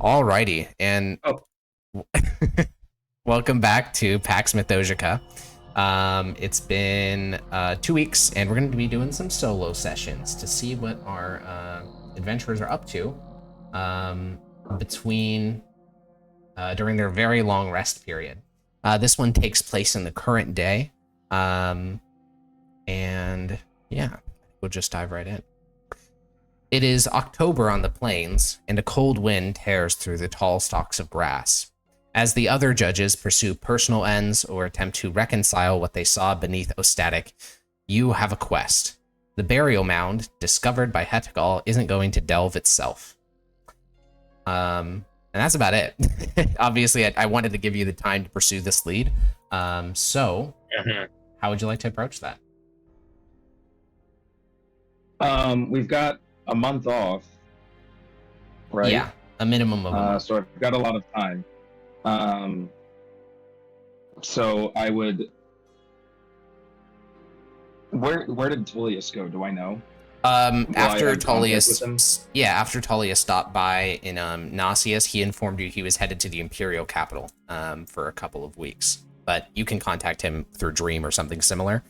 Alrighty, and Oh, welcome back to Pax Mithdosica. It's been 2 weeks, and we're going to be doing some solo sessions to see what our adventurers are up to um, between during their very long rest period. This one takes place in the current day, um, and yeah, we'll just dive right in. It is October on the plains, and a cold wind tears through the tall stalks of grass. As the other judges pursue personal ends or attempt to reconcile what they saw beneath Ostatic, you have a quest. The burial mound, discovered by Hetagal, isn't going to delve itself. And that's about it. Obviously, I wanted to give you the time to pursue this lead. So, how would you like to approach that? we've got a month off, right? Yeah, a minimum of a month. So I've got a lot of time. So I would. Where did Tullius go? Do I know? After Tullius, after Tullius stopped by in Nasius, he informed you he was headed to the Imperial capital for a couple of weeks. But you can contact him through Dream or something similar.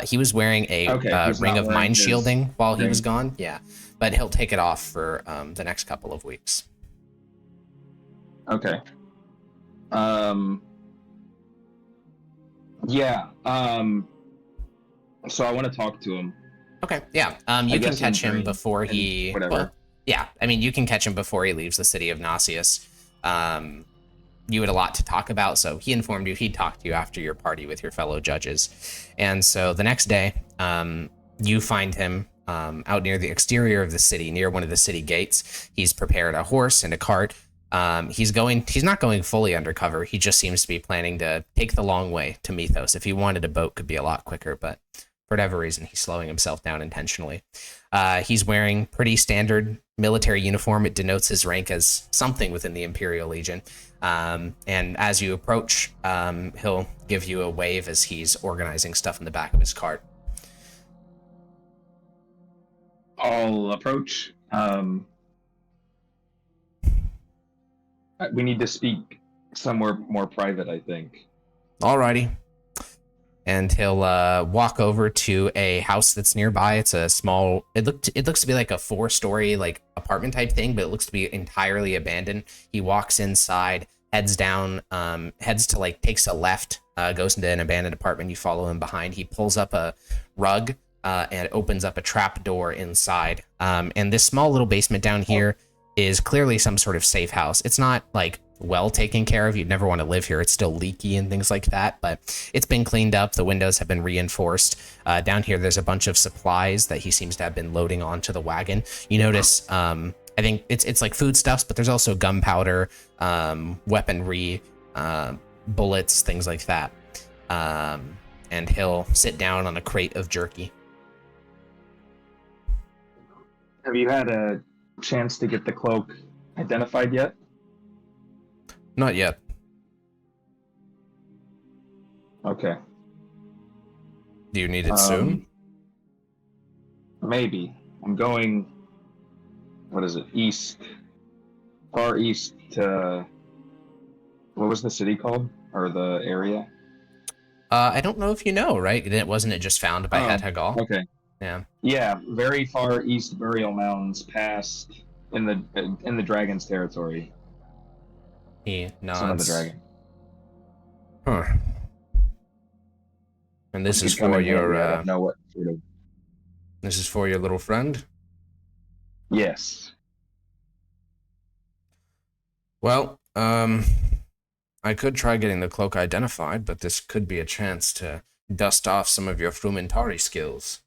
He was wearing a ring of mind shielding while he was gone. Yeah, but he'll take it off for the next couple of weeks. Okay. Yeah. So I want to talk to him. Okay, yeah. You can catch him before he. Whatever. Well, yeah, I mean, you can catch him before he leaves the city of Nasius. You had a lot to talk about, so he informed you he'd talk to you after your party with your fellow judges. And so the next day, you find him out near the exterior of the city, near one of the city gates. He's prepared a horse and a cart. He's not going fully undercover. He just seems to be planning to take the long way to Mythos. If he wanted a boat, could be a lot quicker, but for whatever reason, he's slowing himself down intentionally. He's wearing pretty standard military uniform. It denotes his rank as something within the Imperial Legion. And as you approach, he'll give you a wave as he's organizing stuff in the back of his cart. I'll approach. We need to speak somewhere more private, I think. Alrighty. And he'll walk over to a house that's nearby. It's a small. It looks to be like a 4-story like apartment type thing, but it looks to be entirely abandoned. He walks inside, heads down, takes a left, goes into an abandoned apartment. You follow him behind. He pulls up a rug and opens up a trap door inside. And this small little basement down here is clearly some sort of safe house. It's not like well taken care of. You'd never want to live here. It's still leaky and things like that, but it's been cleaned up. The windows have been reinforced. Down here, there's a bunch of supplies that he seems to have been loading onto the wagon. You notice, I think it's like foodstuffs, but there's also gunpowder, weaponry, bullets, things like that. And he'll sit down on a crate of jerky. Have you had a chance to get the cloak identified yet? Not yet. Okay. Do you need it soon? Maybe. I'm going, what is it, east, far east to, what was the city called? Or the area? I don't know if you know, right? Wasn't it just found by Hetagal? Okay. Yeah. Yeah, very far east burial mounds past in the dragon's territory. He nods. Son of the dragon. Huh. And this is for your. I don't know what sort of. This is for your little friend. Yes. Well, I could try getting the cloak identified, but this could be a chance to dust off some of your frumentari skills.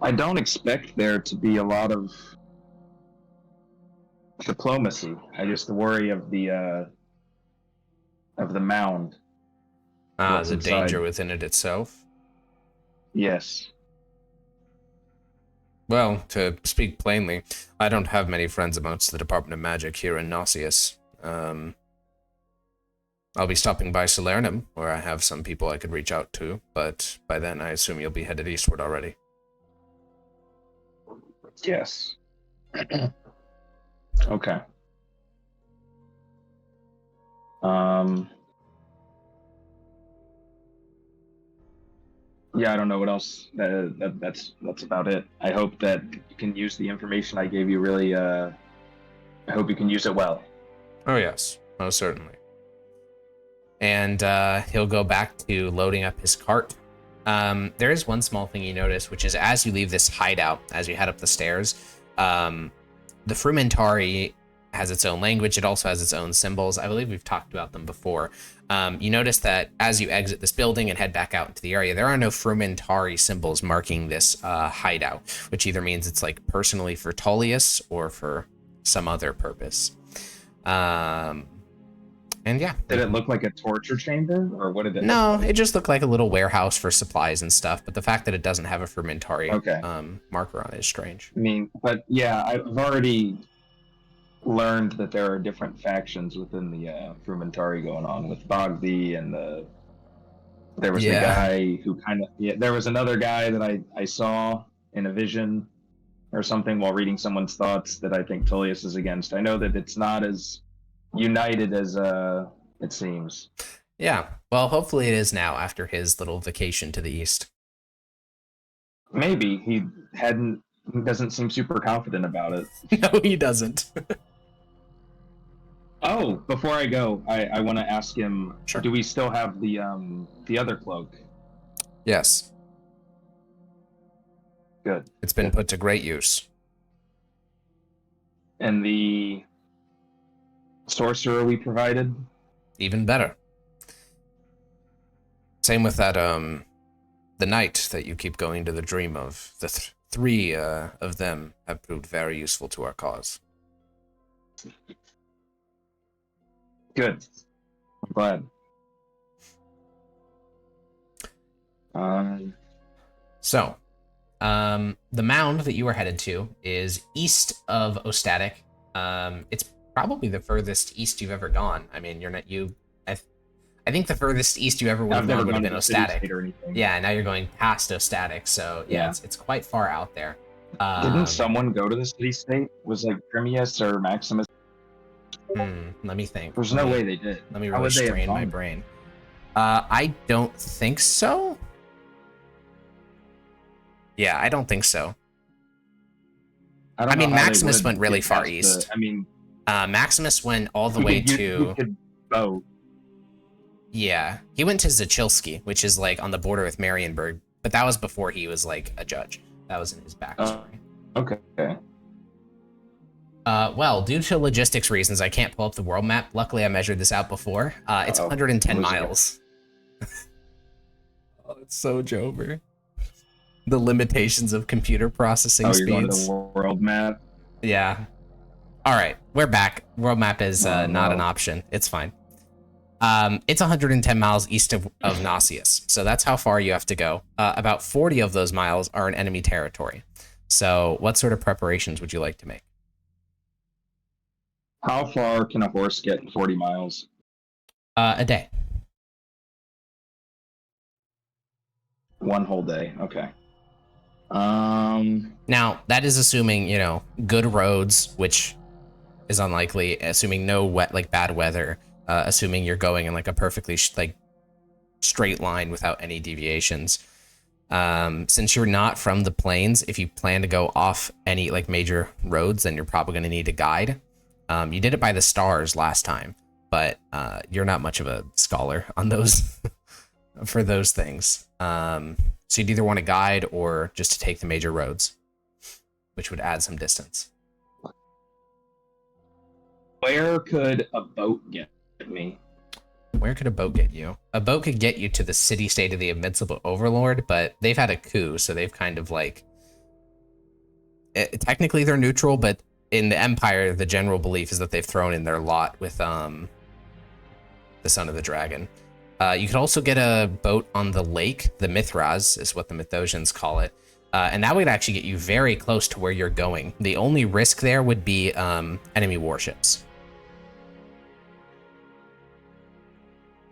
I don't expect there to be a lot of diplomacy. I just worry of the mound. The danger within it itself? Yes. Well, to speak plainly, I don't have many friends amongst the Department of Magic here in Nasius. I'll be stopping by Salernum, where I have some people I could reach out to, but by then I assume you'll be headed eastward already. Yes. Okay. Yeah, I don't know what else. That's about it. I hope that you can use the information I gave you really. I hope you can use it well. Oh yes, most certainly. And he'll go back to loading up his cart. There is one small thing you notice, which is as you leave this hideout, as you head up the stairs, the Frumentari has its own language. It also has its own symbols. I believe we've talked about them before. You notice that as you exit this building and head back out into the area, there are no Frumentari symbols marking this hideout, which either means it's like personally for Tullius or for some other purpose. And yeah. Did it look like a torture chamber, or what did it No, look like? it just looked like a little warehouse for supplies and stuff, but the fact that it doesn't have a Frumentari marker on it is strange. I mean, but yeah, I've already learned that there are different factions within the Frumentari going on with Bogby and there was the guy who there was another guy that I saw in a vision or something while reading someone's thoughts that I think Tullius is against. I know that it's not as united as it seems. Yeah, well, hopefully it is now after his little vacation to the east. Maybe he doesn't seem super confident about it. No, he doesn't. Oh, before I go, I want to ask him, sure. Do we still have the other cloak? Yes. Good. It's been put to great use. And the sorcerer we provided? Even better. Same with that, the knight that you keep going to the dream of. The three of them have proved very useful to our cause. Good. I'm glad. So, the mound that you are headed to is east of Ostatic. It's probably the furthest east you've ever gone. I mean, I think the furthest east you ever would have gone would have been Ostatic. Yeah, now you're going past Ostatic, so yeah. It's quite far out there. Didn't someone go to the city-state? Was like Trimius or Maximus? Let me think. There's no way they did. Let me really strain my brain. I don't think so. Yeah, I don't think so. I mean, Maximus went really far east. Maximus went all the way to... Yeah, he went to Zachilski, which is like on the border with Marienburg, but that was before he was like a judge. That was in his backstory. Okay. Well, due to logistics reasons, I can't pull up the world map. Luckily, I measured this out before. It's 110 miles. Oh, it's so Jover. The limitations of computer processing speeds. You're going to the world map? Yeah. All right, we're back. World map is not an option. It's fine. It's 110 miles east of Nausius, so that's how far you have to go. About 40 of those miles are in enemy territory. So what sort of preparations would you like to make? How far can a horse get in 40 miles? A day. One whole day, okay. Now, that is assuming, good roads, which is unlikely, assuming no bad weather, assuming you're going in like a perfectly straight line without any deviations. Since you're not from the plains, if you plan to go off any major roads, then you're probably going to need a guide. You did it by the stars last time, but you're not much of a scholar on those for those things. So you'd either want a guide or just to take the major roads, which would add some distance. Where could a boat get me? Where could a boat get you? A boat could get you to the city-state of the Invincible Overlord, but they've had a coup, so they've kind of technically they're neutral, but in the Empire, the general belief is that they've thrown in their lot with the Son of the Dragon. You could also get a boat on the lake. The Mithras is what the Mythosians call it. And that would actually get you very close to where you're going. The only risk there would be enemy warships.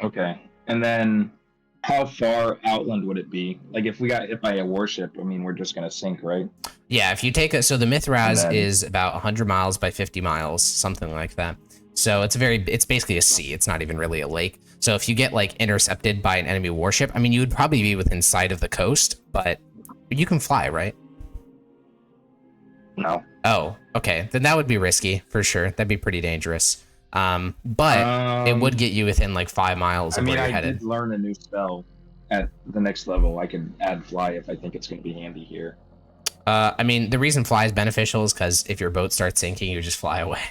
Okay. And then how far outland would it be? Like if we got hit by a warship, I mean, we're just gonna sink, right? Yeah, if you take it, so the And Mithras then is about 100 miles by 50 miles, something like that. So it's basically a sea. It's not even really a lake. So if you get like intercepted by an enemy warship, I mean, you would probably be within sight of the coast, but you can fly, right? no. Oh, okay. Then that would be risky for sure. That'd be pretty dangerous. But it would get you within like 5 miles I of mean, where you're I headed. did learn a new spell at the next level. I can add fly if I think it's going to be handy here. I mean, the reason fly is beneficial is because if your boat starts sinking, you just fly away.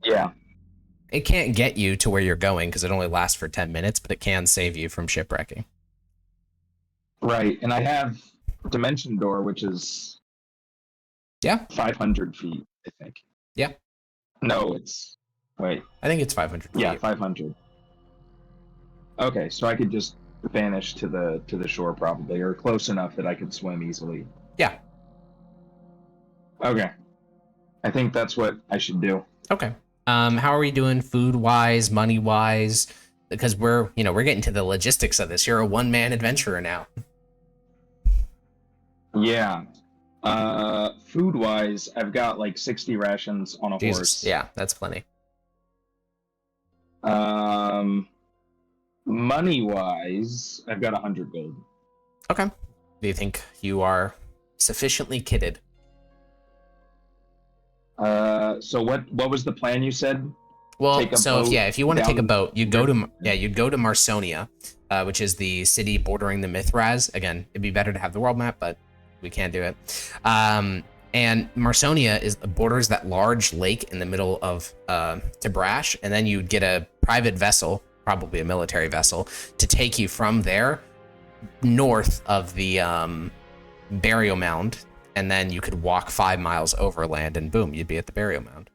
Yeah. It can't get you to where you're going because it only lasts for 10 minutes, but it can save you from shipwrecking. Right. And I have Dimension Door, which is 500 feet, I think. Yeah. No, wait. I think it's 500 feet. Yeah, 500. Okay, so I could just vanish to the shore probably, or close enough that I could swim easily. Yeah. Okay. I think that's what I should do. Okay. How are we doing food wise, money wise? Because we're getting to the logistics of this. You're a one-man adventurer now. Yeah. Food wise, I've got like 60 rations on a horse. Yeah, that's plenty. Money wise, I've got 100 gold. Okay. Do you think you are sufficiently kitted? So what was the plan you said? Well, if you want to take a boat, you'd go to Marsonia, which is the city bordering the Mithras. Again, it'd be better to have the world map, but we can't do it. And Marsonia borders that large lake in the middle of Tabrash, and then you'd get a private vessel, probably a military vessel, to take you from there north of the burial mound, and then you could walk 5 miles overland, and boom, you'd be at the burial mound.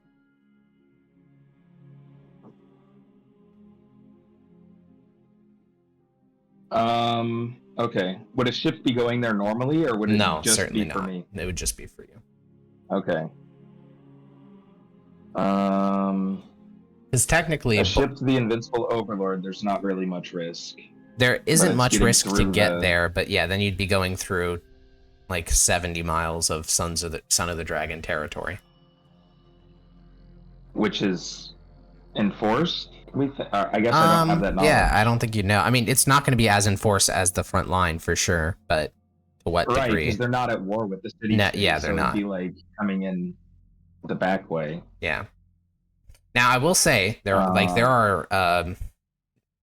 Okay. Would a ship be going there normally, or would it just certainly be for not. me? It would just be for you. Okay. Because technically, a ship to the Invincible Overlord, there's not really much risk. There isn't much risk to get there, but yeah, then you'd be going through like 70 miles of Son of the Dragon territory, which is enforced. I guess I don't have that knowledge. Yeah, I don't think you know. I mean, it's not going to be as enforced as the front line for sure, but to what degree? Right, because they're not at war with the city. Yeah, they're not. It'd be like coming in the back way. Yeah. Now, I will say there are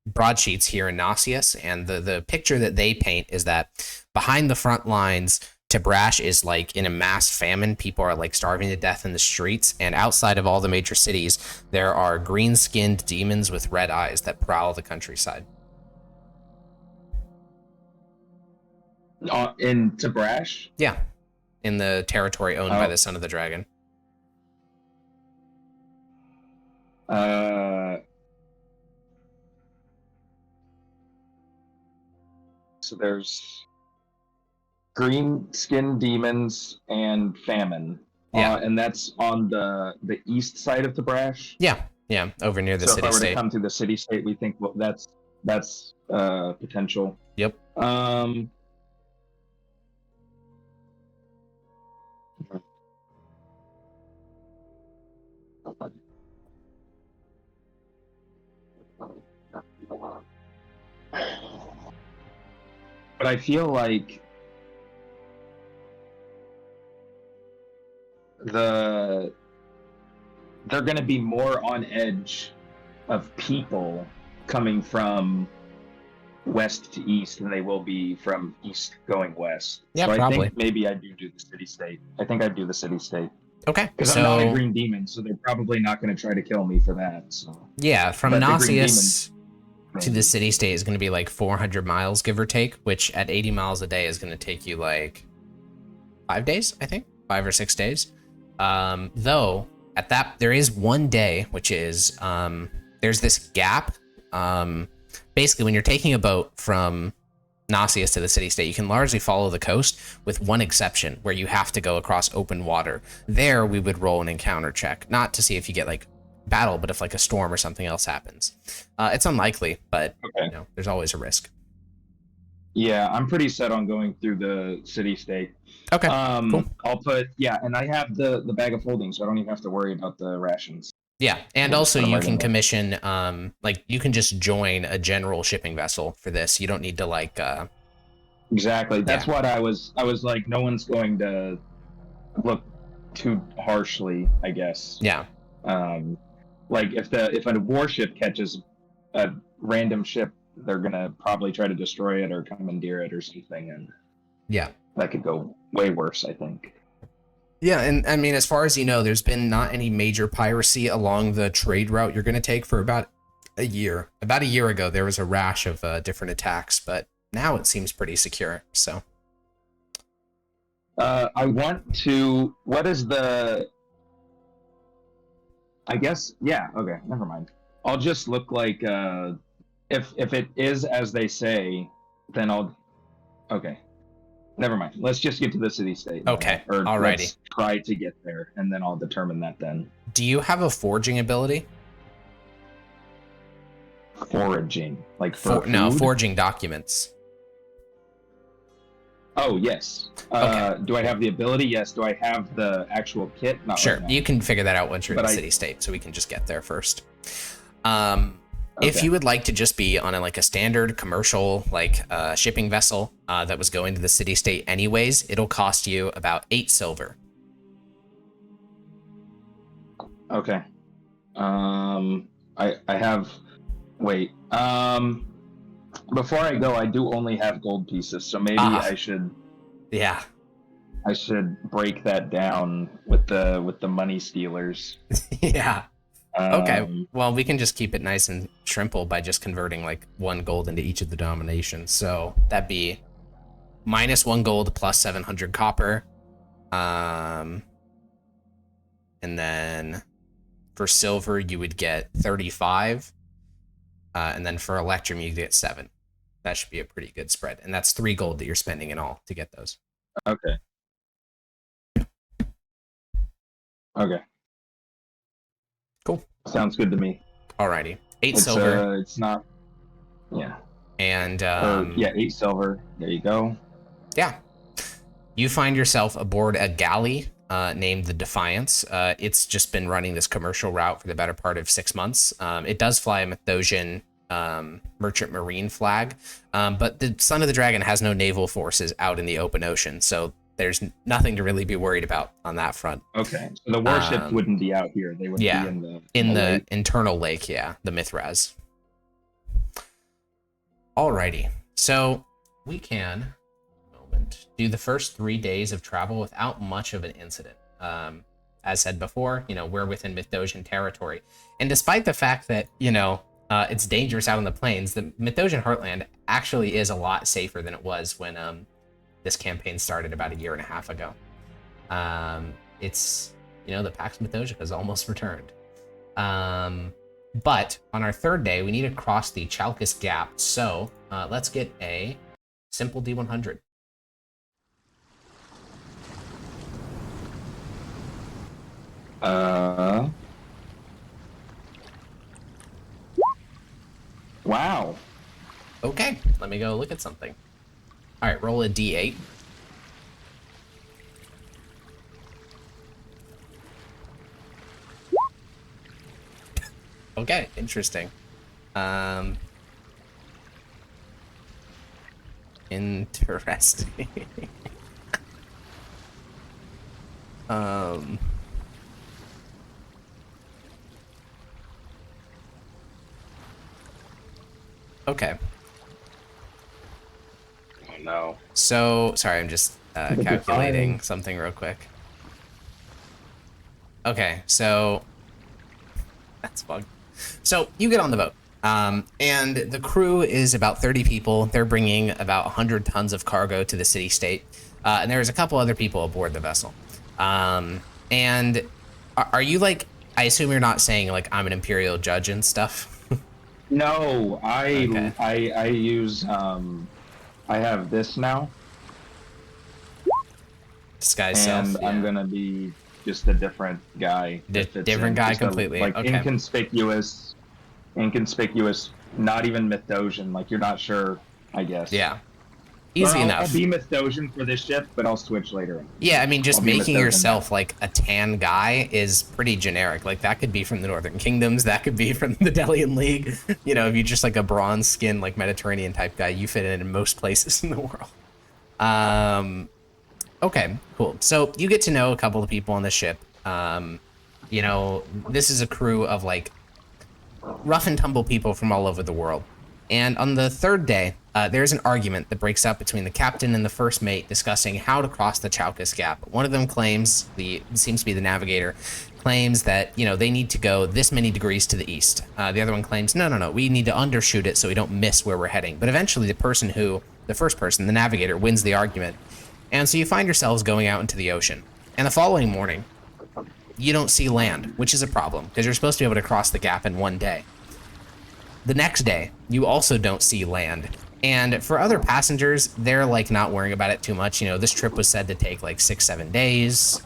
broadsheets here in Gnostius, and the picture that they paint is that behind the front lines, Tabrash is like in a mass famine. People are like starving to death in the streets, and outside of all the major cities, there are green-skinned demons with red eyes that prowl the countryside. In Tabrash? Yeah, in the territory owned by the Son of the Dragon. So there's green skin demons and famine. Yeah. And that's on the east side of Tabrash. Yeah, over near the city state. So if I were to come to the city state, we think that's potential. Yep. But I feel like they're going to be more on edge of people coming from west to east than they will be from east going west. Yeah, so probably. I think maybe I'd do the city state. I think I'd do the city state. Okay. Because I'm not a green demon, so they're probably not going to try to kill me for that. So. Yeah, from Gnostius to the city state is going to be like 400 miles, give or take, which at 80 miles a day is going to take you like 5 days, I think, 5 or 6 days. Though at that, there is one day, which is there's this gap. Basically, when you're taking a boat from Gnostius to the city state, you can largely follow the coast with one exception where you have to go across open water. There, we would roll an encounter check, not to see if you get like battle, but if like a storm or something else happens. It's unlikely, but Okay. you know, there's always a risk. Yeah, I'm pretty set on going through the city state. Okay, cool. I'll put and I have the bag of holding, so I don't even have to worry about the rations. Yeah, and We'll just also put 'em you right can in there. commission, like you can just join a general shipping vessel for this. You don't need to like, Exactly. That's Yeah. what I was like, no one's going to look too harshly, I guess. yeah, Like if a warship catches a random ship, they're gonna probably try to destroy it or commandeer it or something, and yeah. that could go way worse, I think. Yeah, and I mean, as far as you know, there's been not any major piracy along the trade route you're going to take for about a year. About a year ago, there was a rash of different attacks, but now it seems pretty secure. So, I want to. What is the? I guess. Yeah. Okay. Never mind. I'll just look like. If it is as they say, then I'll. Okay. Never mind. Let's just get to the city state. Okay, Or alrighty. let's try to get there, and then I'll determine that then. do you have a forging ability? Foraging, like for No, food? forging documents. Oh yes. Okay. Do I have the ability? Yes. Do I have the actual kit? Not Sure, right now. you can figure that out once you're in But the I- city state, so we can just get there first. If Okay. you would like to just be on like a standard commercial like shipping vessel that was going to the city state anyways, it'll cost you about 8 silver. Okay. I have. Wait. Before I go, I do only have gold pieces, so maybe Ah. I should Yeah. break that down with the money stealers. Yeah. Okay. Um, Well, we can just keep it nice and simple by just converting like 1 gold into each of the denominations. So that'd be -1 gold plus 700 copper. And then for silver, you would get 35. And then for electrum, you get 7. That should be a pretty good spread. And that's 3 gold that you're spending in all to get those. Okay. Okay. Cool. Sounds good to me. Alrighty. 8 It's silver. it's not. Yeah. And 8 silver. There you go. yeah. You find yourself aboard a galley named the Defiance. It's just been running this commercial route for the better part of 6 months. It does fly a Mythosian merchant marine flag, but the Son of the Dragon has no naval forces out in the open ocean, so there's nothing to really be worried about on that front. Okay. So the warships wouldn't be out here. They would yeah, be in the the internal lake, yeah, the Mithras. Alrighty, so we can do the first 3 days of travel without much of an incident. As said before, you know, we're within Mythosian territory. And despite the fact that, you know, it's dangerous out on the plains, the Mythosian Heartland actually is a lot safer than it was when this campaign started about 1.5 years ago. It's, you know, the Pax Mithdosica has almost returned. But on our 3rd day, we need to cross the Chalcus Gap. So let's get a simple D100. Wow. Okay, let me go look at something. All right, roll a D8. Okay, interesting. Interesting. Okay. Oh no. So, sorry, I'm just calculating something real quick. Okay, so that's fun. So you get on the boat, and the crew is about 30 people. They're bringing about 100 tons of cargo to the city-state, and there's a couple other people aboard the vessel. And are you like? I assume you're not saying like I'm an imperial judge and stuff. No, Okay. I use I have this now, Disguise and self. I'm Yeah. gonna be just a different guy. Different guy completely. Like okay. inconspicuous, not even Mythosian. Like you're not sure, I guess. Yeah. Easy I'll enough. be Mythosian for this ship, but I'll switch later. Yeah, I mean, just making yourself like a tan guy is pretty generic. Like that could be from the Northern Kingdoms, that could be from the Delian League. You know, if you're just like a bronze skin, like Mediterranean type guy, you fit in most places in the world. Okay, cool. So you get to know a couple of people on the ship. You know, this is a crew of like rough and tumble people from all over the world. And on the third day, there's an argument that breaks out between the captain and the first mate discussing how to cross the Chaucas Gap. One of them claims, seems to be the navigator, claims that, you know, they need to go this many degrees to the east. The other one claims, no, we need to undershoot it so we don't miss where we're heading. But eventually the first person, the navigator, wins the argument. And so you find yourselves going out into the ocean. And the following morning, you don't see land, which is a problem, because you're supposed to be able to cross the gap in one day. The next day, you also don't see land. And for other passengers, they're like not worrying about it too much. You know, this trip was said to take like 6-7 days.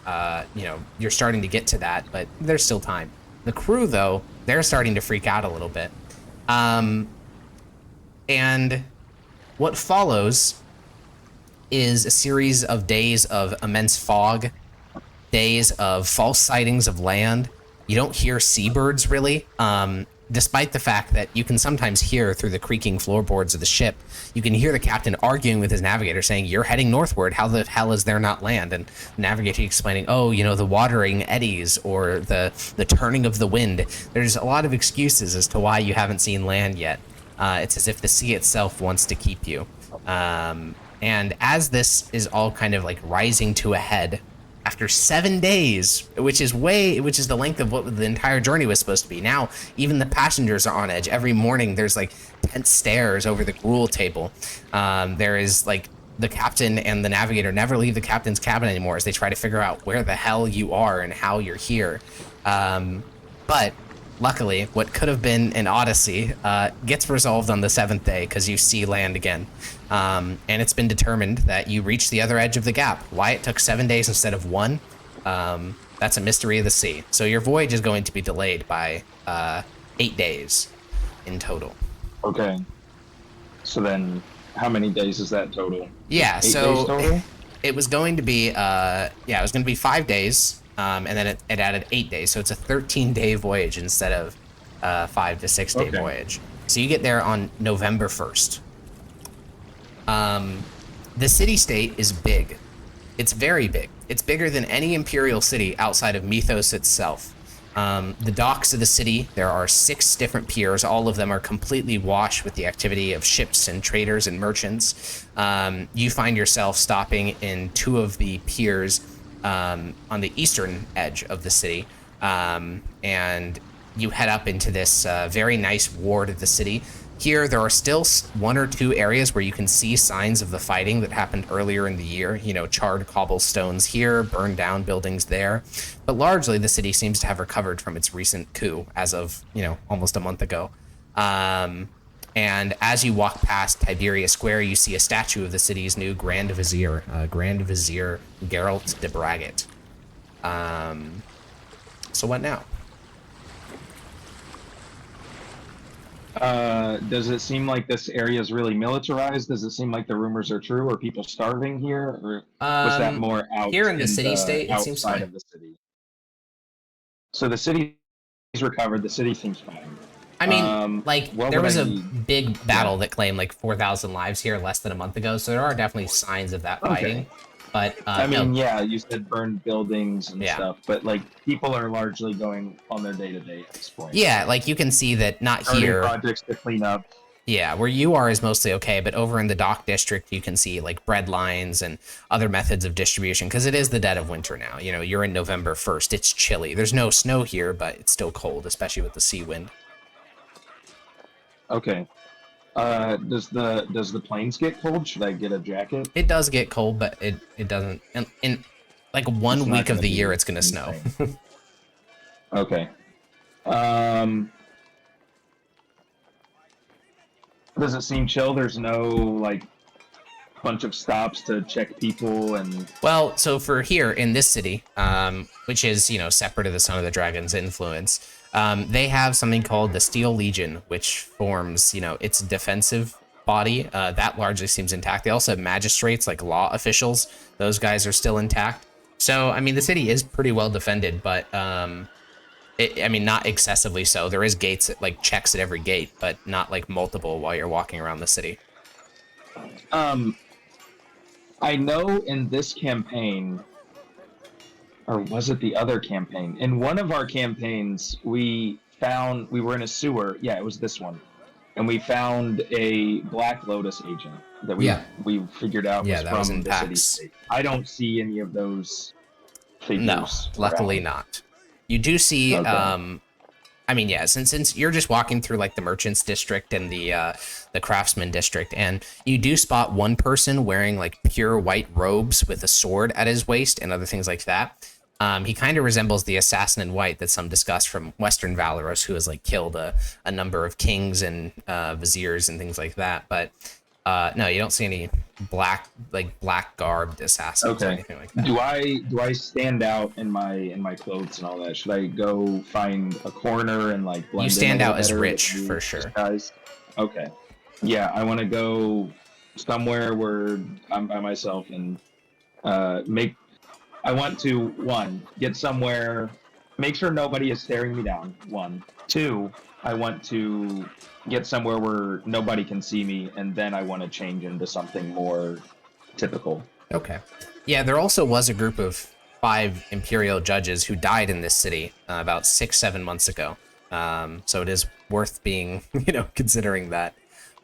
You know, you're starting to get to that, but there's still time. The crew, though, they're starting to freak out a little bit. And what follows is a series of days of immense fog, days of false sightings of land. You don't hear seabirds really. Despite the fact that you can sometimes hear through the creaking floorboards of the ship, you can hear the captain arguing with his navigator saying, you're heading northward, how the hell is there not land? And the navigator explaining, oh, you know, the watering eddies or the turning of the wind. There's a lot of excuses as to why you haven't seen land yet. It's as if the sea itself wants to keep you. And as this is all kind of like rising to a head, after 7 days, which is the length of what the entire journey was supposed to be. Now, even the passengers are on edge. Every morning, there's like tense stares over the gruel table. There is like the captain and the navigator never leave the captain's cabin anymore as they try to figure out where the hell you are and how you're here. But luckily, what could have been an odyssey gets resolved on the 7th day because you see land again. And it's been determined that you reach the other edge of the gap. Why it took 7 days instead of 1, that's a mystery of the sea. So your voyage is going to be delayed by 8 days in total. Okay. So then how many days is that total? Yeah, 8 so days total? It was going to be, it was going to be 5 days. And then it added 8 days, so it's a 13-day voyage instead of 5 to 6 day voyage. So you get there on November 1st. The city-state is big. It's very big. It's bigger than any imperial city outside of Mythos itself. The docks of the city, there are 6 different piers. All of them are completely washed with the activity of ships and traders and merchants. You find yourself stopping in 2 of the piers on the eastern edge of the city, and you head up into this very nice ward of the city. Here, there are still 1 or 2 areas where you can see signs of the fighting that happened earlier in the year. You know, charred cobblestones here, burned down buildings there. But largely, the city seems to have recovered from its recent coup as of, you know, almost a month ago. And as you walk past Tiberias Square, you see a statue of the city's new Grand Vizier, Grand Vizier Geralt de Braget. So what now? Does it seem like this area is really militarized? Does it seem like the rumors are true? Are people starving here, or was that more out here in the city-state? It seems fine. Outside of the city. So the city's recovered. The city seems fine. I mean, like, there was a big battle that claimed like 4,000 lives here less than a month ago, so there are definitely signs of that fighting. But I mean, yeah, you said burned buildings and stuff, but like people are largely going on their day-to-day at this point. Yeah, like you can see that not here. Projects to clean up. Yeah, where you are is mostly okay, but over in the dock district, you can see like bread lines and other methods of distribution because it is the dead of winter now. You know, you're in November 1st. It's chilly. There's no snow here, but it's still cold, especially with the sea wind. Okay. Does the planes get cold? Should I get a jacket? It does get cold, but it doesn't. In like 1 week of the year, it's gonna snow. Okay. Does it seem chill? There's no like bunch of stops to check people and. Well, so for here in this city, which is, you know, separate of the Son of the Dragon's influence, they have something called the Steel Legion, which forms, you know, its defensive body. That largely seems intact. They also have magistrates, like law officials. Those guys are still intact. So, I mean, the city is pretty well defended, but, I mean, not excessively so. There is gates, like checks at every gate, but not like multiple while you're walking around the city. I know in this campaign, or was it the other campaign? In one of our campaigns, we were in a sewer. Yeah, it was this one. And we found a Black Lotus agent that we figured out was from the city state. I don't see any of those figures. No, luckily not. You do see, Okay. I mean, yeah, since you're just walking through like the Merchants District and the Craftsman District, and you do spot one person wearing like pure white robes with a sword at his waist and other things like that. He kind of resembles the assassin in white that some discuss from Western Valoros, who has like killed a number of kings and viziers and things like that. But no, you don't see any black garbed assassins or anything like that. Do I stand out in my clothes and all that? Should I go find a corner and like blend You stand in a out as better rich with for these sure. guys? Okay. Yeah, I want to go somewhere where I'm by myself and I want to get somewhere, make sure nobody is staring me down. 1, 2. I want to get somewhere where nobody can see me, and then I want to change into something more typical. Okay. Yeah, there also was a group of 5 Imperial judges who died in this city about 6-7 months ago. So it is worth being, you know, considering that.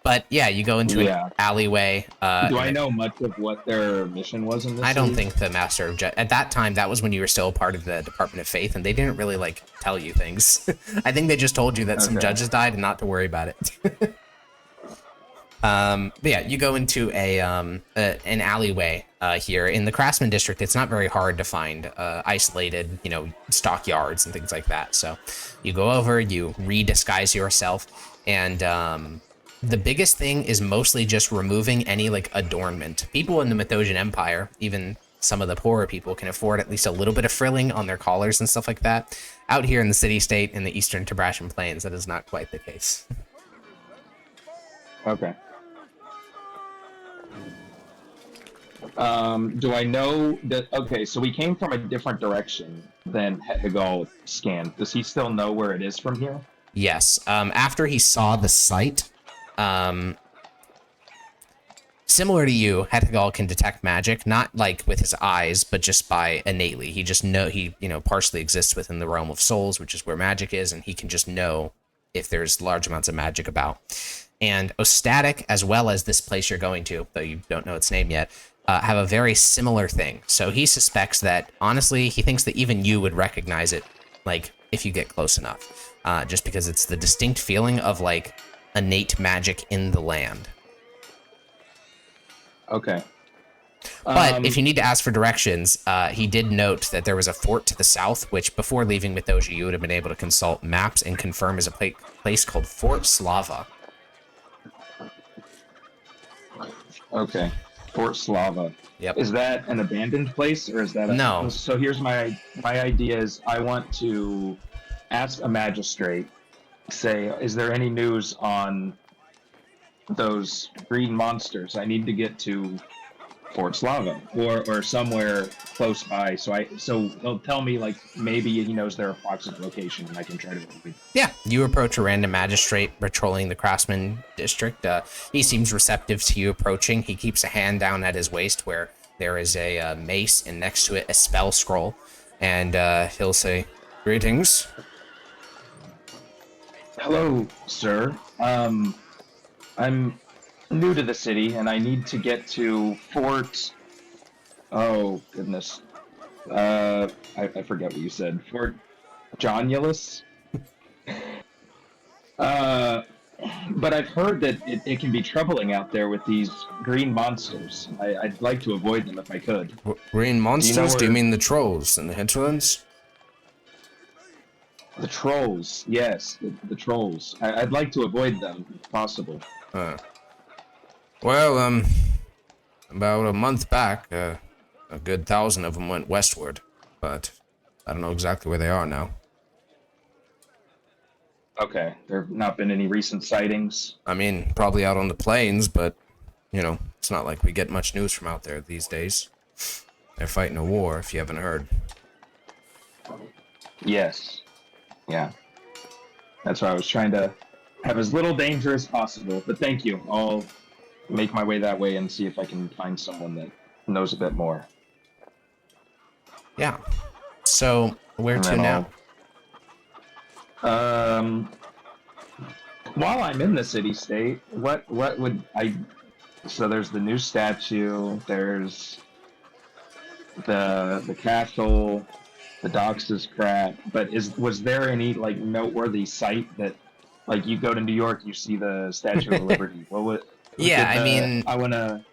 But yeah, you go into an alleyway. Do I know much of what their mission was in this? I don't think the Master of at that time, that was when you were still part of the Department of Faith, and they didn't really like tell you things. I think they just told you that some judges died and not to worry about it. But yeah, you go into an alleyway here in the Craftsman District. It's not very hard to find isolated, you know, stockyards and things like that. So you go over, you redisguise yourself, and the biggest thing is mostly just removing any like adornment. People in the Mythosian Empire, even some of the poorer people, can afford at least a little bit of frilling on their collars and stuff like that. Out here in the city-state in the Eastern Tabrashan Plains, that is not quite the case. Okay. Do I know that? Okay, so we came from a different direction than Hegal scanned. Does he still know where it is from here? Yes. After he saw the site, similar to you, Hegal can detect magic, not like with his eyes, but just by innately. He just he partially exists within the realm of souls, which is where magic is, and he can just know if there's large amounts of magic about. And Ostatic, as well as this place you're going to, though you don't know its name yet, have a very similar thing. So he suspects that, honestly, he thinks that even you would recognize it, like, if you get close enough. Just because it's the distinct feeling of, like, innate magic in the land. Okay. But if you need to ask for directions, he did note that there was a fort to the south, which before leaving Mythosia, you would have been able to consult maps and confirm is a place called Fort Slava. Okay. Fort Slava. Yep. Is that an abandoned place, or is that no? So here's my idea: is I want to ask a magistrate, say, is there any news on those green monsters? I need to get to Fort Slava or somewhere close by. So he'll tell me, like, maybe he knows their approximate location and I can try to avoid. Yeah, you approach a random magistrate patrolling the Craftsman District. He seems receptive to you approaching. He keeps a hand down at his waist where there is a mace and next to it a spell scroll. And he'll say, "Greetings." Hello, sir. I'm new to the city, and I need to get to Fort... Oh, goodness. I forget what you said. Fort Jonulus? But I've heard that it can be troubling out there with these green monsters. I'd like to avoid them if I could. Green monsters? Do you mean the trolls and the hinterlands? The trolls, yes, the trolls. I'd like to avoid them if possible. Well, About a month back, a good 1,000 of them went westward, but I don't know exactly where they are now. Okay, there have not been any recent sightings. I mean, probably out on the plains, but, you know, it's not like we get much news from out there these days. They're fighting a war, if you haven't heard. Yes. Yeah. That's why I was trying to have as little danger as possible. But thank you. I'll make my way that way and see if I can find someone that knows a bit more. Yeah. So, where And to then now? While I'm in the city-state, what would I... So there's the new statue, there's the castle, the docks is crap, but was there any, like, noteworthy sight that, like, you go to New York, you see the Statue of Liberty? What would... Yeah, I mean... I want to...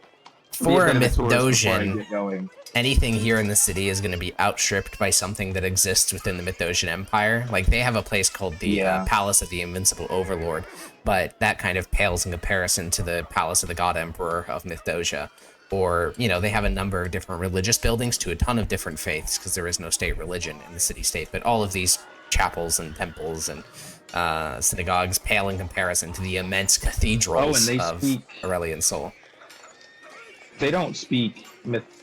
For a Mithdosian, anything here in the city is going to be outstripped by something that exists within the Mithdosian Empire. Like, they have a place called the Palace of the Invincible Overlord, but that kind of pales in comparison to the Palace of the God Emperor of Mythdosia. Or, you know, they have a number of different religious buildings to a ton of different faiths, because there is no state religion in the city-state. But all of these chapels and temples and synagogues pale in comparison to the immense cathedrals of Aurelian Sol. They don't speak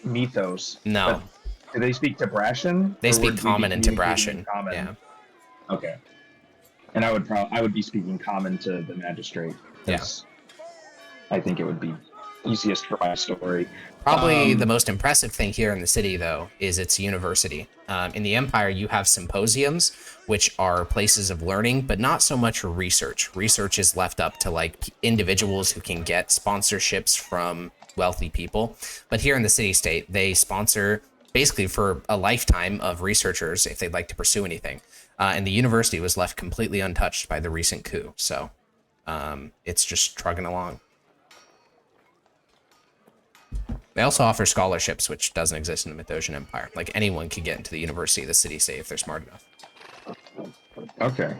mythos. No. Do they speak Tibrasian? They speak Common and Tibrasian. Yeah. Okay. And I would be speaking Common to the magistrate. Yes. Yeah. I think it would be easiest for my story. Probably the most impressive thing here in the city, though, is its university. In the Empire, you have symposiums, which are places of learning, but not so much research. Research is left up to, like, individuals who can get sponsorships from wealthy people. But here in the city-state, they sponsor basically for a lifetime of researchers if they'd like to pursue anything. And the university was left completely untouched by the recent coup. So it's just trugging along. They also offer scholarships, which doesn't exist in the Mithdosian Empire. Like, anyone can get into the university of the city-state if they're smart enough. Okay.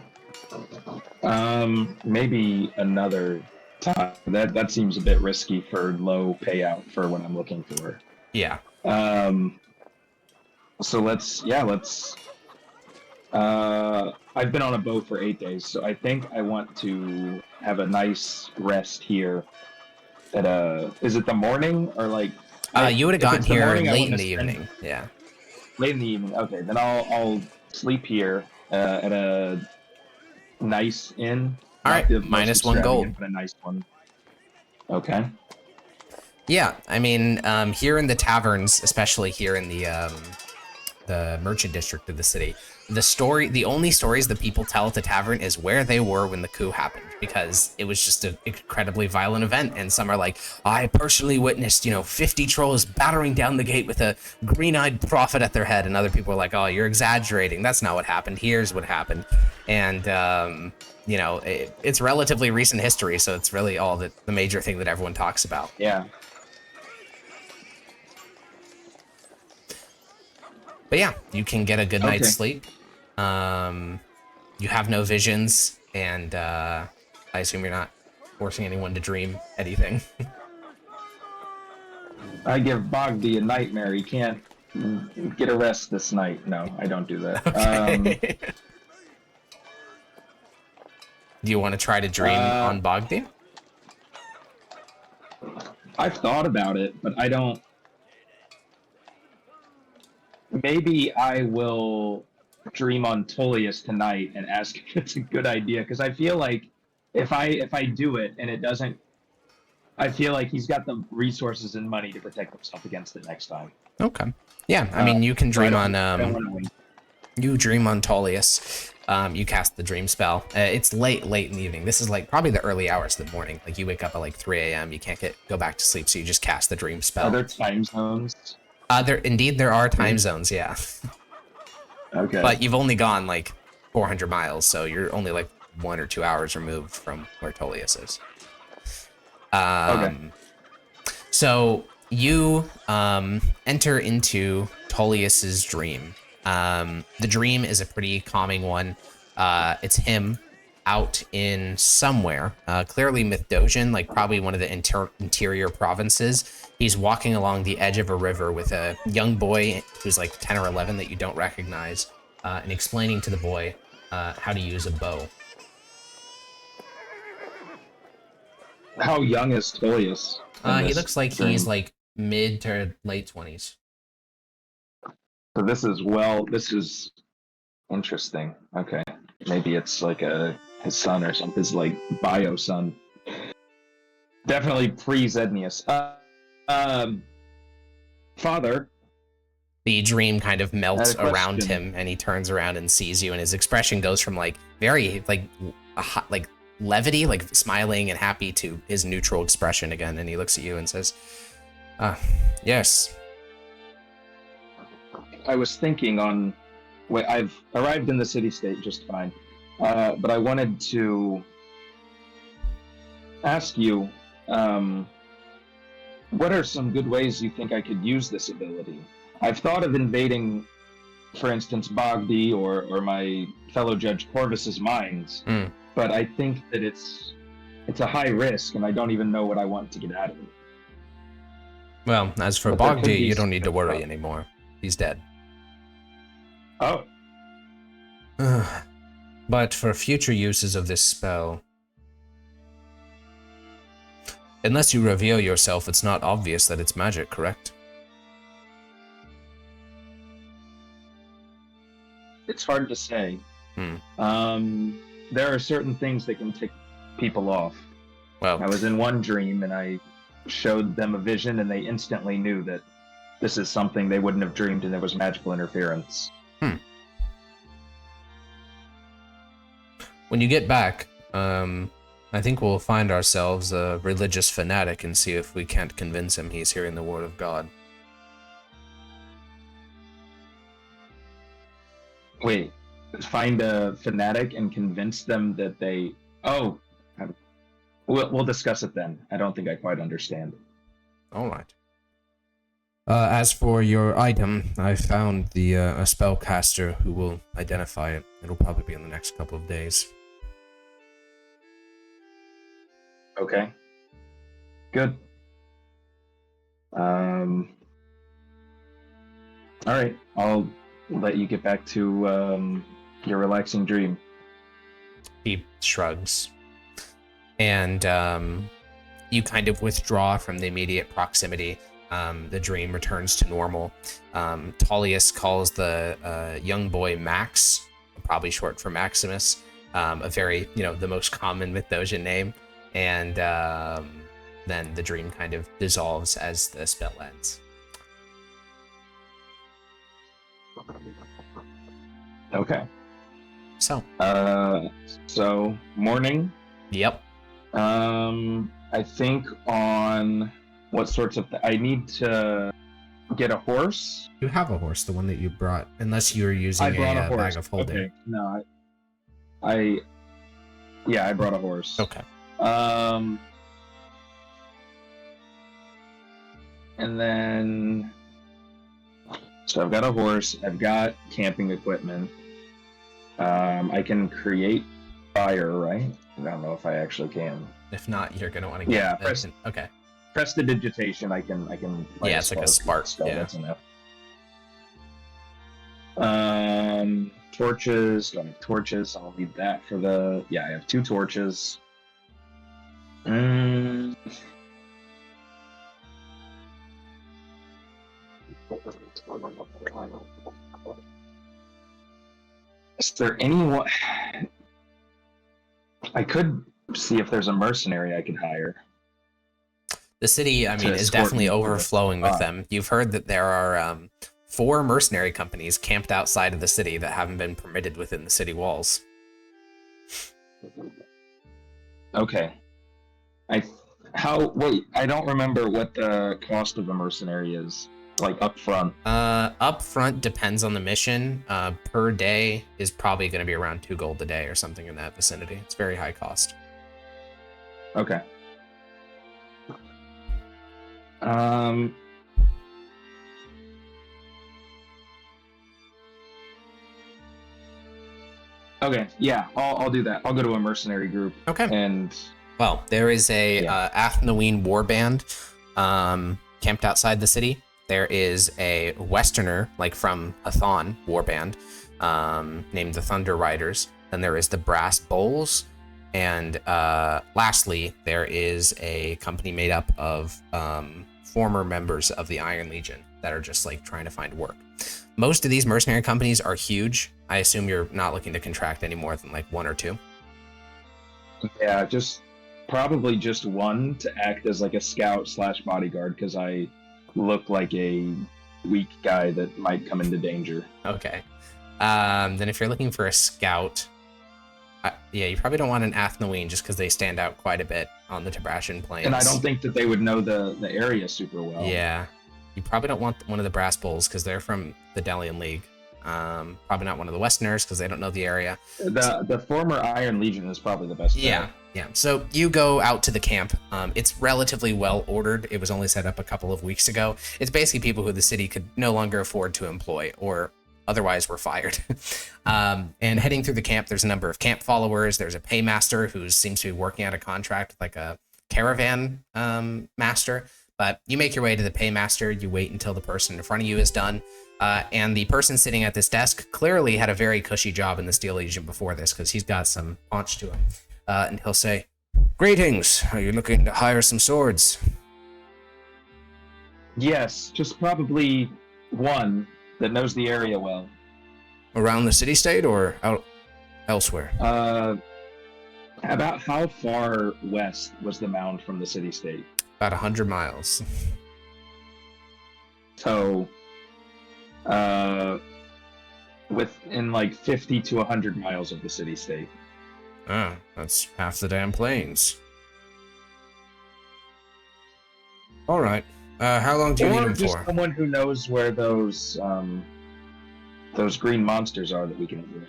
Maybe another time. That seems a bit risky for low payout for what I'm looking for. Yeah. So let's I've been on a boat for 8 days, so I think I want to have a nice rest here at is it the morning or like you would have gotten here late in the evening. Yeah. Late in the evening. Okay, then I'll sleep here at a nice inn. All right, -1 gold. But a nice one. Okay. Yeah, I mean, here in the taverns, especially here in the merchant district of the city, the only stories that people tell at the tavern is where they were when the coup happened, because it was just an incredibly violent event. And some are like, I personally witnessed, 50 trolls battering down the gate with a green-eyed prophet at their head. And other people are like, oh, you're exaggerating. That's not what happened. Here's what happened. And, it's relatively recent history, so it's really all the major thing that everyone talks about. Yeah. But yeah, you can get a good night's sleep. You have no visions, and I assume you're not forcing anyone to dream anything. I give Bogdy a nightmare. He can't get a rest this night. No, I don't do that. Okay. Do you want to try to dream on Bogdy? I've thought about it, but I don't. Maybe I will dream on Tullius tonight and ask if it's a good idea, because I feel like if I do it and it doesn't, I feel like he's got the resources and money to protect himself against it next time. Okay. Yeah, I mean, you can dream on you dream on Tullius. You cast the dream spell. It's late in the evening. This is like probably the early hours of the morning. Like, you wake up at like 3 a.m. You can't go back to sleep, so you just cast the dream spell. Are there time zones? There are time zones, yeah. Okay. But you've only gone like 400 miles, so you're only like 1 or 2 hours removed from where Tullius is. Okay. So you enter into Tullius's dream. The dream is a pretty calming one. It's him out in somewhere, clearly Mithdosian, like probably one of the interior provinces. He's walking along the edge of a river with a young boy who's like 10 or 11 that you don't recognize, and explaining to the boy how to use a bow. How young is Tullius? He looks like he's like mid to late 20s. So this is interesting. Okay. Maybe it's like his son or something, his like bio son. Definitely pre-Zednius. Father. The dream kind of melts around him, and he turns around and sees you, and his expression goes from like very like levity, like smiling and happy, to his neutral expression again, and he looks at you and says, yes. I was thinking on... Wait, I've arrived in the city-state just fine. But I wanted to ask you, what are some good ways you think I could use this ability? I've thought of invading, for instance, Bogdi or my fellow Judge Corvus's minds, but I think that it's a high risk, and I don't even know what I want to get out of it. Well, as for Bogdi, you don't need to worry anymore. He's dead. Oh. But for future uses of this spell, unless you reveal yourself, it's not obvious that it's magic, correct? It's hard to say. There are certain things that can tick people off. Well, I was in one dream, and I showed them a vision, and they instantly knew that this is something they wouldn't have dreamed, and there was magical interference. When you get back, I think we'll find ourselves a religious fanatic and see if we can't convince him he's hearing the word of God. Wait, find a fanatic and convince them that they... Oh, we'll discuss it then. I don't think I quite understand. All right. As for your item, I found a spellcaster who will identify it. It'll probably be in the next couple of days. Okay. Good. All right. I'll let you get back to your relaxing dream. He shrugs. And you kind of withdraw from the immediate proximity. The dream returns to normal. Tullius calls the young boy Max, probably short for Maximus, a very, the most common Mithdosian name. And then the dream kind of dissolves as the spell ends. Okay. So morning. Yep. I think on what sorts of... I need to get a horse. You have a horse, the one that you brought, unless you're using a bag of holding. Okay. No, I brought a horse. Okay. And then, so I've got a horse, I've got camping equipment. I can create fire, right? I don't know if I actually can. If not, you're gonna want to get okay. Prestidigitation, I can yeah, it's like a spark. Yeah. That's enough. Torches, don't have torches, I'll need that for the... Yeah, I have 2 torches. Is there anyone... I could see if there's a mercenary I could hire. The city, is definitely overflowing with them. You've heard that there are 4 mercenary companies camped outside of the city that haven't been permitted within the city walls. Okay. I don't remember what the cost of a mercenary is, like up front. Up front depends on the mission. Per day is probably going to be around 2 gold a day or something in that vicinity. It's very high cost. Okay. Okay, yeah, I'll do that. I'll go to a mercenary group. Okay. And well, there is a Athnaween warband camped outside the city. There is a Westerner, like from Hathon warband, named the Thunder Riders. Then there is the Brass Bowls. And lastly, there is a company made up of former members of the Iron Legion that are just like trying to find work. Most of these mercenary companies are huge. I assume you're not looking to contract any more than like one or two. Yeah, probably just one to act as like a scout / bodyguard, because I look like a weak guy that might come into danger. Okay. Then if you're looking for a scout, yeah, you probably don't want an Athnaween just because they stand out quite a bit on the Tabrashan plains. And I don't think that they would know the area super well. Yeah. You probably don't want one of the Brass Bulls because they're from the Delian League. Probably not one of the Westerners because they don't know the area. The former Iron Legion is probably the best. Yeah. So you go out to the camp. It's relatively well ordered. It was only set up a couple of weeks ago. It's basically people who the city could no longer afford to employ or otherwise were fired. And heading through the camp, there's a number of camp followers. There's a paymaster who seems to be working out a contract with like a caravan master. But you make your way to the paymaster. You wait until the person in front of you is done. And the person sitting at this desk clearly had a very cushy job in the Steel Legion before this because he's got some paunch to him. And he'll say, "Greetings. Are you looking to hire some swords?" Yes, just probably one that knows the area well. Around the city-state or out elsewhere? About how far west was the mound from the city-state? About 100 miles. So, within like 50 to 100 miles of the city-state. Ah, that's half the damn plains. All right. How long do you need them just for? Someone who knows where those green monsters are that we can avoid.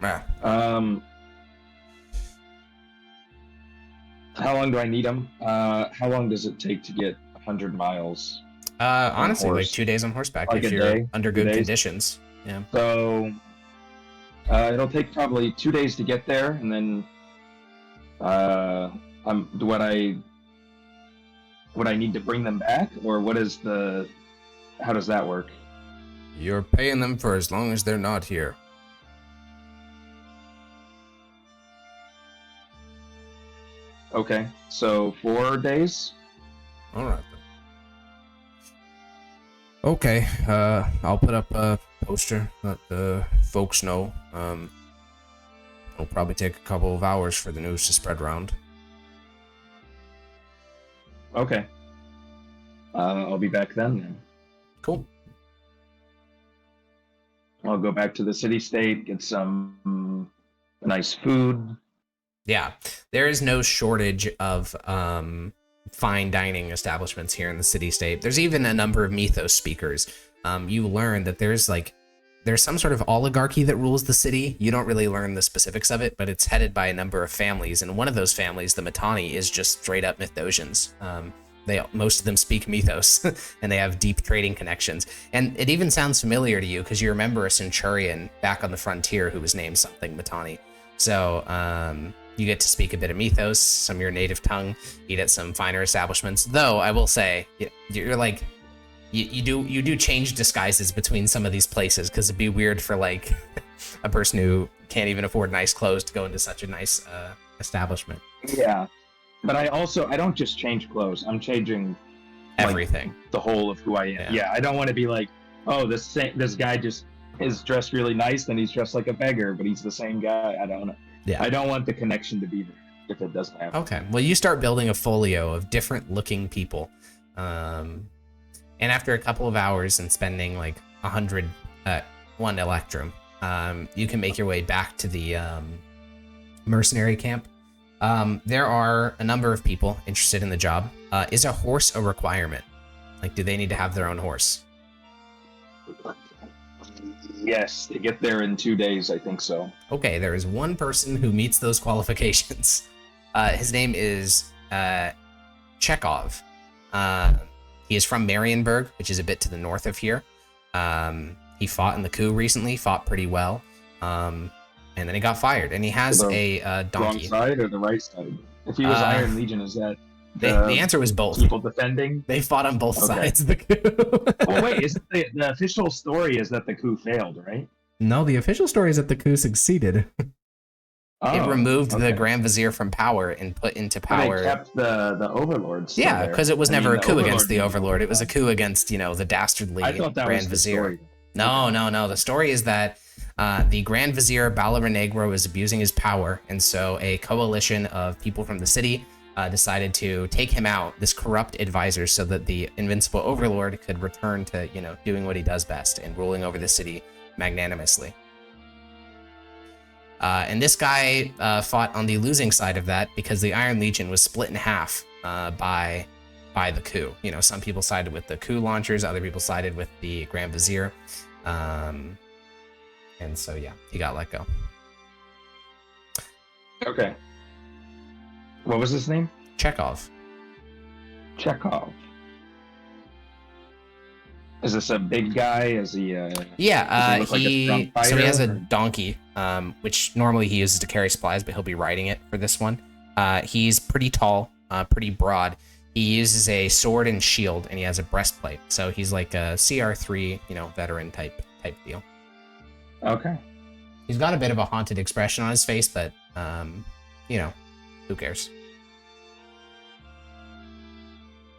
Ah. How long do I need them? How long does it take to get 100 miles? Honestly, like 2 days on horseback like if you're day, under good conditions. Yeah. So it'll take probably 2 days to get there, and then would I need to bring them back, or how does that work? You're paying them for as long as they're not here. Okay, so 4 days? All right. Okay, I'll put up a poster, let the folks know. It'll probably take a couple of hours for the news to spread around. Okay. I'll be back then. Cool. I'll go back to the city-state, get some nice food. Yeah, there is no shortage of fine dining establishments here in the city-state. There's even a number of mythos speakers. You learn that there's some sort of oligarchy that rules the city. You don't really learn the specifics of it, but it's headed by a number of families, and one of those families, the Mittani, is just straight up Mythosians. Most of them speak mythos, and they have deep trading connections. And it even sounds familiar to you because you remember a centurion back on the frontier who was named something Mittani. So you get to speak a bit of mythos, some of your native tongue, eat at some finer establishments. Though I will say, you're like, you do change disguises between some of these places because it'd be weird for like a person who can't even afford nice clothes to go into such a nice establishment. Yeah. But I don't just change clothes. I'm changing everything, the whole of who I am. Yeah, I don't want to be like, oh, this guy just is dressed really nice, then he's dressed like a beggar, but he's the same guy. I don't know. Yeah, I don't want the connection to be there if it doesn't happen. Okay, well, you start building a folio of different looking people, and after a couple of hours and spending like 100 one electrum, you can make your way back to the mercenary camp. There are a number of people interested in the job. Is a horse a requirement? Like, do they need to have their own horse? Yes, to get there in 2 days, I think so. Okay, there is one person who meets those qualifications. His name is Chekhov. He is from Marienburg, which is a bit to the north of here. He fought in the coup recently, fought pretty well. and then he got fired. And he has a wrong donkey. side or the right side? If he was Iron Legion, is that the answer was both. People defending? They fought on both sides of the coup. Well, wait, isn't the official story is that the coup failed, right? No, the official story is that the coup succeeded. It removed the Grand Vizier from power and put into power. They kept the overlords. Yeah, because it was never a coup against the overlord. It was a coup against, you know, the dastardly Grand Vizier. No. The story is that the Grand Vizier Balarenegro was abusing his power, and so a coalition of people from the city decided to take him out, this corrupt advisor, so that the invincible overlord could return to, you know, doing what he does best and ruling over the city magnanimously. And this guy fought on the losing side of that because the Iron Legion was split in half by the coup. You know, some people sided with the coup launchers, other people sided with the Grand Vizier. And so, yeah, he got let go. Okay. What was his name? Chekhov. Chekhov. Is this a big guy? Is he? Yeah, does he look like a so he has a or? donkey, which normally he uses to carry supplies, but he'll be riding it for this one. He's pretty tall, pretty broad. He uses a sword and shield, and he has a breastplate. So he's like a CR3, you know, veteran type deal. Okay. He's got a bit of a haunted expression on his face, but you know, who cares?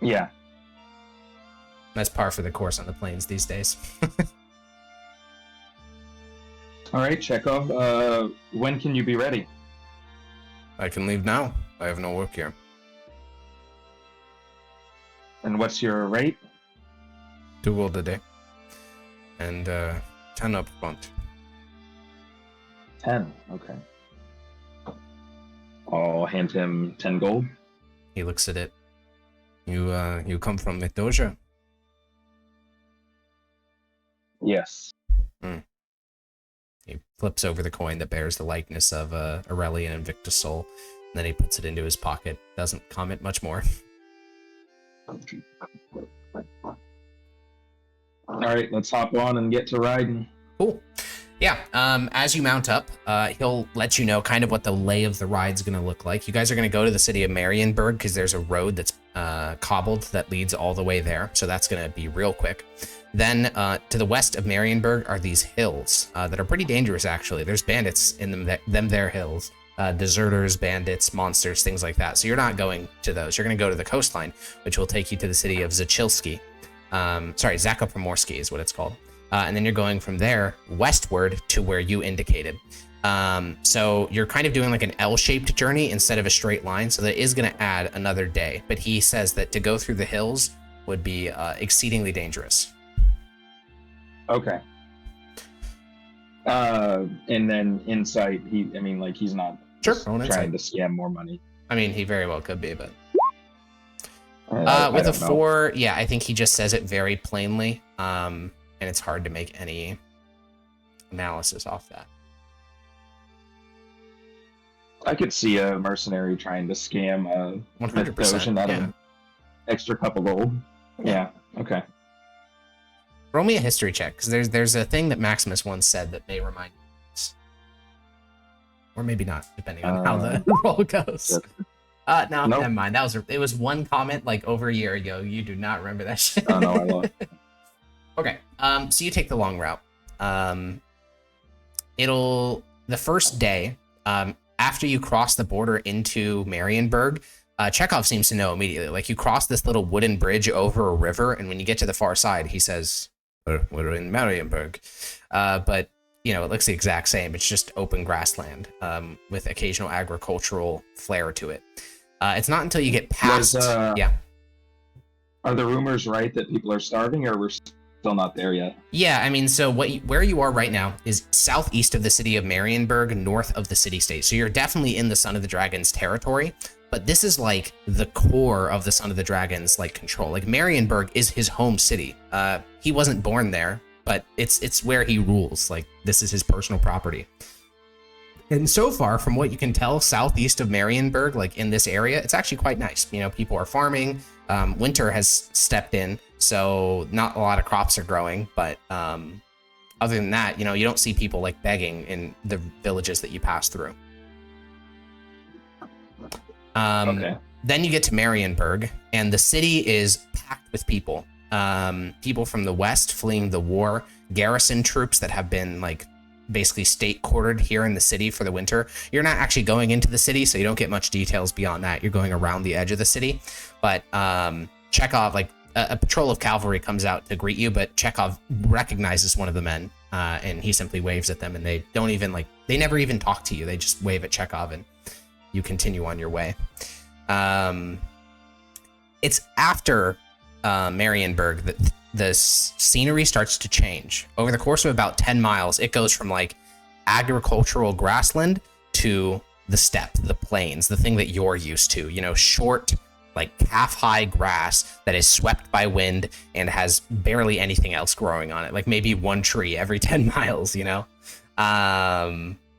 Yeah. That's par for the course on the plains these days. All right, Chekhov. When can you be ready? I can leave now. I have no work here. And what's your rate? 2 gold a day. And 10 up front. 10. Okay. I'll hand him 10 gold. He looks at it. You come from Mithdosica? Yes. He flips over the coin that bears the likeness of Aurelian and Victus Soul, and then he puts it into his pocket. Doesn't comment much more. All right, let's hop on and get to riding. Cool. Yeah, as you mount up, he'll let you know kind of what the lay of the ride's going to look like. You guys are going to go to the city of Marienburg because there's a road that's cobbled that leads all the way there, so that's going to be real quick. Then to the west of Marienburg are these hills that are pretty dangerous, actually. There's bandits in them there hills. Deserters, bandits, monsters, things like that. So you're not going to those. You're going to go to the coastline, which will take you to the city of Zachilski. Zakoprimorsky is what it's called. And then you're going from there westward to where you indicated. So you're kind of doing like an L-shaped journey instead of a straight line. So that is going to add another day. But he says that to go through the hills would be exceedingly dangerous. Okay. And then insight, he's not trying to scam more money. I mean, he very well could be, but with a 4, yeah, I think he just says it very plainly, and it's hard to make any analysis off that. I could see a mercenary trying to scam 100% out of an extra couple gold. Yeah. Okay. Roll me a history check, because there's a thing that Maximus once said that may remind you of this. Or maybe not, depending on how the roll goes. No, nope. Never mind. It was one comment like over a year ago. You do not remember that shit. Oh, no, I won't. Okay, so you take the long route. The first day, after you cross the border into Marienburg, Chekhov seems to know immediately. Like, you cross this little wooden bridge over a river, and when you get to the far side, he says, we're in Marienburg. But, you know, it looks the exact same. It's just open grassland with occasional agricultural flair to it. It's not until you get past... yeah. Are the rumors right that people are starving, or we're still not there yet? Yeah, I mean, so where you are right now is southeast of the city of Marienburg, north of the city-state. So you're definitely in the Son of the Dragon's territory, but this is like the core of the Son of the Dragon's like control. Like, Marienburg is his home city. He wasn't born there, but it's where he rules. Like, this is his personal property. And so far, from what you can tell, southeast of Marienburg, like in this area, it's actually quite nice. You know, people are farming. Winter has stepped in, so not a lot of crops are growing, but other than that, you know, you don't see people like begging in the villages that you pass through. Okay. Then you get to Marienburg, and the city is packed with people. People from the west fleeing the war, garrison troops that have been like basically state quartered here in the city for the winter. You're not actually going into the city, so you don't get much details beyond that. You're going around the edge of the city. But Chekhov, like a patrol of cavalry comes out to greet you, but Chekhov recognizes one of the men, and he simply waves at them, and they don't even they never even talk to you. They just wave at Chekhov, and you continue on your way. It's after Marienburg that the scenery starts to change. Over the course of about 10 miles, it goes from like agricultural grassland to the steppe, the plains, the thing that you're used to, you know, short, like calf-high grass that is swept by wind and has barely anything else growing on it, like maybe one tree every 10 miles, you know?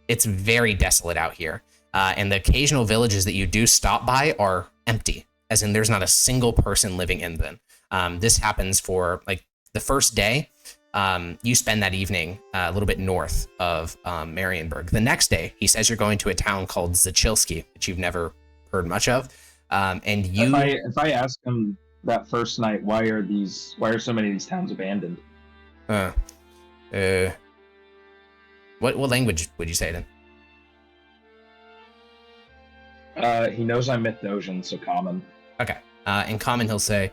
It's very desolate out here. And the occasional villages that you do stop by are empty, as in there's not a single person living in them. This happens for like the first day. You spend that evening a little bit north of Marienburg. The next day, he says you're going to a town called Zachilski, that you've never heard much of. And you, if I ask him that first night, why are so many of these towns abandoned? What language would you say then? He knows I'm Mithdosian, so common. Okay. In common, he'll say,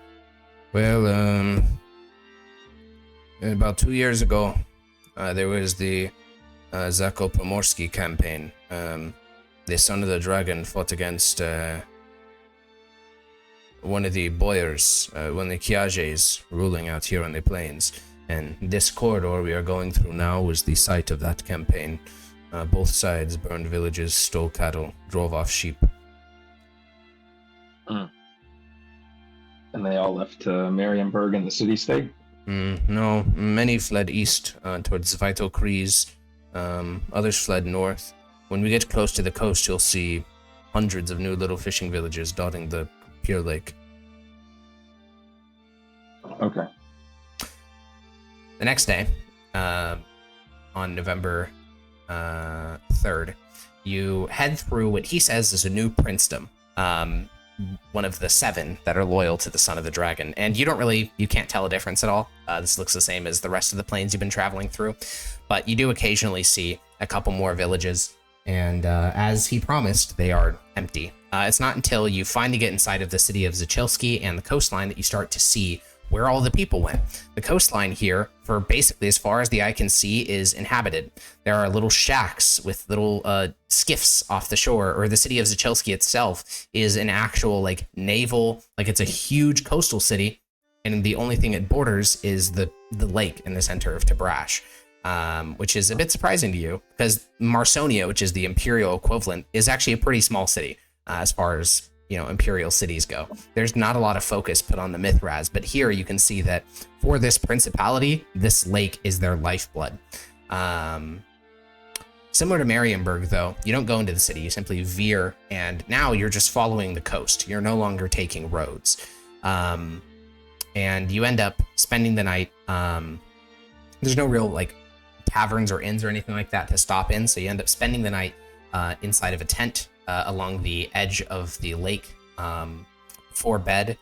well, about 2 years ago, there was the Zakopomorsky campaign. The son of the dragon fought against one of the boyars, one of the Kiages ruling out here on the plains. And this corridor we are going through now was the site of that campaign. Both sides burned villages, stole cattle, drove off sheep. And they all left Marienburg and the city-state? No, many fled east towards Vital Kreis. Others fled north. When we get close to the coast, you'll see hundreds of new little fishing villages dotting the pure lake. Okay. The next day, on November 3rd, you head through what he says is a new princedom, one of the 7 that are loyal to the son of the dragon. And you can't tell a difference at all. This looks the same as the rest of the plains you've been traveling through, but you do occasionally see a couple more villages. And as he promised, they are empty. It's not until you finally get inside of the city of Zachilski and the coastline that you start to see where all the people went. The coastline here, for basically as far as the eye can see, is inhabited. There are little shacks with little skiffs off the shore, or the city of Zachilski itself is an actual like naval, like it's a huge coastal city, and the only thing it borders is the lake in the center of Tabrash, which is a bit surprising to you, because Marsonia, which is the imperial equivalent, is actually a pretty small city as far as, you know, imperial cities go. There's not a lot of focus put on the Mithras, but here you can see that for this principality, this lake is their lifeblood. Similar to Marienburg, though, you don't go into the city, you simply veer, and now you're just following the coast. You're no longer taking roads. And you end up spending the night, there's no real like taverns or inns or anything like that to stop in, so you end up spending the night inside of a tent along the edge of the lake. For bed,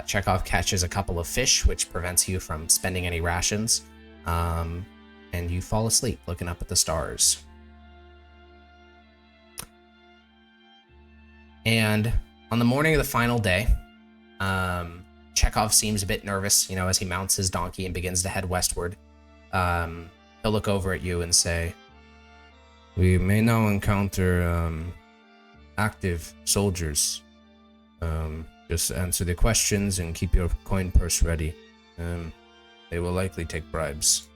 Chekhov catches a couple of fish, which prevents you from spending any rations, and you fall asleep looking up at the stars. And on the morning of the final day, Chekhov seems a bit nervous, you know, as he mounts his donkey and begins to head westward. He'll look over at you and say, "We may now encounter active soldiers. Just answer the questions and keep your coin purse ready. They will likely take bribes."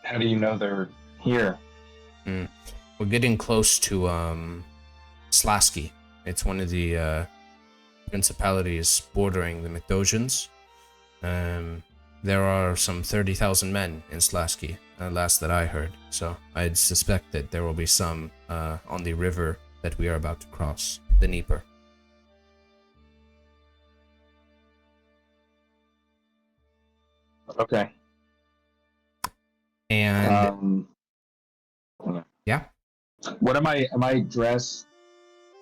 How do you know they're here? We're getting close to Slasky. It's one of the principalities bordering the Mithdosians. There are some 30,000 men in Slasky, last that I heard, so I'd suspect that there will be some on the river that we are about to cross, the Dnieper. Okay. And yeah. What am I dressed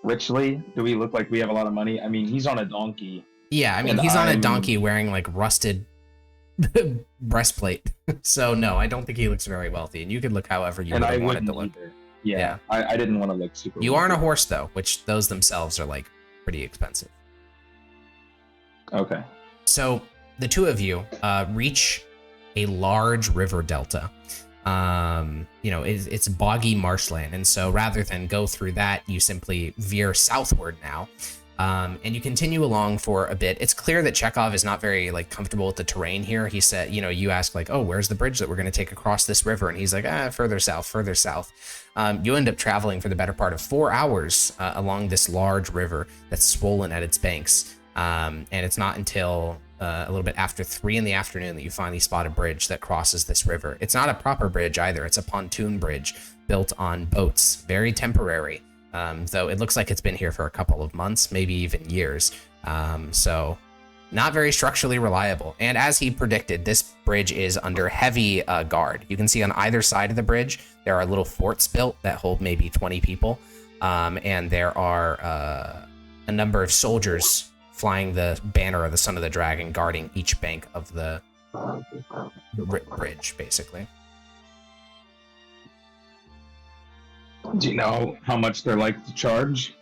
richly? Do we look like we have a lot of money? I mean, he's on a donkey. Yeah, I mean, he's on a donkey wearing like rusted breastplate. So no, I don't think he looks very wealthy. And you could look however you would want it to look. Yeah. I didn't want to look super. You are on a horse though, which those themselves are like pretty expensive. Okay. So the two of you reach a large river delta. It's boggy marshland, and so rather than go through that, you simply veer southward now. And you continue along for a bit. It's clear that Chekhov is not very like comfortable with the terrain here. He said, you ask like, oh, where's the bridge that we're going to take across this river? And he's like, further south. You end up traveling for the better part of 4 hours along this large river that's swollen at its banks. And it's not until a little bit after 3 in the afternoon that you finally spot a bridge that crosses this river. It's not a proper bridge either. It's a pontoon bridge built on boats, very temporary. Though it looks like it's been here for a couple of months, maybe even years. So not very structurally reliable. And as he predicted, this bridge is under heavy guard. You can see on either side of the bridge, there are little forts built that hold maybe 20 people. And there are a number of soldiers flying the banner of the Son of the Dragon, guarding each bank of the bridge, basically. Do you know how much they're like to charge?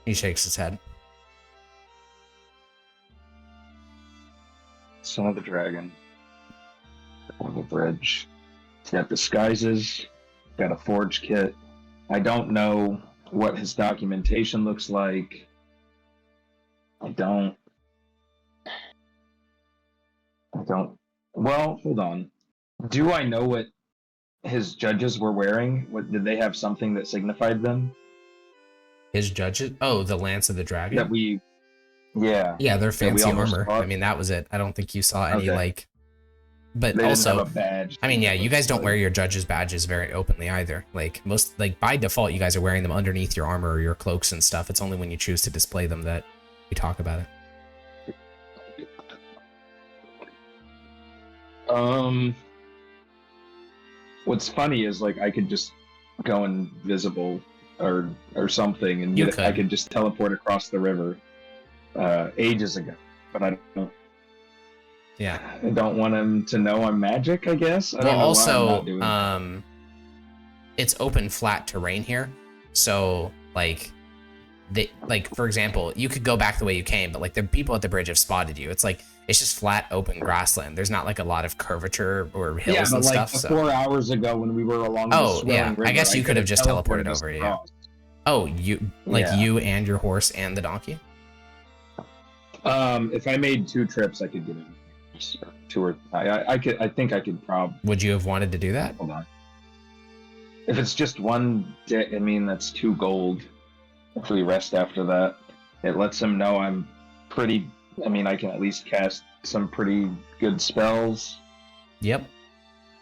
He shakes his head. Son of the Dragon. On the bridge. He's got disguises. Got a forge kit. I don't know what his documentation looks like. I don't. Well, hold on. Do I know what his judges were wearing? Did they have something that signified them? His judges? Oh, the Lance of the Dragon? Yeah, they're fancy armor. I mean, that was it. I don't think you saw any but they also didn't have a badge. I mean, yeah, you guys don't wear your judges' badges very openly either. Like by default, you guys are wearing them underneath your armor or your cloaks and stuff. It's only when you choose to display them that we talk about it. What's funny is like I could just go invisible or something, and I could just teleport across the river ages ago. But I don't. Yeah. I don't want him to know I'm magic, I guess. I don't know also, why I'm not doing that. It's open, flat terrain here, so for example, you could go back the way you came, but like the people at the bridge have spotted you. It's like it's just flat, open grassland. There's not like a lot of curvature or hills and stuff. Yeah, but 4 hours ago when we were along the river, I guess you could have just teleported over. Yeah. Oh, you and your horse and the donkey. If I made 2 trips, I could get it. 2 or I think I could probably. Would you have wanted to do that? Hold on. If it's just one day, I mean that's 2 gold. If we rest after that, it lets him know I'm pretty. I mean, I can at least cast some pretty good spells. Yep.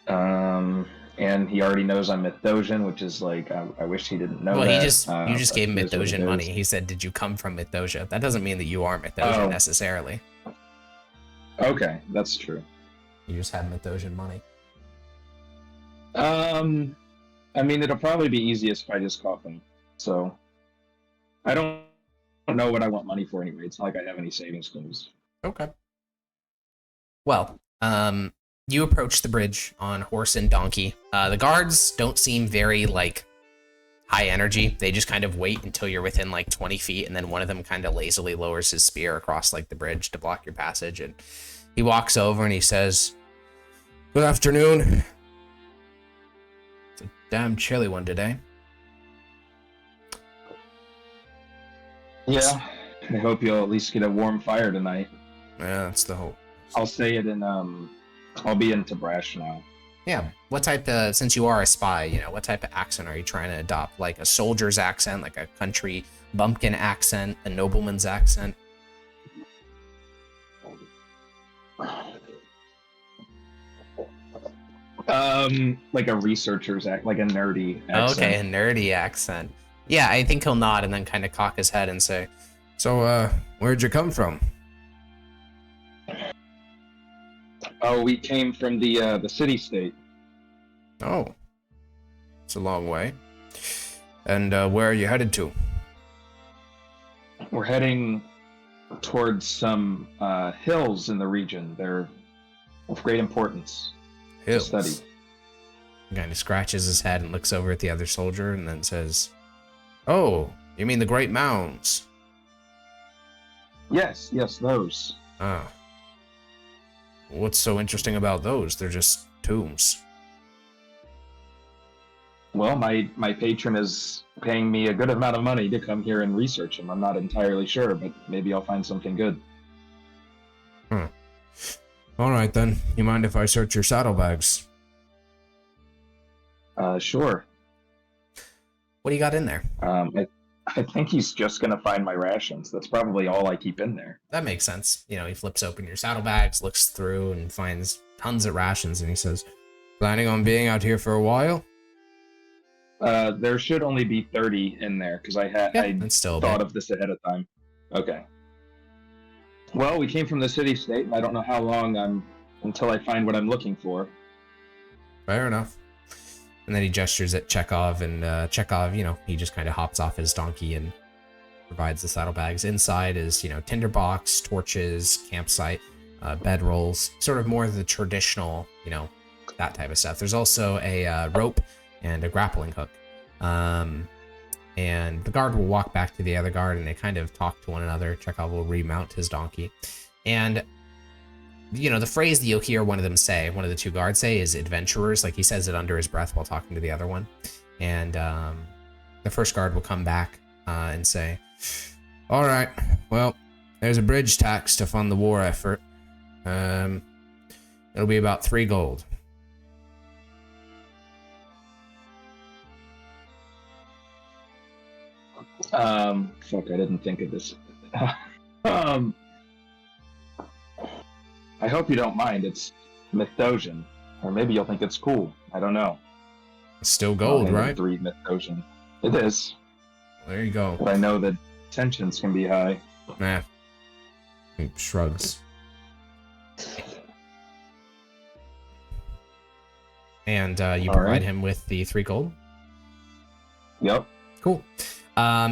And he already knows I'm Mithdosian, which is like I wish he didn't know. Well, that. you just gave him Mithdosian money. He said, "Did you come from Mithdosia?" That doesn't mean that you are Mithdosian necessarily. Okay, that's true. You just had Mithdosian money. I mean, it'll probably be easiest if I just cough him. So, I don't know what I want money for anyway. It's not like I have any savings goals. Okay. Well, you approach the bridge on horse and donkey. The guards don't seem very high energy. They just kind of wait until you're within 20 feet, and then one of them kind of lazily lowers his spear across the bridge to block your passage, and he walks over and he says, "Good afternoon. It's a damn chilly one today." Yeah, I hope you'll at least get a warm fire tonight. Yeah, that's the hope. I'll say it in I'll be in Tabrash now. Yeah. What type since you are a spy, what type of accent are you trying to adopt? Like a soldier's accent, like a country bumpkin accent, a nobleman's accent? Like a researcher's like a nerdy accent. Okay, a nerdy accent. Yeah, I think he'll nod and then kind of cock his head and say, "So, where'd you come from?" Oh, we came from the city-state. Oh, it's a long way. And where are you headed to? We're heading towards some hills in the region. They're of great importance Hills. to study. He kind of scratches his head and looks over at the other soldier and then says, "Oh, you mean the Great Mounds?" Yes, those. Ah. What's so interesting about those? They're just tombs. Well, my patron is paying me a good amount of money to come here and research them. I'm not entirely sure, but maybe I'll find something good. All right, then. You mind if I search your saddlebags? Sure. What do you got in there? I think he's just gonna find my rations. That's probably all I keep in there. That makes sense. You know, he flips open your saddlebags, looks through, and finds tons of rations, and he says, "Planning on being out here for a while?" There should only be 30 in there because I that's still thought of this ahead of time. Okay. Well, we came from the city-state, and I don't know how long until I find what I'm looking for. Fair enough. And then he gestures at Chekhov, and Chekhov, you know, he just kind of hops off his donkey and provides the saddlebags. Inside is, you know, tinderbox, torches, campsite, bedrolls, sort of more of the traditional, you know, that type of stuff. There's also a rope and a grappling hook. And the guard will walk back to the other guard, and they kind of talk to one another. Chekhov will remount his donkey. And, you know, the phrase that you'll hear one of them say, one of the two guards say, is adventurers. Like, he says it under his breath while talking to the other one. And the first guard will come back and say, "All right, well, there's a bridge tax to fund the war effort. It'll be about 3 gold. Fuck, I didn't think of this. I hope you don't mind. It's Mithdosian. Or maybe you'll think it's cool. I don't know. It's still gold, right?" 3 Mithdosian. It is. There you go. But I know that tensions can be high. Nah. He shrugs. And you provide him with the 3 gold? Yep. Cool.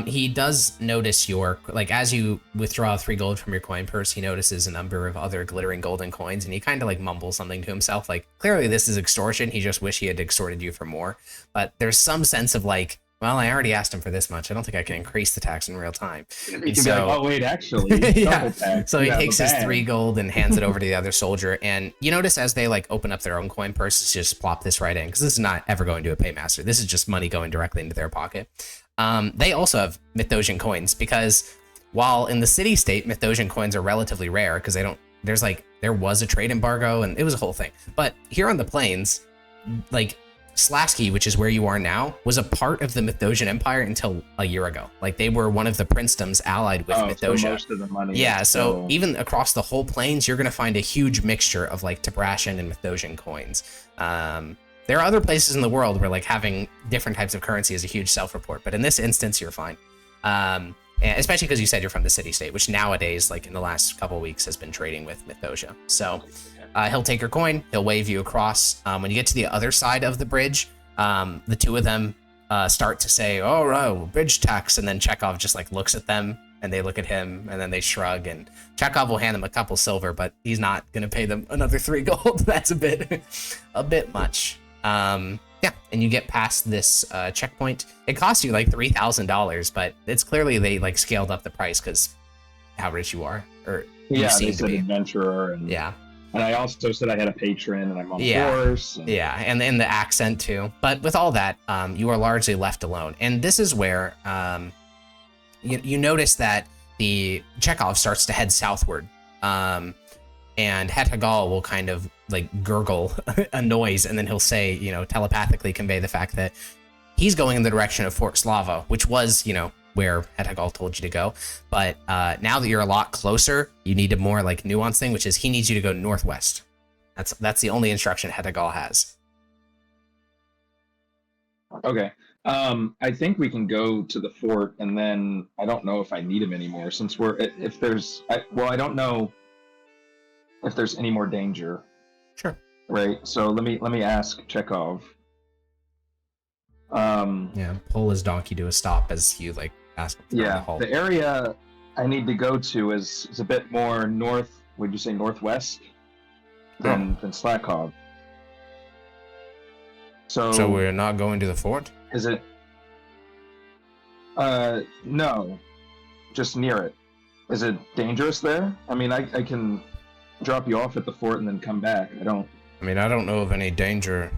He does notice your, like, as you withdraw 3 gold from your coin purse, he notices a number of other glittering golden coins, and he kind of like mumbles something to himself, like, clearly this is extortion, he just wish he had extorted you for more. But there's some sense of like, well, I already asked him for this much, I don't think I can increase the tax in real time. And so, like, oh wait, actually, yeah. tax. So he takes his 3 gold and hands it over to the other soldier, and you notice as they like open up their own coin purses, just plop this right in, because this is not ever going to a paymaster. This is just money going directly into their pocket. They also have Mithdosian coins, because while in the city-state, Mithdosian coins are relatively rare, because there was a trade embargo, and it was a whole thing. But here on the plains, like, Slasky, which is where you are now, was a part of the Mithdosian Empire until a year ago. Like, they were one of the princedoms allied with Mithdosha. So most of the money. Yeah, so even across the whole plains, you're going to find a huge mixture of, like, Tabrashan and Mithdosian coins. There are other places in the world where, like, having different types of currency is a huge self-report, but in this instance, you're fine. And especially because you said you're from the city-state, which nowadays, like in the last couple of weeks, has been trading with Mithdosha. So he'll take your coin, he'll wave you across. When you get to the other side of the bridge, the two of them start to say, "Oh, right, bridge tax," and then Chekhov just like looks at them, and they look at him, and then they shrug, and Chekhov will hand them a couple silver, but he's not going to pay them another 3 gold. That's a bit much. Yeah, and you get past this checkpoint. It costs you like $3,000, but it's clearly they like scaled up the price because how rich you are, or yeah, you they said adventurer, and yeah, and I also said I had a patron, and I'm on a horse. And... yeah, and in the accent too. But with all that, you are largely left alone, and this is where you notice that the Chekhov starts to head southward. And Hetagal will kind of like gurgle a noise, and then he'll say, you know, telepathically convey the fact that he's going in the direction of Fort Slava, which was, you know, where Hetagal told you to go. But now that you're a lot closer, you need a more like nuanced thing, which is he needs you to go northwest. That's the only instruction Hetagal has. Okay. I think we can go to the fort, and then I don't know if I need him anymore, since I don't know if there's any more danger Sure. right? So let me ask Chekhov. Yeah, pull his donkey to a stop as you like ask him for him to Yeah, halt. the area I need to go to is a bit more north. Would you say northwest than Slackhog? So we're not going to the fort? Is it? No, just near it. Is it dangerous there? I mean, I can drop you off at the fort and then come back. I don't know of any danger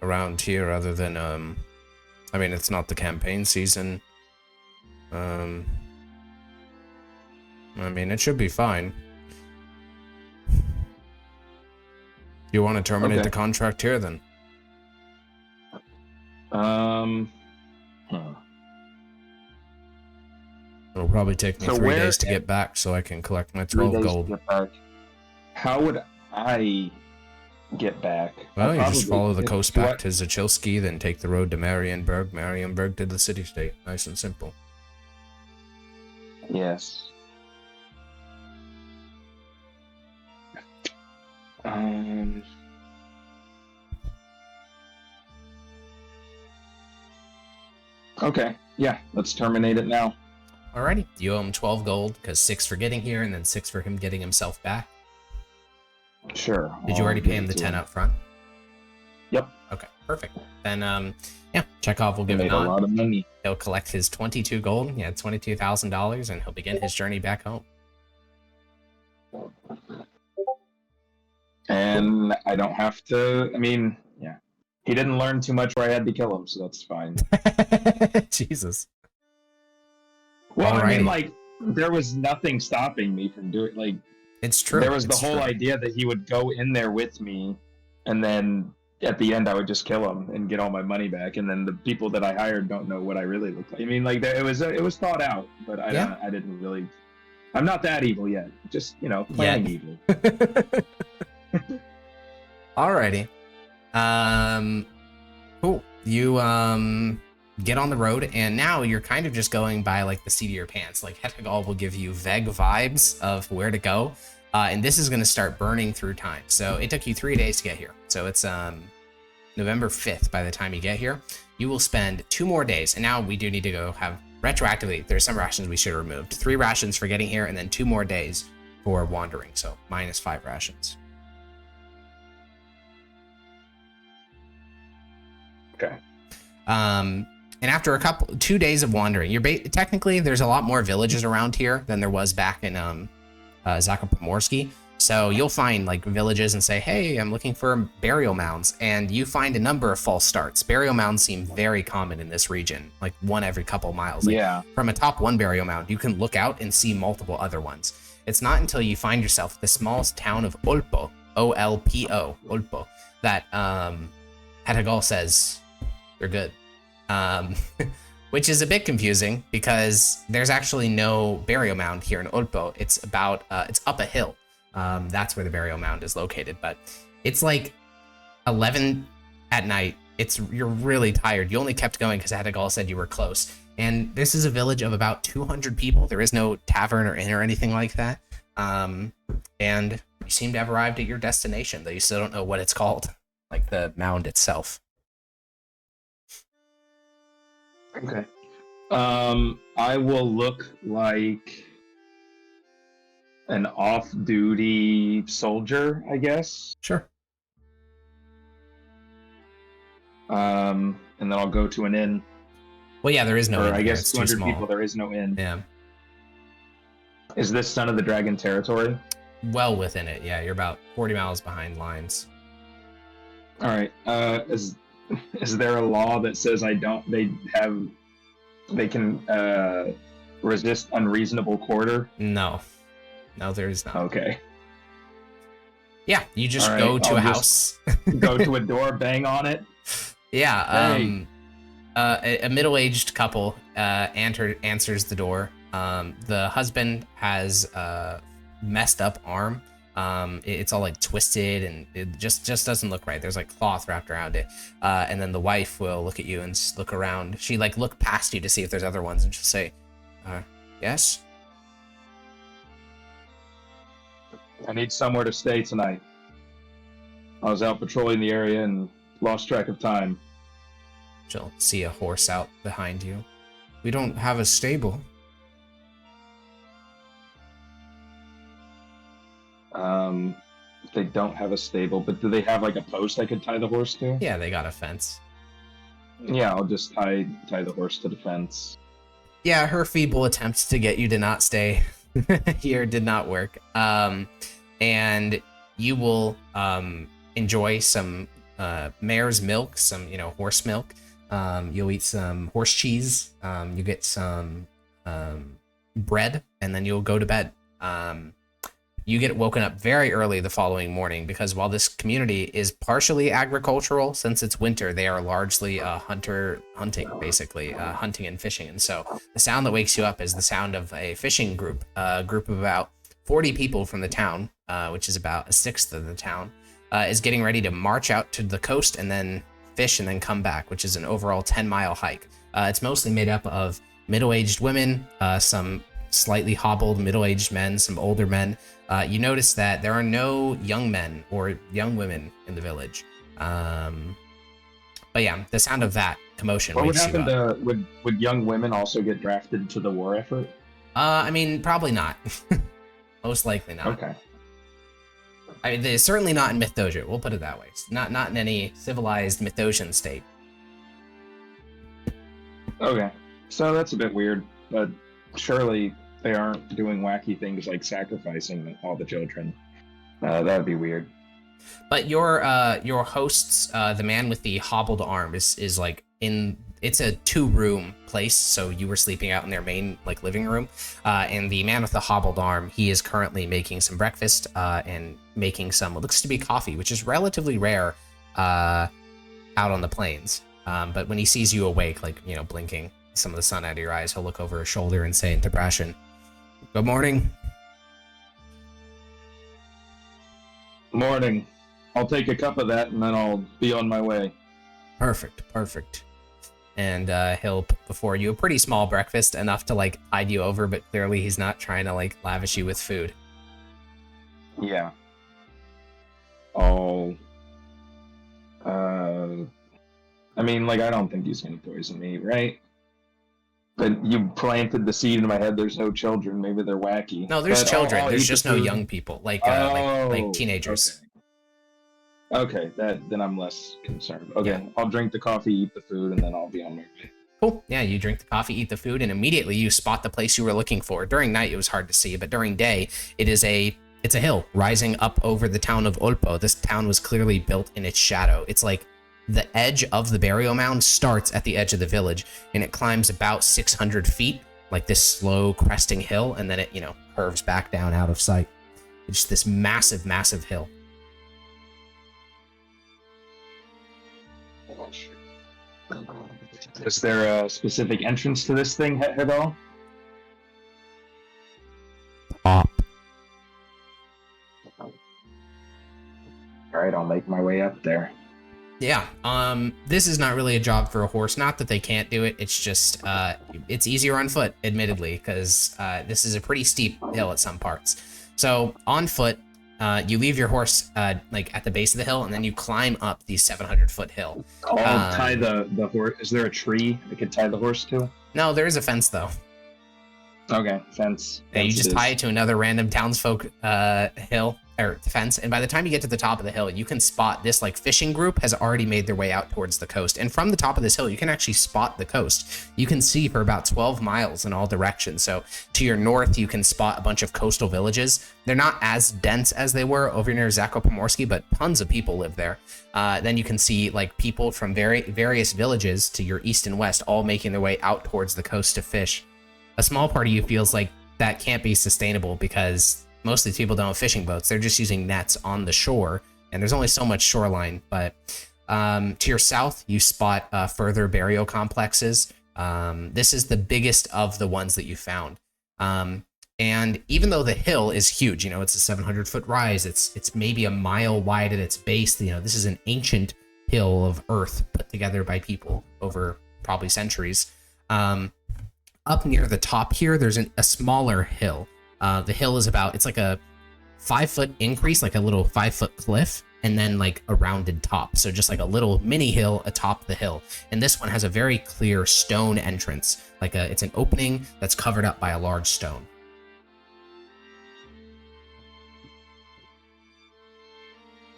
around here other than, I mean, it's not the campaign season. I mean, it should be fine. You want to terminate the contract here, then? It'll probably take me 3 days to get back so I can collect my 12 gold. How would I get back? Well, you just follow the coast back to Zachilski, then take the road to Marienburg. Marienburg to the city-state. Nice and simple. Yes. Okay, yeah, let's terminate it now. Alrighty, you owe him 12 gold, because 6 for getting here, and then 6 for him getting himself back. Sure. Did you already pay him the 10 up front? Yep. Okay, perfect. Then, yeah, Chekhov will give him a lot of money. He'll collect his 22 gold, yeah, $22,000, and he'll begin his journey back home. And I don't have to, I mean, yeah. He didn't learn too much where I had to kill him, so that's fine. Jesus. Well, alrighty. I mean, like, there was nothing stopping me from doing, like... It's true. There was the whole idea that he would go in there with me, and then at the end I would just kill him and get all my money back, and then the people that I hired don't know what I really look like. I mean, like, it was thought out, but I didn't really... I'm not that evil yet. Just, you know, planning evil. Alrighty. Cool. You, get on the road, and now you're kind of just going by, like, the seat of your pants. Like, Hetagal will give you vague vibes of where to go, and this is going to start burning through time. So it took you 3 days to get here. So it's, November 5th by the time you get here. You will spend 2 more days, and now we do need to go have, retroactively, there's some rations we should have removed. 3 rations for getting here, and then 2 more days for wandering, so minus 5 rations. Okay. And after 2 days of wandering, technically there's a lot more villages around here than there was back in Zakopomorsky. So you'll find like villages and say, hey, I'm looking for burial mounds. And you find a number of false starts. Burial mounds seem very common in this region, like one every couple miles. Like, yeah. From a top 1 burial mound, you can look out and see multiple other ones. It's not until you find yourself at the smallest town of Olpo, O-L-P-O, Olpo, that Hetagal says, you're good. Which is a bit confusing because there's actually no burial mound here in Olpo. It's about, it's up a hill. That's where the burial mound is located, but it's like 11 at night. You're really tired. You only kept going because Hetagal said you were close. And this is a village of about 200 people. There is no tavern or inn or anything like that. And you seem to have arrived at your destination, though you still don't know what it's called, like the mound itself. Okay. I will look like an off-duty soldier, I guess. Sure. And then I'll go to an inn. Well, yeah, there is no inn. I guess it's 200 people, there is no inn. Yeah. Is this Son of the Dragon territory? Well within it, yeah. You're about 40 miles behind lines. All right. Is there a law that says they can resist unreasonable quarter? No, there is not. Okay. Yeah, you just go to a house. Go to a door, bang on it. Yeah. A middle-aged couple answers the door. The husband has a messed up arm. It's all like twisted and it just doesn't look right. There's like cloth wrapped around it. And then the wife will look at you and look around. She like look past you to see if there's other ones and she'll say, yes? I need somewhere to stay tonight. I was out patrolling the area and lost track of time. She'll see a horse out behind you. We don't have a stable. They don't have a stable, but do they have like a post I could tie the horse to? Yeah, they got a fence. Yeah, I'll just tie the horse to the fence. Yeah, her feeble attempts to get you to not stay here did not work. And you will enjoy some mare's milk, some horse milk. You'll eat some horse cheese. You get some bread, and then you'll go to bed. You get woken up very early the following morning because while this community is partially agricultural, since it's winter, they are largely hunting and fishing. And so the sound that wakes you up is the sound of a fishing group, a group of about 40 people from the town, which is about a sixth of the town, is getting ready to march out to the coast and then fish and then come back, which is an overall 10-mile hike. It's mostly made up of middle-aged women, some slightly hobbled middle-aged men, some older men. You notice that there are no young men or young women in the village. But yeah, the sound of that commotion What would wakes you happen up. to would young women also get drafted to the war effort? I mean, probably not. Most likely not. Okay. I mean, they're certainly not in Mythdosia. We'll put it that way. Not in any civilized Mythosian state. Okay. So that's a bit weird, but surely they aren't doing wacky things like sacrificing all the children. That would be weird. But your hosts, the man with the hobbled arm, is like it's a 2-room place, so you were sleeping out in their main living room. And the man with the hobbled arm, he is currently making some breakfast and making some what looks to be coffee, which is relatively rare out on the plains. But when he sees you awake, blinking some of the sun out of your eyes, he'll look over his shoulder and say into Brashen, "Good morning." Morning. I'll take a cup of that and then I'll be on my way. Perfect. And he'll put before you a pretty small breakfast, enough to tide you over, but clearly he's not trying to lavish you with food. Yeah. I don't think he's gonna poison me, right? But you planted the seed in my head. There's no children. Maybe they're wacky. No, there's But children. I'll There's eat just the no food. young people, like teenagers. Okay. Then I'm less concerned. Okay, Yeah. I'll drink the coffee, eat the food, and then I'll be on my way. Cool. Yeah, you drink the coffee, eat the food, and immediately you spot the place you were looking for. During night, it was hard to see, but during day, it's a hill rising up over the town of Olpo. This town was clearly built in its shadow. It's like the edge of the burial mound starts at the edge of the village, and it climbs about 600 feet, like this slow cresting hill, and then it, curves back down out of sight. It's just this massive, massive hill. Is there a specific entrance to this thing at all? Top. All right, I'll make my way up there. Yeah, this is not really a job for a horse. Not that they can't do it, it's just, it's easier on foot, admittedly, because this is a pretty steep hill at some parts. So, on foot, you leave your horse, at the base of the hill, and then you climb up the 700-foot hill. I'll tie the horse. Is there a tree I could tie the horse to? No, there is a fence, though. Okay, fence. Yeah, you Fence just it tie is. it to another random townsfolk hill, or fence, and by the time you get to the top of the hill, you can spot this fishing group has already made their way out towards the coast. And from the top of this hill, you can actually spot the coast. You can see for about 12 miles in all directions. So to your north, you can spot a bunch of coastal villages. They're not as dense as they were over near Zakopomorski, but tons of people live there. Then you can see people from various villages to your east and west, all making their way out towards the coast to fish. A small part of you feels like that can't be sustainable because most of these people don't have fishing boats. They're just using nets on the shore, and there's only so much shoreline. But to your south, you spot further burial complexes. This is the biggest of the ones that you found. And even though the hill is huge, it's a 700-foot rise. It's maybe a mile wide at its base. This is an ancient hill of earth put together by people over probably centuries. Up near the top here, there's a smaller hill. The hill is it's like a 5-foot increase, like a little 5-foot cliff. and then like a rounded top. So just like a little mini hill atop the hill. And this one has a very clear stone entrance. It's an opening that's covered up by a large stone.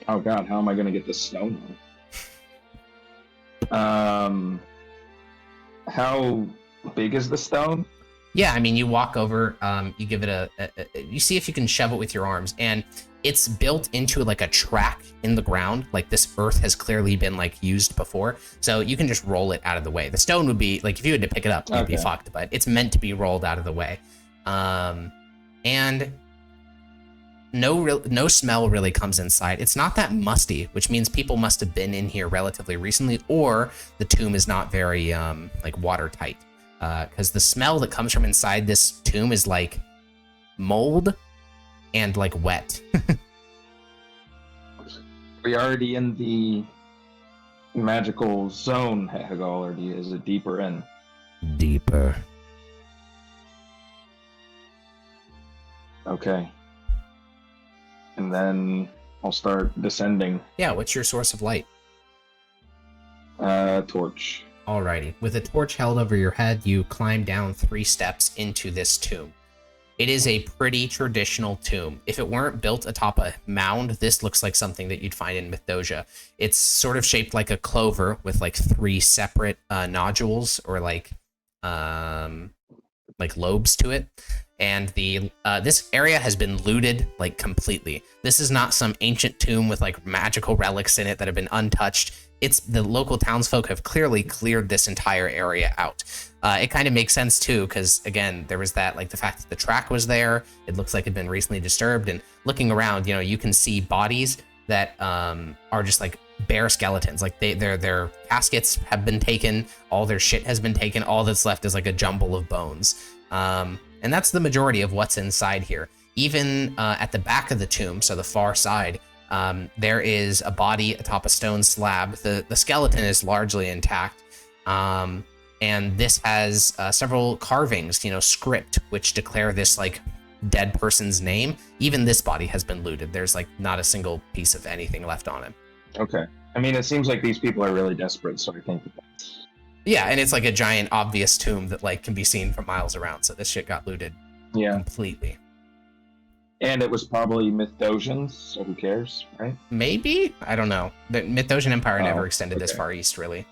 Oh God, how am I going to get this stone? How big is the stone? Yeah, I mean, you walk over, you give it you see if you can shove it with your arms, and it's built into like a track in the ground. Like this earth has clearly been like used before, so you can just roll it out of the way. The stone would be like, if you had to pick it up, you'd be fucked, but it's meant to be rolled out of the way. And no smell really comes inside. It's not that musty, which means people must have been in here relatively recently, or the tomb is not very like watertight. Because the smell that comes from inside this tomb is like mold and like wet. We already in the magical zone, Hegel, or is it deeper in? Deeper. Okay. And then I'll start descending. Yeah, what's your source of light? Torch. Alrighty. With a torch held over your head, you climb down 3 steps into this tomb. It is a pretty traditional tomb. If it weren't built atop a mound, this looks like something that you'd find in Mithdosica. It's sort of shaped like a clover with like 3 separate nodules or like lobes to it. And this area has been looted like completely. This is not some ancient tomb with like magical relics in it that have been untouched. It's the local townsfolk have clearly cleared this entire area out. It kind of makes sense too, because again, there was that like the fact that the track was there. It looks like it had been recently disturbed, and looking around, you know, you can see bodies that are just like bare skeletons. Like their caskets have been taken, all their shit has been taken. All that's left is like a jumble of bones. And that's the majority of what's inside here. Even at the back of the tomb, so the far side, there is a body atop a stone slab. The skeleton is largely intact. And this has several carvings, you know, script, which declare this like dead person's name. Even this body has been looted. There's like not a single piece of anything left on him. Okay. I mean, it seems like these people are really desperate, so I think that's... Yeah, and it's like a giant obvious tomb that like can be seen from miles around. So this shit got looted completely. And it was probably Mithdosians, so who cares, right? Maybe? I don't know. The Mithdosian Empire never extended this far east, really.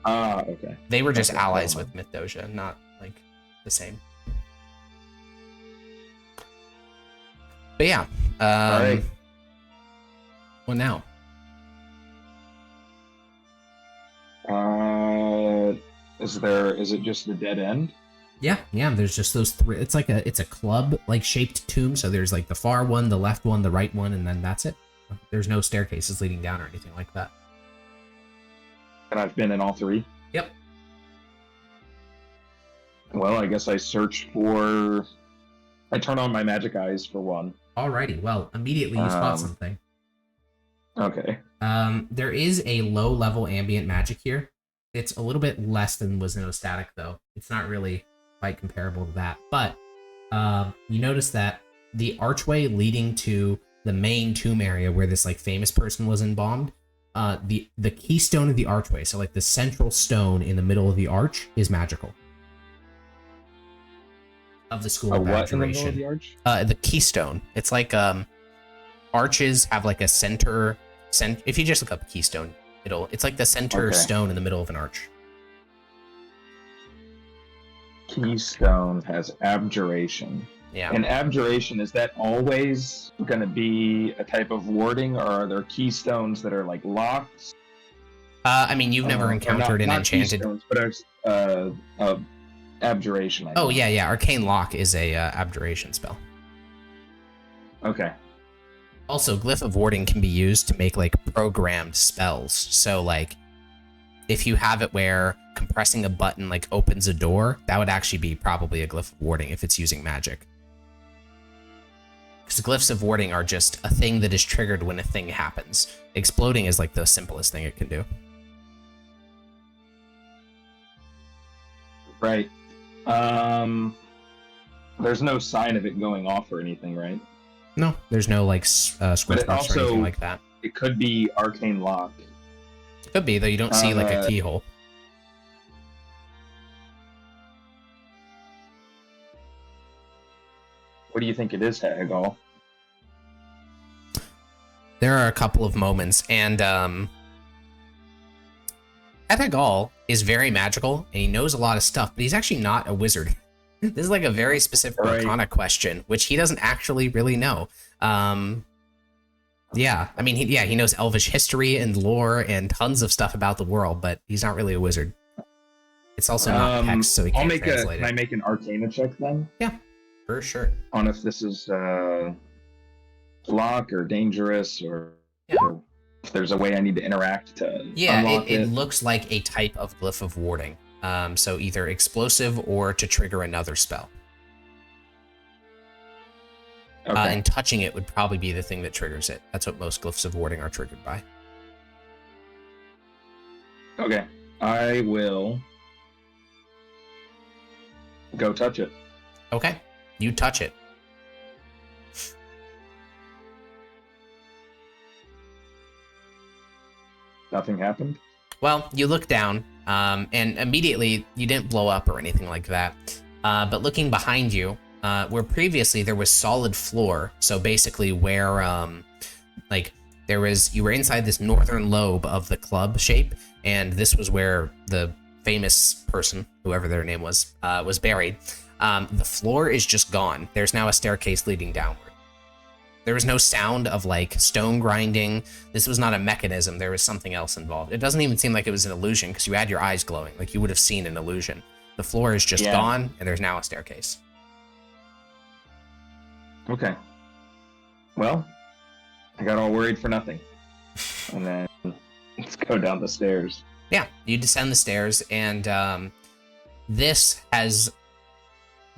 Okay. They were just allies with Mithdosica, not like the same. But yeah. All right. What now? Is it just the dead end? Yeah, there's just those 3. It's like it's a club like shaped tomb, so there's like the far one, the left one, the right one, and then that's it. There's no staircases leading down or anything like that. And I've been in all 3? Yep. Well, I guess I turn on my magic eyes for one. Alrighty, well, immediately you spot something. Okay. There is a low-level ambient magic here. It's a little bit less than was no static, though. It's not really quite comparable to that. But you notice that the archway leading to the main tomb area where this like famous person was embalmed, the keystone of the archway, so like the central stone in the middle of the arch, is magical. Of the school of what in the abjuration. middle of the arch? The keystone. It's like arches have like a center. If you just look up keystone, it's like the center stone in the middle of an arch. Keystone has abjuration. Yeah. And abjuration, is that always going to be a type of warding, or are there keystones that are like locks? I mean, you've never encountered an enchanted. Keystones, but abjuration. Yeah. Arcane Lock is a abjuration spell. Okay. Also, Glyph of Warding can be used to make like programmed spells. So like, if you have it where compressing a button like opens a door, that would actually be probably a Glyph of Warding if it's using magic. Because Glyphs of Warding are just a thing that is triggered when a thing happens. Exploding is like the simplest thing it can do. Right. There's no sign of it going off or anything, right? No, there's no like squirt or anything like that. it could be arcane lock. Could be, though you don't see like a keyhole. What do you think it is, Hagel? There are a couple of moments, and Hagel is very magical, and he knows a lot of stuff, but he's actually not a wizard. This is like a very specific Arcana question, which he doesn't actually really know. Yeah, I mean, he knows Elvish history and lore and tons of stuff about the world, but he's not really a wizard. It's also not text, so he can't translate it. Can I make an Arcana check then? Yeah, for sure. On if this is lock or dangerous, or if there's a way I need to interact to unlock it. It looks like a type of glyph of warding. So either explosive or to trigger another spell. Okay. And touching it would probably be the thing that triggers it. That's what most glyphs of warding are triggered by. Okay. I will go touch it. Okay. You touch it. Nothing happened? Well, you look down, and immediately you didn't blow up or anything like that. But looking behind you, where previously there was solid floor, so basically where, you were inside this northern lobe of the club shape, and this was where the famous person, whoever their name was buried. The floor is just gone. There's now a staircase leading downward. There was no sound of like stone grinding. This was not a mechanism. There was something else involved. It doesn't even seem like it was an illusion because you had your eyes glowing. Like you would have seen an illusion. The floor is just gone, and there's now a staircase. Okay. Well, I got all worried for nothing. And then let's go down the stairs. Yeah, you descend the stairs, and this has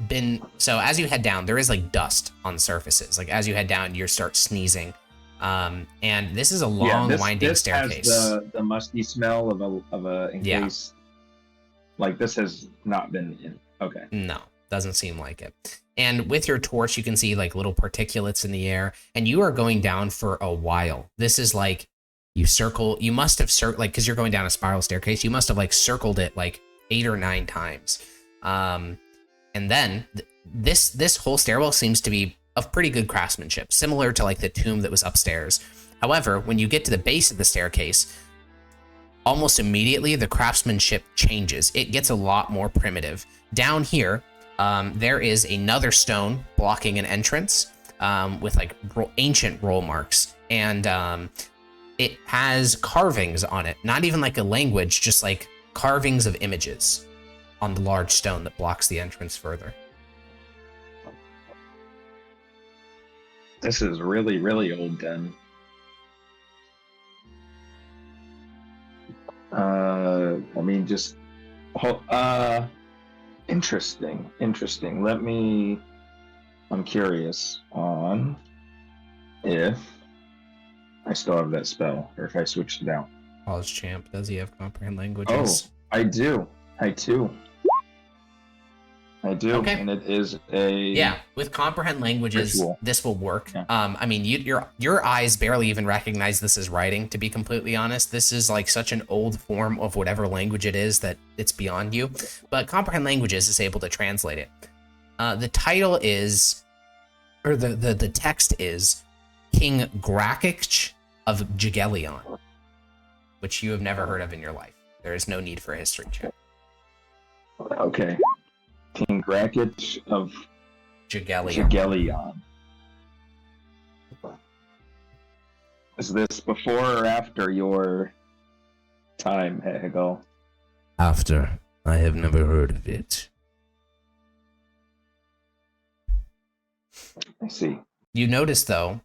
been... So as you head down, there is like dust on surfaces. Like as you head down, you start sneezing. And this is a long, winding staircase. Has the musty smell of a encased... Like this has not been in... Okay. No, doesn't seem like it. And with your torch, you can see like little particulates in the air, and you are going down for a while. This is like you must have like, because you're going down a spiral staircase, you must have like circled it like 8 or 9 times. And then this whole stairwell seems to be of pretty good craftsmanship, similar to like the tomb that was upstairs. However, when you get to the base of the staircase, almost immediately the craftsmanship changes. It gets a lot more primitive. Down here, there is another stone blocking an entrance with like ancient roll marks, and it has carvings on it. Not even like a language, just like carvings of images on the large stone that blocks the entrance further. This is really, really old then. I mean, just... Interesting. I'm curious on if I still have that spell, or if I switched it out. College champ, does he have comprehend languages? Oh, I do. I do. Okay. And it is a... Yeah, with comprehend languages, ritual. This will work. Yeah. I mean, your eyes barely even recognize this as writing, to be completely honest. This is like such an old form of whatever language it is that it's beyond you. But comprehend languages is able to translate it. The title is, or the text is, King Grakich of Jagelion, which you have never heard of in your life. There is no need for a history check. Okay. King Grakich of Jagelion. Is this before or after your time, Hegel? After. I have never heard of it. I see. You notice, though,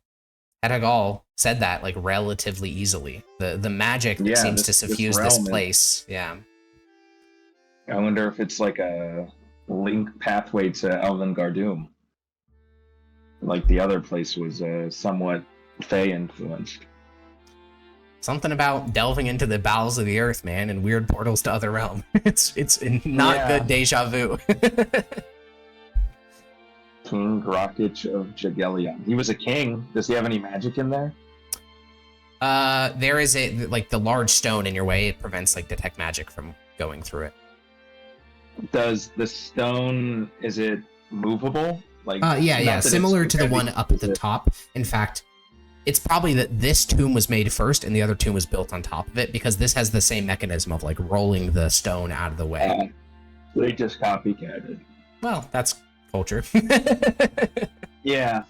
Hegel said that like relatively easily. The magic that seems to suffuse this place. Yeah. I wonder if it's like a link pathway to Elven Gardoom. Like the other place was somewhat Fey influenced. Something about delving into the bowels of the earth, man, and weird portals to other realms. It's not good deja vu. King Grakich of Jagelion. He was a king. Does he have any magic in there? There is like the large stone in your way. It prevents like detect magic from going through it. Does the stone, is it movable? Like, yeah, similar to the one up at the top. In fact, it's probably that this tomb was made first and the other tomb was built on top of it, because this has the same mechanism of like rolling the stone out of the way. They just copycatted. Well, that's culture. Yeah.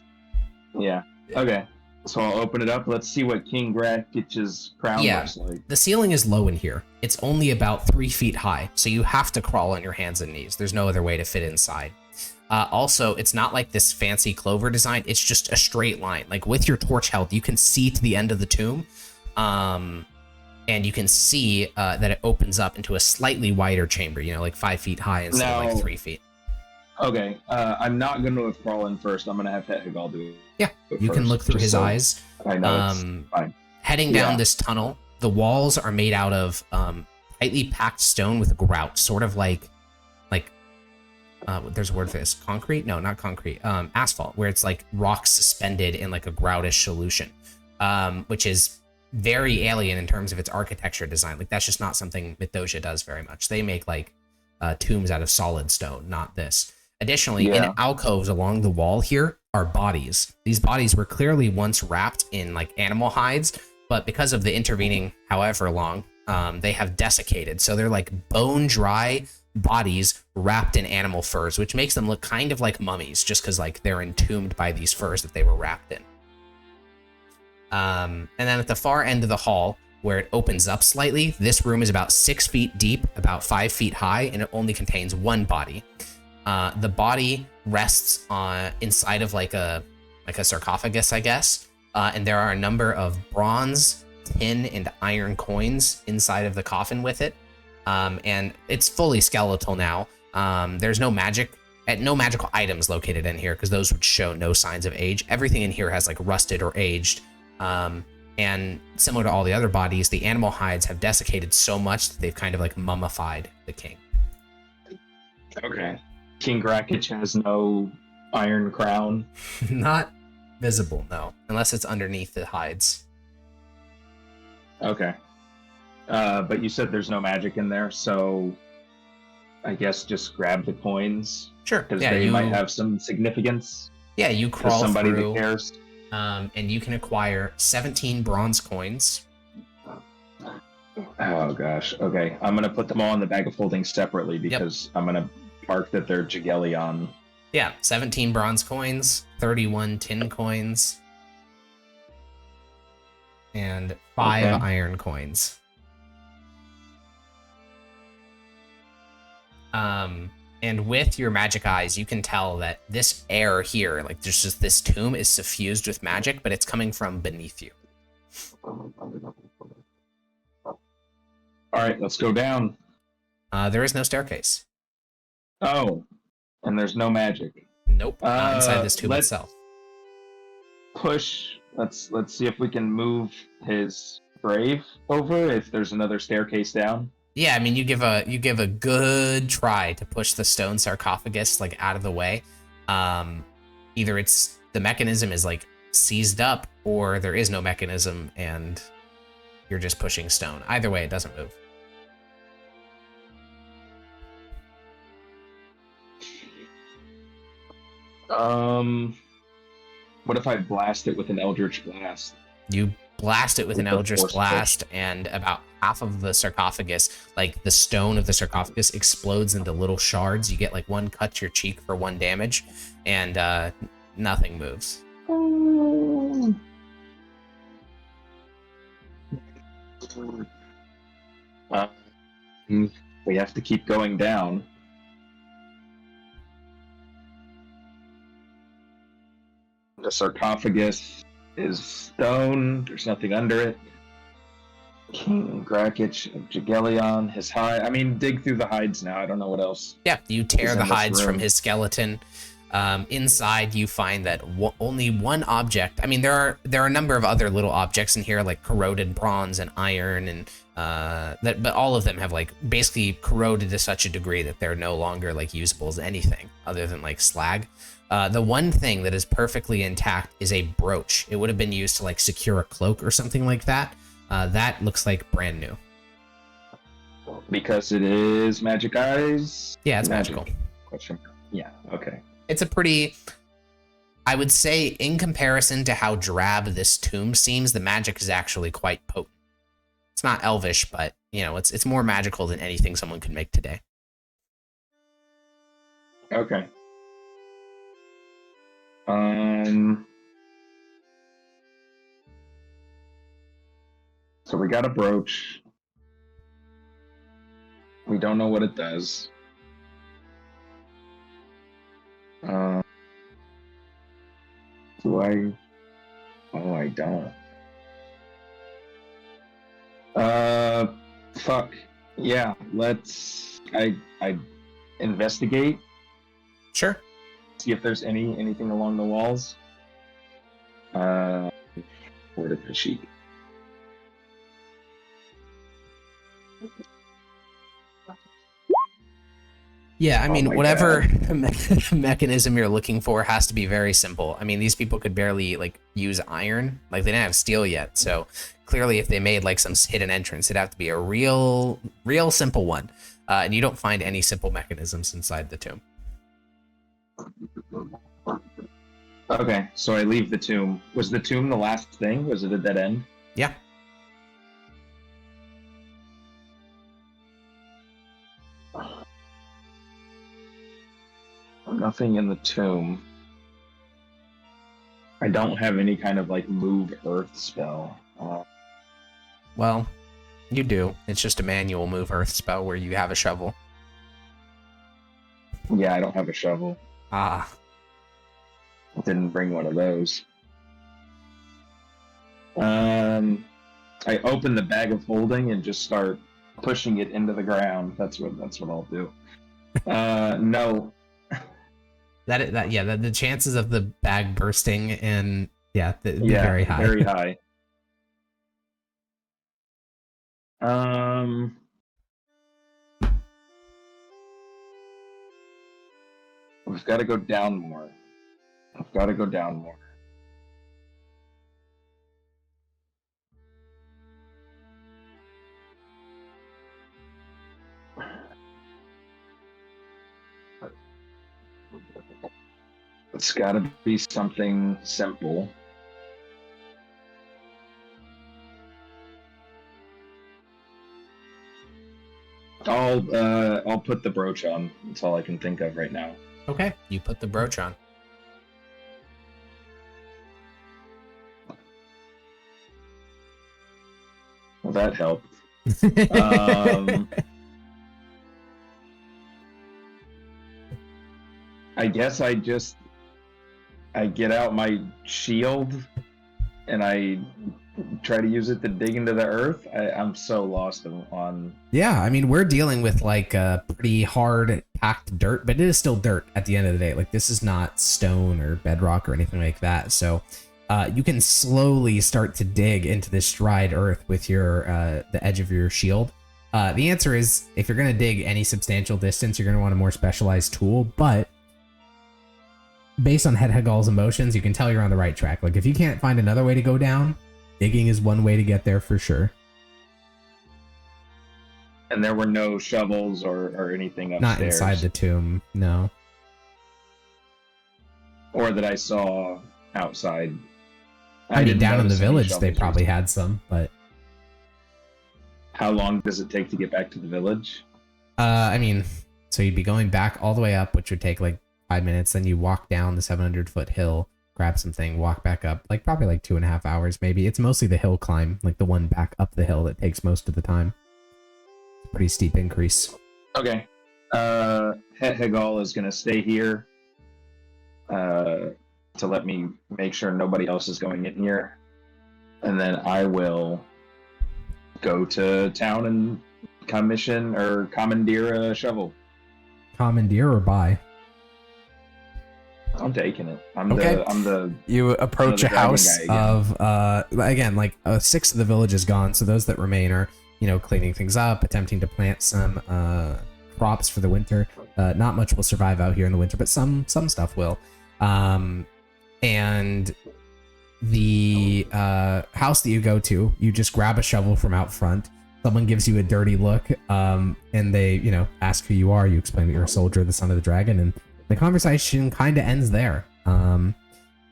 Okay. So I'll open it up. Let's see what King Grakic's crown looks like. The ceiling is low in here. It's only about 3 feet high, so you have to crawl on your hands and knees. There's no other way to fit inside. Also, it's not like this fancy clover design. It's just a straight line. Like with your torch held, you can see to the end of the tomb, and you can see that it opens up into a slightly wider chamber. You know, like 5 feet high instead of like 3 feet. Okay, I'm not going to crawl in first. I'm going to have Hegal do it. Yeah, you can look through his eyes. I know it's fine. Heading down this tunnel, the walls are made out of tightly packed stone with grout, sort of like there's a word for this. Concrete? No, not concrete. Asphalt, where it's like rocks suspended in like a groutish solution, which is very alien in terms of its architecture design. Like that's just not something Mithdosica does very much. They make like tombs out of solid stone, not this. Additionally, in alcoves along the wall here are bodies. These bodies were clearly once wrapped in like animal hides, but because of the intervening however long, they have desiccated. So they're like bone dry bodies wrapped in animal furs, which makes them look kind of like mummies, just because like they're entombed by these furs that they were wrapped in. And then at the far end of the hall, where it opens up slightly, this room is about 6 feet deep, about 5 feet high, and it only contains one body. The body rests inside of like a sarcophagus, I guess, and there are a number of bronze, tin, and iron coins inside of the coffin with it. And it's fully skeletal now. There's no magical items located in here because those would show no signs of age. Everything in here has like rusted or aged. And similar to all the other bodies, the animal hides have desiccated so much that they've kind of like mummified the king. Okay. King Grakic has no iron crown? Not visible, no. Unless it's underneath the hides. Okay. But you said there's no magic in there, so I guess just grab the coins. Sure. Because they might have some significance. Yeah, you crawl somebody through. That cares. And you can acquire 17 bronze coins. Oh gosh. Okay, I'm gonna put them all in the bag of holding separately because I'm gonna mark that they're Jagelion. Yeah, 17 bronze coins, 31 tin coins, and 5 iron coins. And with your magic eyes, you can tell that this air here, like there's just this tomb is suffused with magic, but it's coming from beneath you. All right, let's go down. There is no staircase. Oh, and there's no magic. Nope, not inside this tomb itself. Push. Let's see if we can move his grave over. If there's another staircase down. Yeah, I mean, you give a good try to push the stone sarcophagus like out of the way. Either it's the mechanism is like seized up, or there is no mechanism and you're just pushing stone. Either way, it doesn't move. What if I blast it with an Eldritch Blast? You blast it with an Eldritch Blast, and about half of the sarcophagus, like the stone of the sarcophagus, explodes into little shards. You get like one cut to your cheek for 1 damage, and nothing moves. We have to keep going down. The sarcophagus is stone. There's nothing under it. King Grakic of Jagelion, his hide. I mean, dig through the hides now. I don't know what else. Yeah, you tear the hides from his skeleton. Inside, you find that only one object. I mean, there are a number of other little objects in here, like corroded bronze and iron, and but all of them have like basically corroded to such a degree that they're no longer like usable as anything other than like slag. The one thing that is perfectly intact is a brooch. It would have been used to like secure a cloak or something like that. That looks like brand new. Because it is magic eyes? Yeah, it's magical. Question. Yeah, okay. It's a pretty, I would say, in comparison to how drab this tomb seems, the magic is actually quite potent. It's not elvish, but, you know, it's more magical than anything someone could make today. Okay. So we got a brooch. We don't know what it does. Do I? Oh, I don't. Fuck. Yeah, let's. I investigate. Sure. See if there's anything along the walls. Where did the sheet? Yeah, I mean, my whatever mechanism you're looking for has to be very simple. I mean, these people could barely like use iron, like they didn't have steel yet. So clearly, if they made like some hidden entrance, it'd have to be a real simple one. And you don't find any simple mechanisms inside the tomb. Okay, so I leave the tomb. Was the tomb the last thing? Was it a dead end? Yeah. Nothing in the tomb. I don't have any kind of like move earth spell. Well, you do. It's just a manual move earth spell where you have a shovel. Yeah, I don't have a shovel. Ah. Didn't bring one of those. I open the bag of holding and just start pushing it into the ground. That's what I'll do. No. The chances of the bag bursting and very high. Very high. We've got to go down more. It's got to be something simple. I'll put the brooch on. That's all I can think of right now. Okay, you put the brooch on. Well, that helped. I guess I get out my shield and I try to use it to dig into the earth. I'm so lost on. Yeah, I mean, we're dealing with like a pretty hard packed dirt, but it is still dirt at the end of the day. Like this is not stone or bedrock or anything like that. So you can slowly start to dig into this dried earth with your the edge of your shield. The answer is if you're going to dig any substantial distance, you're going to want a more specialized tool, but based on Hedhegal's emotions, you can tell you're on the right track. Like if you can't find another way to go down, digging is one way to get there for sure. And there were no shovels or anything upstairs? Not inside the tomb, no. Or that I saw outside. I mean, down in the village, they probably had some, but... How long does it take to get back to the village? I mean, so you'd be going back all the way up, which would take like 5 minutes. Then you walk down the 700-foot hill, grab something, walk back up, like probably like 2.5 hours maybe. It's mostly the hill climb, like the one back up the hill that takes most of the time. It's a pretty steep increase. Okay. Hedhegal is going to stay here to let me make sure nobody else is going in here. And then I will go to town and commandeer a shovel. Commandeer or buy? I'm taking it. You approach a house of again, like 6 of the village is gone, so those that remain are, you know, cleaning things up, attempting to plant some crops for the winter. Not much will survive out here in the winter, but some stuff will. And the house that you go to, you just grab a shovel from out front. Someone gives you a dirty look, and they, ask who you are. You explain that you're a soldier of the Son of the Dragon, and the conversation kind of ends there. You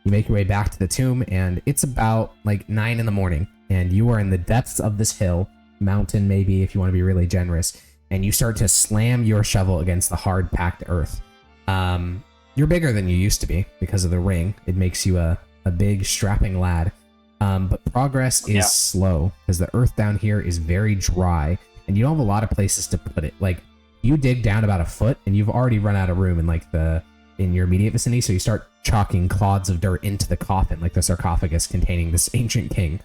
make your way back to the tomb, and it's about like 9 in the morning, and you are in the depths of this hill, mountain maybe if you want to be really generous, and you start to slam your shovel against the hard packed earth. You're bigger than you used to be because of the ring. It makes you a big strapping lad. But progress is slow because the earth down here is very dry, and you don't have a lot of places to put it. Like, you dig down about a foot and you've already run out of room in your immediate vicinity, so you start chalking clods of dirt into the coffin, like the sarcophagus containing this ancient king.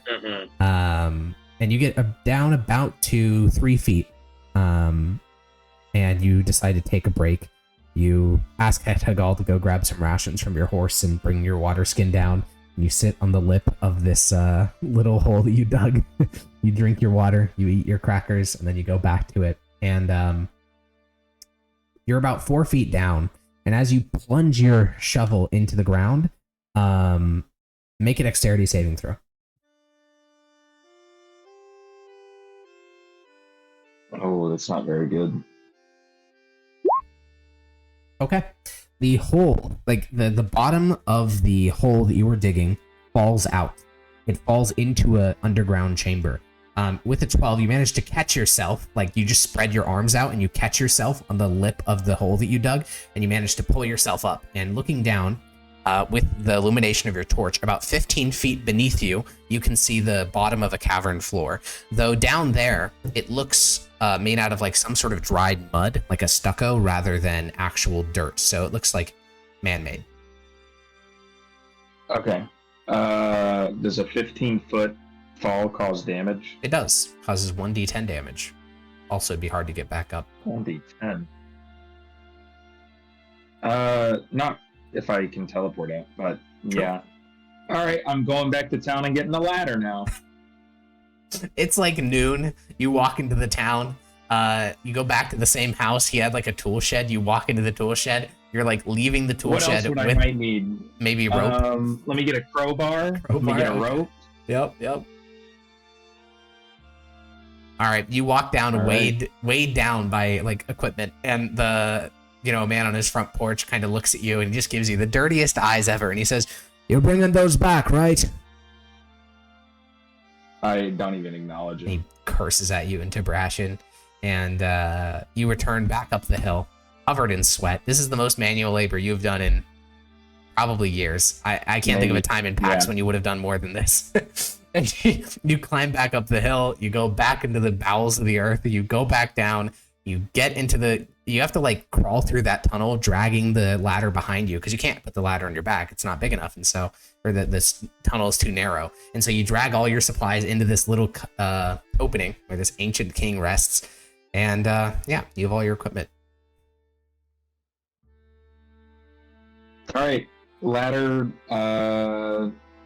And you get down about to 3 feet, and you decide to take a break. You ask Hetagal to go grab some rations from your horse and bring your water skin down. You sit on the lip of this little hole that you dug. You drink your water, you eat your crackers, and then you go back to it. And you're about 4 feet down. And as you plunge your shovel into the ground, make a dexterity saving throw. Oh, that's not very good. Okay. The hole, like the bottom of the hole that you were digging, falls out. It falls into an underground chamber. With a 12, you manage to catch yourself, like you just spread your arms out and you catch yourself on the lip of the hole that you dug, and you manage to pull yourself up. And looking down, with the illumination of your torch, about 15 feet beneath you, you can see the bottom of a cavern floor. Though down there, it looks made out of like some sort of dried mud, like a stucco, rather than actual dirt. So it looks like man-made. Okay. Does a 15-foot fall cause damage? It does. Causes 1d10 damage. Also, it'd be hard to get back up. 1d10. Not if I can teleport out, but yeah. All right, I'm going back to town and getting the ladder now. It's like noon. You walk into the town. You go back to the same house. He had like a tool shed. You walk into the tool shed. You're like leaving the tool shed. What else would I might need? Maybe rope. Let me get a crowbar. Let me get a rope. Yep. All right, you walk down, weighed down by like equipment, and the man on his front porch kind of looks at you and he just gives you the dirtiest eyes ever, and he says, "You're bringing those back, right?" I don't even acknowledge it. He curses at you in Tibrashian, and you return back up the hill, covered in sweat. This is the most manual labor you've done in probably years. I can't think of a time in PAX when you would have done more than this. And you climb back up the hill, you go back into the bowels of the earth, you go back down, you get into you have to like crawl through that tunnel, dragging the ladder behind you, because you can't put the ladder on your back. It's not big enough, and so, or this tunnel is too narrow. And so you drag all your supplies into this little opening where this ancient king rests. And you have all your equipment. All right, ladder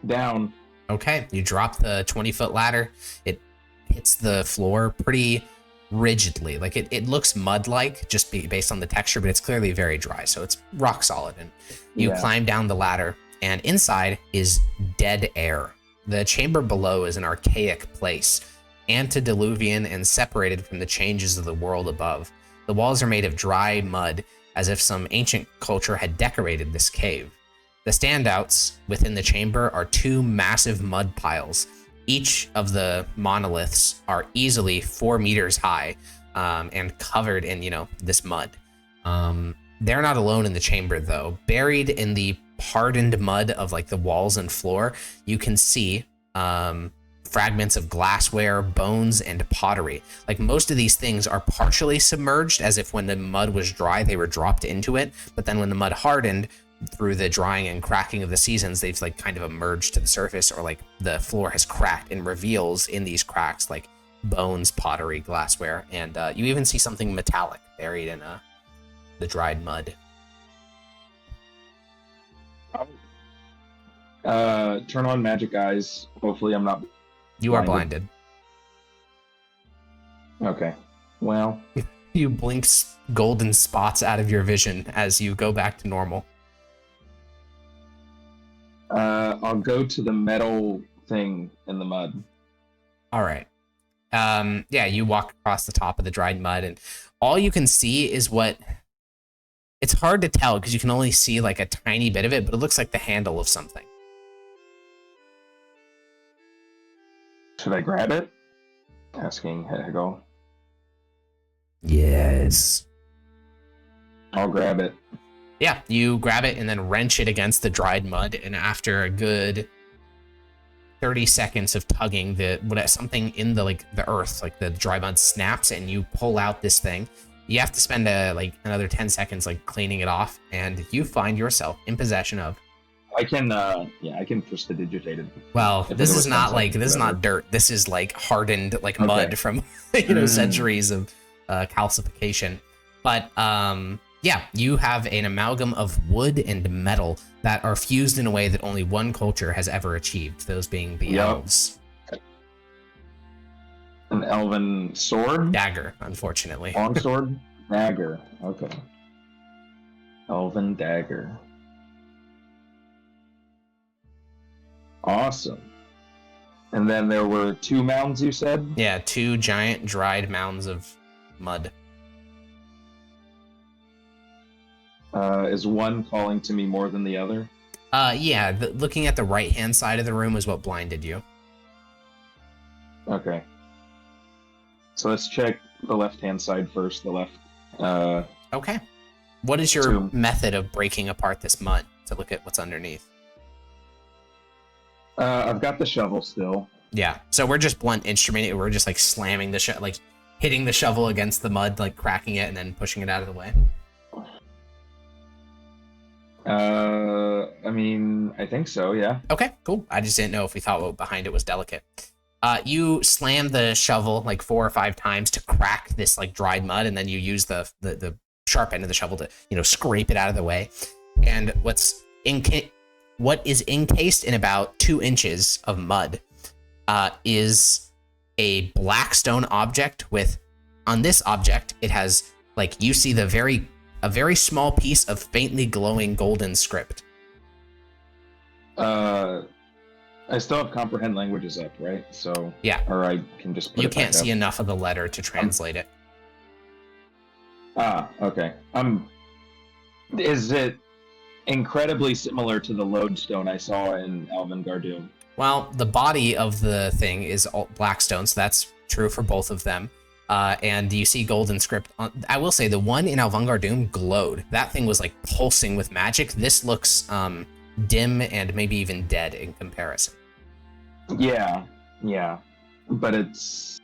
down. Okay, you drop the 20-foot ladder. It hits the floor pretty rigidly. Like it looks mud-like just based on the texture, but it's clearly very dry, so it's rock solid. And you climb down the ladder, and inside is dead air. The chamber below is an archaic place, antediluvian and separated from the changes of the world above. The walls are made of dry mud, as if some ancient culture had decorated this cave. The standouts within the chamber are 2 massive mud piles. Each of the monoliths are easily 4 meters high, and covered in, this mud. They're not alone in the chamber, though. Buried in the hardened mud of like the walls and floor, you can see fragments of glassware, bones, and pottery. Like, most of these things are partially submerged, as if when the mud was dry, they were dropped into it. But then when the mud hardened, through the drying and cracking of the seasons, they've like kind of emerged to the surface, or like the floor has cracked and reveals in these cracks like bones, pottery, glassware, and you even see something metallic buried in the dried mud. Turn on magic eyes. Hopefully I'm not You are blinded. Okay. Well, you blink golden spots out of your vision as you go back to normal. I'll go to the metal thing in the mud. All right. Yeah, you walk across the top of the dried mud, and all you can see is what. It's hard to tell because you can only see like a tiny bit of it, but it looks like the handle of something. Should I grab it? Asking Hegel. Yes. I'll grab it. Yeah, you grab it and then wrench it against the dried mud, and after a good 30 seconds of tugging, something in the earth, like the dry mud, snaps, and you pull out this thing. You have to spend another 10 seconds cleaning it off, and you find yourself in possession of. I can prestidigitate it. Well, this is not dirt. This is hardened mud from centuries of calcification. But yeah, you have an amalgam of wood and metal that are fused in a way that only one culture has ever achieved, those being the elves. An elven sword? Dagger, unfortunately. Long sword? Dagger. Okay. Elven dagger. Awesome. And then there were 2 mounds, you said? Yeah, 2 giant dried mounds of mud. Is one calling to me more than the other? Yeah, looking at the right-hand side of the room is what blinded you. Okay. So let's check the left-hand side first, the left. Okay. What is your method of breaking apart this mud to look at what's underneath? I've got the shovel still. Yeah, so we're just blunt instrumenting it. We're just slamming the hitting the shovel against the mud, cracking it, and then pushing it out of the way. I mean, I think so, yeah. Okay, cool. I just didn't know if we thought what behind it was delicate. You slam the shovel 4 or 5 times to crack this dried mud, and then you use the sharp end of the shovel to scrape it out of the way. And what is encased in about 2 inches of mud is a black stone object with, on this object, it has you see a very small piece of faintly glowing golden script. I still have comprehend languages up, right? So yeah, or I can just put you it can't back see up. enough of the letter to translate it. Okay. Is it incredibly similar to the lodestone I saw in Alvin Gardoum? Well, the body of the thing is all black stone, so that's true for both of them. And you see golden script. I will say the one in Alvangar-Doom glowed. That thing was pulsing with magic. This looks dim and maybe even dead in comparison. Yeah, but it's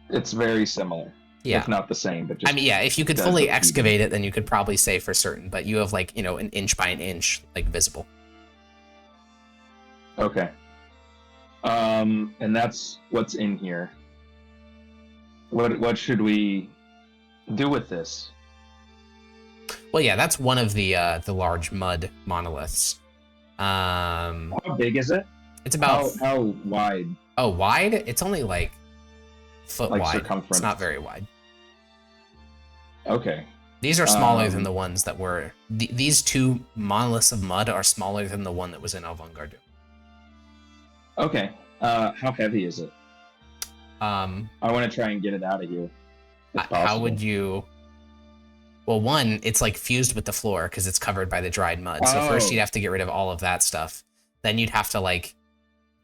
very similar. Yeah, if not the same, but just. I mean, yeah. If you could fully excavate it, then you could probably say for certain. But you have an inch by an inch visible. Okay. And that's what's in here. What should we do with this? Well, yeah, that's one of the large mud monoliths. How big is it? It's about how wide? Oh, wide? It's only foot wide. Circumference. It's not very wide. Okay. These are smaller than the ones that were. These 2 monoliths of mud are smaller than the one that was in Alvangar-Doom. Okay. How heavy is it? I want to try and get it out of here. How would you? Well, one, it's fused with the floor because it's covered by the dried mud. So first you'd have to get rid of all of that stuff. Then you'd have to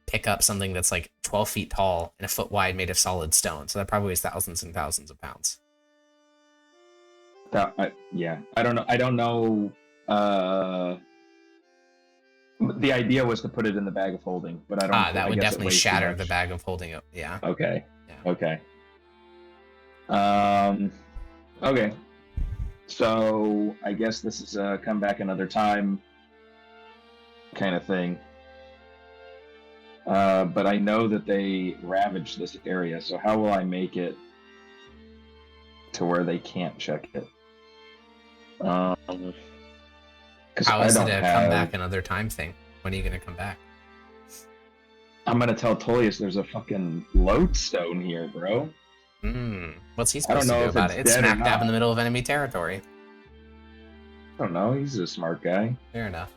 pick up something that's 12 feet tall and a foot wide, made of solid stone. So that probably weighs thousands and thousands of pounds. Yeah, I don't know. The idea was to put it in the bag of holding, but I don't. That would definitely shatter the bag of holding. Yeah. Okay. Yeah. Okay. Okay. So I guess this is a come back another time kind of thing. But I know that they ravaged this area, so how will I make it to where they can't check it? How is it a come back another time thing? When are you going to come back? I'm going to tell Tullius there's a fucking lodestone here, bro. What's he supposed to do about it? It's smack dab in the middle of enemy territory. I don't know. He's a smart guy. Fair enough.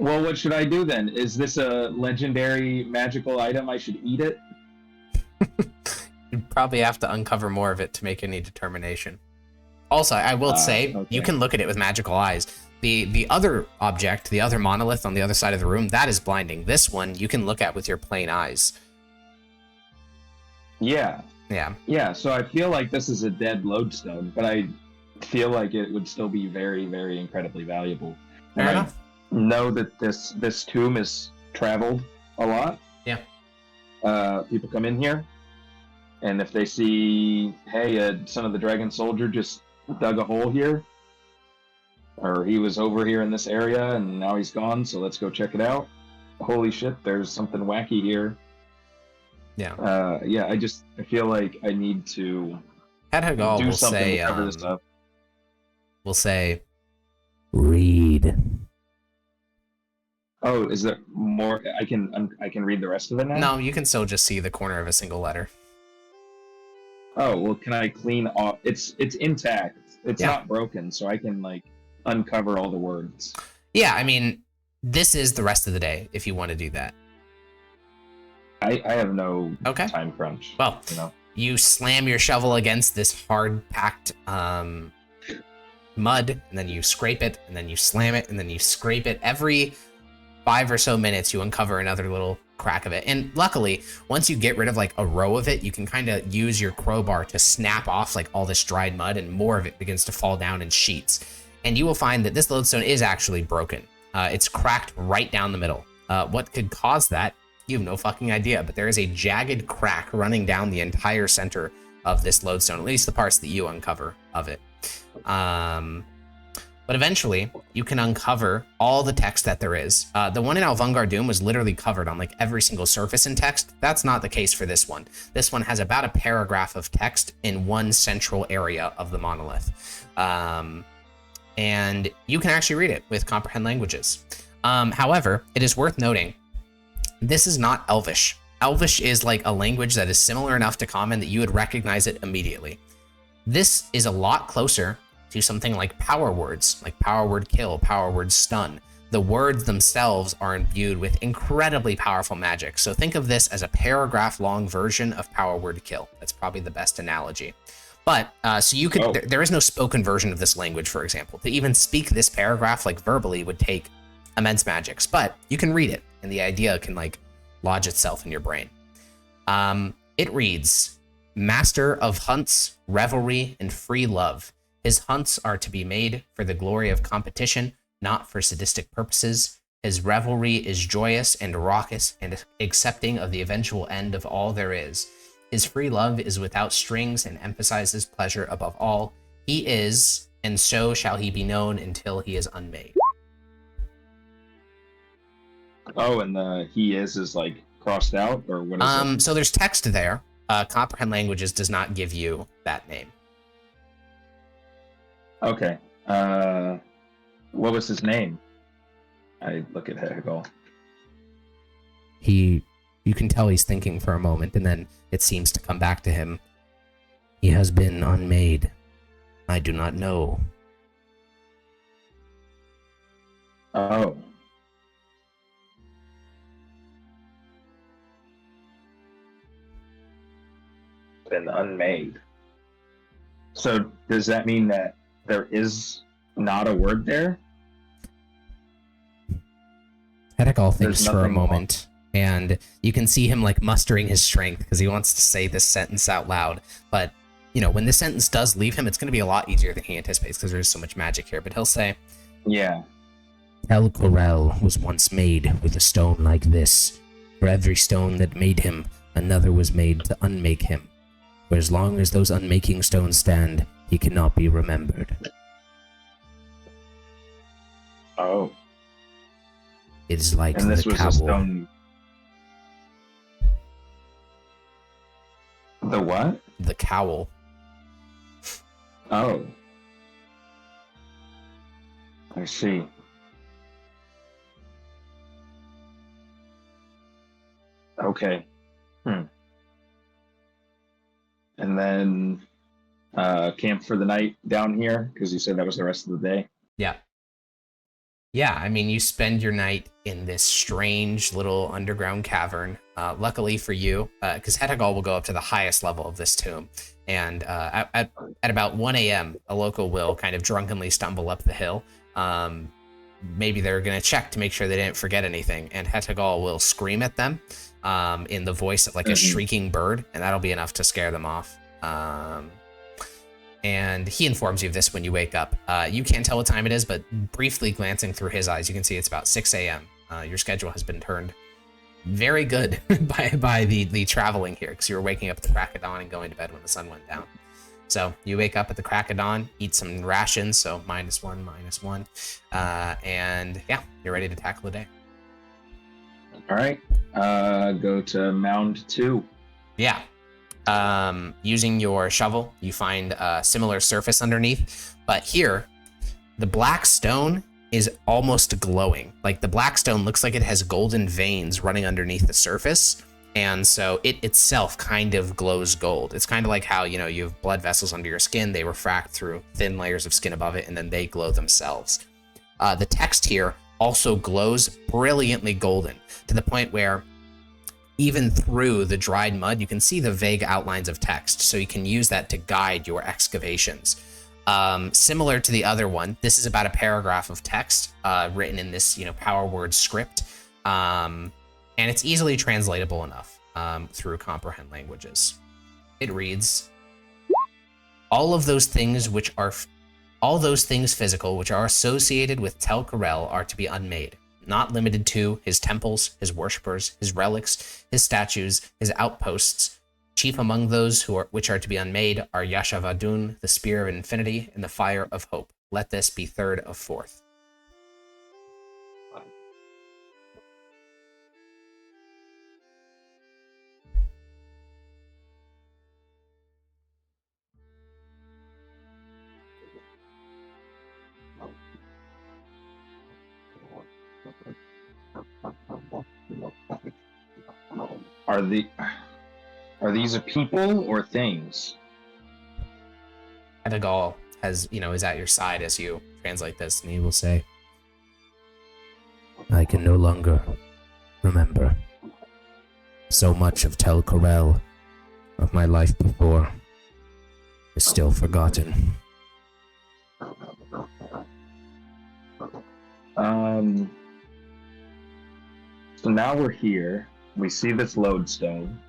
Well, what should I do then? Is this a legendary magical item? I should eat it? You'd probably have to uncover more of it to make any determination. Also, I will say, okay. you can look at it with magical eyes. The other object, the other monolith on the other side of the room, that is blinding. This one, you can look at with your plain eyes. Yeah. Yeah. Yeah, so I feel like this is a dead lodestone, but I feel like it would still be very, very incredibly valuable. Fair And enough. I know that this tomb is traveled a lot. Yeah. People come in here, and if they see, hey, Son of the Dragon Soldier just dug a hole here, or he was over here in this area and now he's gone, so let's go check it out. Holy shit, there's something wacky here. Yeah. Yeah, I feel like I need to Hedhagal do will something say, to cover this up. will say, read. Oh, is there more? I can read the rest of it now? No, you can still just see the corner of a single letter. Oh, well, can I clean off? It's intact. It's Yeah. not broken, so I can like uncover all the words. Yeah, I mean, this is the rest of the day if you want to do that. I have no Okay. time crunch. Well, you know. you slam your shovel against this hard-packed mud, and then you scrape it, and then you slam it, and then you scrape it. Every 5 or so minutes, you uncover another little crack of it. And luckily, once you get rid of like a row of it, you can kind of use your crowbar to snap off like all this dried mud, and more of it begins to fall down in sheets. And you will find that this lodestone is actually broken. It's cracked right down the middle. What could cause that? You have no fucking idea, but there is a jagged crack running down the entire center of this lodestone, at least the parts that you uncover of it. But eventually, you can uncover all the text that there is. The one in Alvungar Doom was literally covered on like every single surface in text. That's not the case for this one. This one has about a paragraph of text in one central area of the monolith. And you can actually read it with comprehend languages. However, it is worth noting, this is not Elvish. Elvish is like a language that is similar enough to Common that you would recognize it immediately. This is a lot closer to something like power words, like power word kill, power word stun. The words themselves are imbued with incredibly powerful magic. So think of this as a paragraph long version of power word kill. That's probably the best analogy. But so you could, there is no spoken version of this language, for example. To even speak this paragraph like verbally would take immense magics, but you can read it and the idea can like lodge itself in your brain. It reads, Master of hunts, revelry, and free love. His hunts are to be made for the glory of competition, not for sadistic purposes. His revelry is joyous and raucous and accepting of the eventual end of all there is. His free love is without strings and emphasizes pleasure above all. He is, and so shall he be known until he is unmade. Oh, and the he is like crossed out, or what is it? So there's text there. Comprehend languages does not give you that name. Okay. What was his name? I look at Hegel. You can tell he's thinking for a moment, and then it seems to come back to him. He has been unmade. I do not know. Oh. Been unmade. So does that mean that there is not a word there? Hedekal thinks for a moment, and you can see him like mustering his strength because he wants to say this sentence out loud. But, you know, when this sentence does leave him, it's going to be a lot easier than he anticipates because there's so much magic here. But he'll say, yeah. El Corel was once made with a stone like this. For every stone that made him, another was made to unmake him. For as long as those unmaking stones stand, he cannot be remembered. Oh. It is like and this the was cowl. A stone. The what? The cowl. Oh. I see. Okay. And then camp for the night down here, because you said that was the rest of the day. Yeah. Yeah, I mean, you spend your night in this strange little underground cavern. Luckily for you, because Hetagal will go up to the highest level of this tomb. And at about 1 a.m., a local will kind of drunkenly stumble up the hill. Maybe they're going to check to make sure they didn't forget anything. And Hetagal will scream at them in the voice of like a shrieking bird, and that'll be enough to scare them off. And he informs you of this when you wake up. You can't tell what time it is, but briefly glancing through his eyes, you can see it's about 6 a.m. Your schedule has been turned very good by the traveling here, because you were waking up at the crack of dawn and going to bed when the sun went down. So you wake up at the crack of dawn, eat some rations, so -1, and yeah, you're ready to tackle the day. All right, go to Mound 2. Yeah. Using your shovel, you find a similar surface underneath, but here, the black stone is almost glowing. Like the black stone looks like it has golden veins running underneath the surface, and so it itself kind of glows gold. It's kind of like how, you know, you have blood vessels under your skin, they refract through thin layers of skin above it, and then they glow themselves. The text here also glows brilliantly golden, to the point where even through the dried mud, you can see the vague outlines of text, so you can use that to guide your excavations. Similar to the other one, this is about a paragraph of text written in this, you know, power word script, and it's easily translatable enough through comprehend languages. It reads, all those things physical which are associated with Tel Karel are to be unmade. Not limited to his temples, his worshippers, his relics, his statues, his outposts. Chief among those which are to be unmade are Yashavadun, the spear of infinity, and the fire of hope. Let this be third of fourth. Are these people or things? Hetagal is at your side as you translate this, and he will say, I can no longer remember. So much of Tel Karel, of my life before, is still forgotten. So now we're here. We see this lodestone.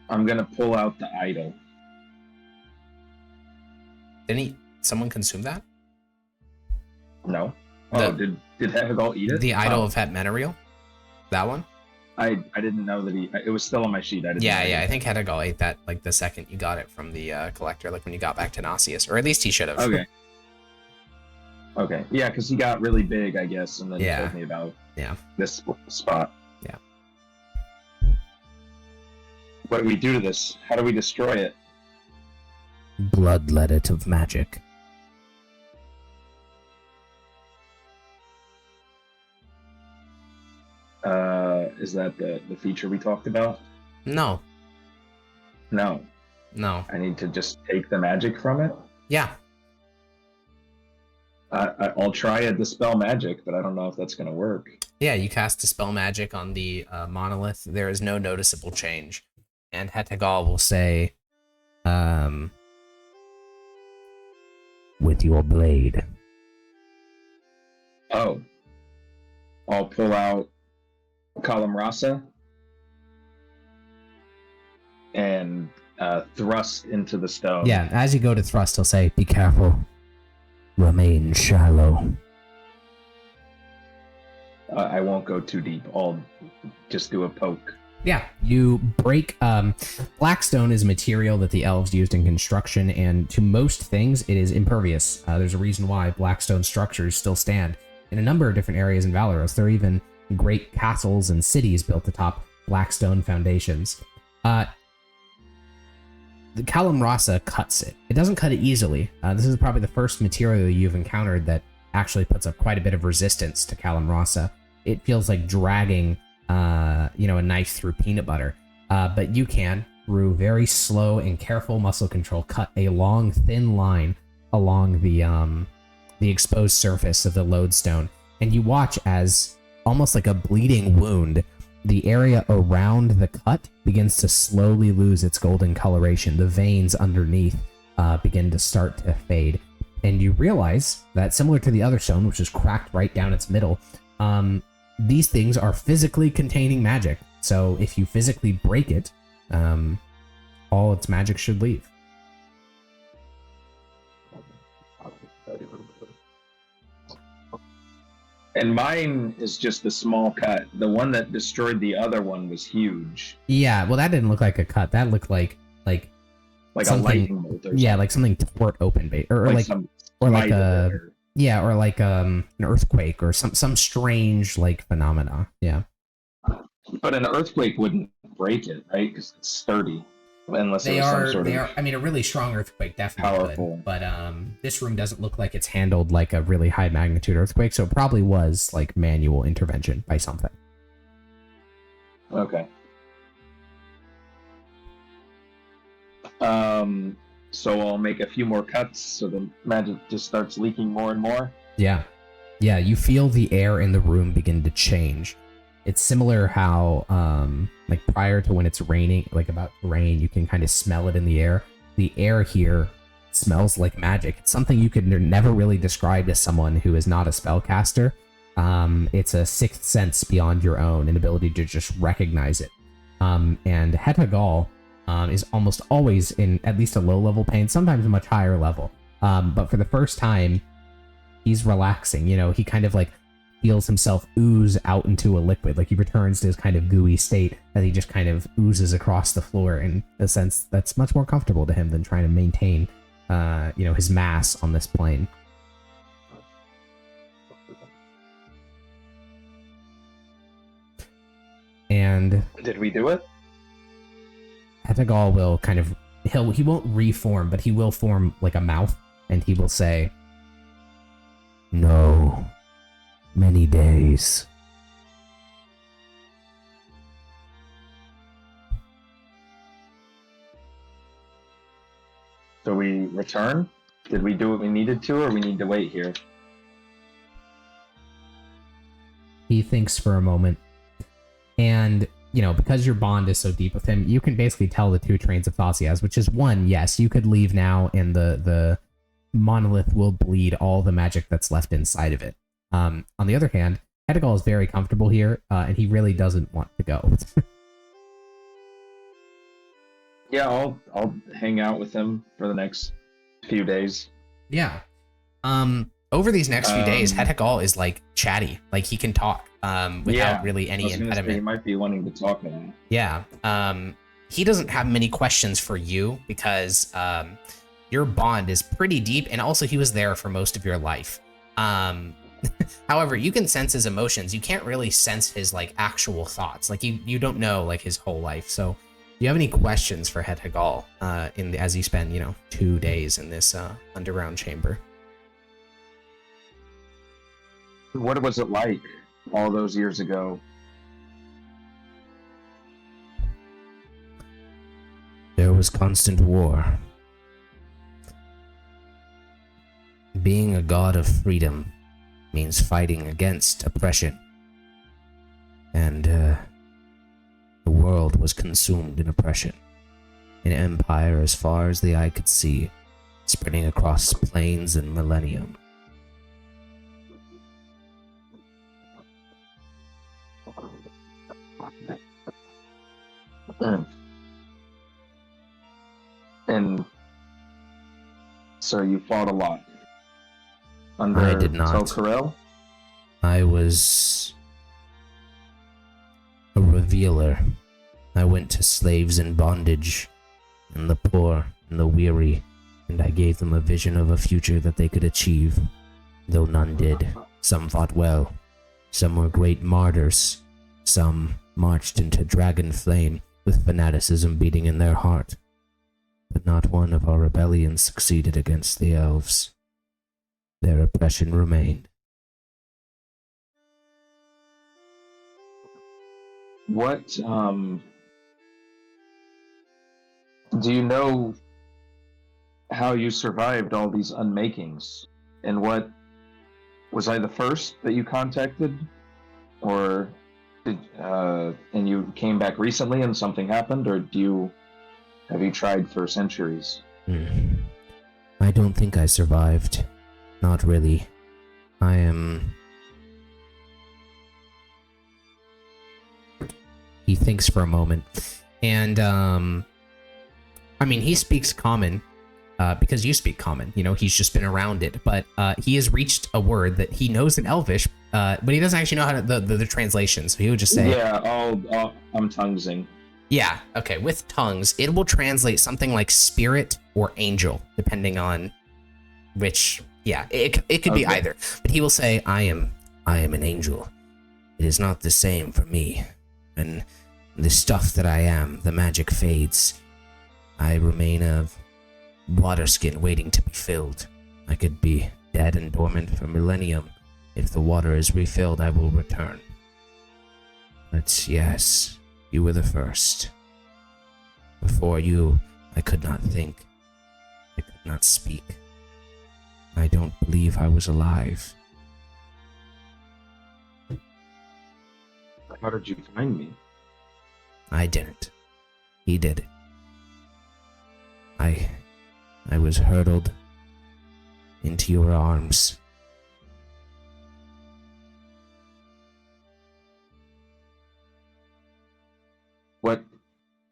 I'm gonna pull out the idol. Didn't someone consume that? No. Did Hetagal eat it? The idol of Het Menariel? That one? I didn't know that it was still on my sheet. I didn't. Yeah. I think Hetagal ate that like the second you got it from the collector, like when you got back to Nauseous, or at least he should have. Okay. Yeah, because he got really big, I guess, and then he told me about this spot. Yeah. What do we do to this? How do we destroy it? Bloodlet it of magic. Is that the feature we talked about? No. I need to just take the magic from it? Yeah. I'll try to dispel magic, but I don't know if that's going to work. Yeah, you cast dispel magic on the monolith. There is no noticeable change. And Hetagal will say, with your blade. Oh. I'll pull out Column Rasa and thrust into the stone. Yeah, as you go to thrust, he'll say, be careful. Remain shallow. I won't go too deep. I'll just do a poke. Yeah, you break. Blackstone is a material that the elves used in construction, and to most things, it is impervious. There's a reason why Blackstone structures still stand in a number of different areas in Valoros. There are even great castles and cities built atop Blackstone foundations. The Callum Rasa cuts it. It doesn't cut it easily. This is probably the first material you've encountered that actually puts up quite a bit of resistance to Callum Rasa. It feels like dragging, a knife through peanut butter. But you can, through very slow and careful muscle control, cut a long, thin line along the exposed surface of the lodestone, and you watch as, almost like a bleeding wound, the area around the cut begins to slowly lose its golden coloration. The veins underneath begin to start to fade. And you realize that, similar to the other stone, which is cracked right down its middle, these things are physically containing magic. So if you physically break it, all its magic should leave. And mine is just a small cut. The one that destroyed the other one was huge. Yeah, well, that didn't look like a cut. That looked like a lightning bolt. Or yeah, like something tore open, or like an earthquake or some strange like phenomena. Yeah. But an earthquake wouldn't break it, right? Because it's sturdy. Unless it was some sort of I mean, a really strong earthquake definitely powerful. could, but this room doesn't look like it's handled like a really high magnitude earthquake, so it probably was like manual intervention by something. Okay. So I'll make a few more cuts so the magic just starts leaking more and more. Yeah. Yeah, you feel the air in the room begin to change. It's similar how, like prior to when it's raining, like about to rain, you can kind of smell it in the air. The air here smells like magic. It's something you could never really describe to someone who is not a spellcaster. It's a sixth sense beyond your own, an ability to just recognize it. And Hetagal is almost always in at least a low-level pain, sometimes a much higher level. But for the first time, he's relaxing. You know, he kind of like feels himself ooze out into a liquid, like he returns to his kind of gooey state as he just kind of oozes across the floor in a sense that's much more comfortable to him than trying to maintain, his mass on this plane. And did we do it? Hetagal will kind of, he won't reform, but he will form like a mouth, and he will say, "No. Many days." So we return? Did we do what we needed to, or we need to wait here? He thinks for a moment. And, because your bond is so deep with him, you can basically tell the two trains of thoughts he has, which is one, yes, you could leave now and the monolith will bleed all the magic that's left inside of it. On the other hand, Hetagal is very comfortable here, and he really doesn't want to go. Yeah, I'll hang out with him for the next few days. Yeah. Over these next few days, Hetagal is like chatty, like he can talk without really any impediment. He might be wanting to talk now. Yeah. He doesn't have many questions for you because your bond is pretty deep, and also he was there for most of your life. However, you can sense his emotions. You can't really sense his like actual thoughts. Like you don't know like his whole life. So, do you have any questions for Hetagal as you spend 2 days in this underground chamber? What was it like all those years ago? There was constant war. Being a god of freedom means fighting against oppression. And the world was consumed in oppression. An empire as far as the eye could see, spreading across planes and millennium. And so you fought a lot. I did not. Telkarel? I was a revealer. I went to slaves in bondage, and the poor and the weary, and I gave them a vision of a future that they could achieve, though none did. Some fought well. Some were great martyrs. Some marched into dragon flame with fanaticism beating in their heart. But not one of our rebellions succeeded against the elves. Their oppression remained. What, do you know how you survived all these unmakings, and what was I the first that you contacted, or and you came back recently and something happened, or have you tried for centuries? I don't think I survived. Not really. I am... He thinks for a moment. And, I mean, he speaks common, because you speak common. You know, he's just been around it. But he has reached a word that he knows in Elvish, but he doesn't actually know how to, the translation. So he would just say... Yeah, I'm tonguesing. Yeah, okay. With tongues, it will translate something like spirit or angel, depending on which... Yeah, it could be either. But he will say, I am an angel. It is not the same for me. And the stuff that I am, the magic fades. I remain a water skin waiting to be filled. I could be dead and dormant for millennium. If the water is refilled, I will return. But yes, you were the first. Before you, I could not think. I could not speak. I don't believe I was alive. How did you find me? I didn't. He did. I was hurtled into your arms. What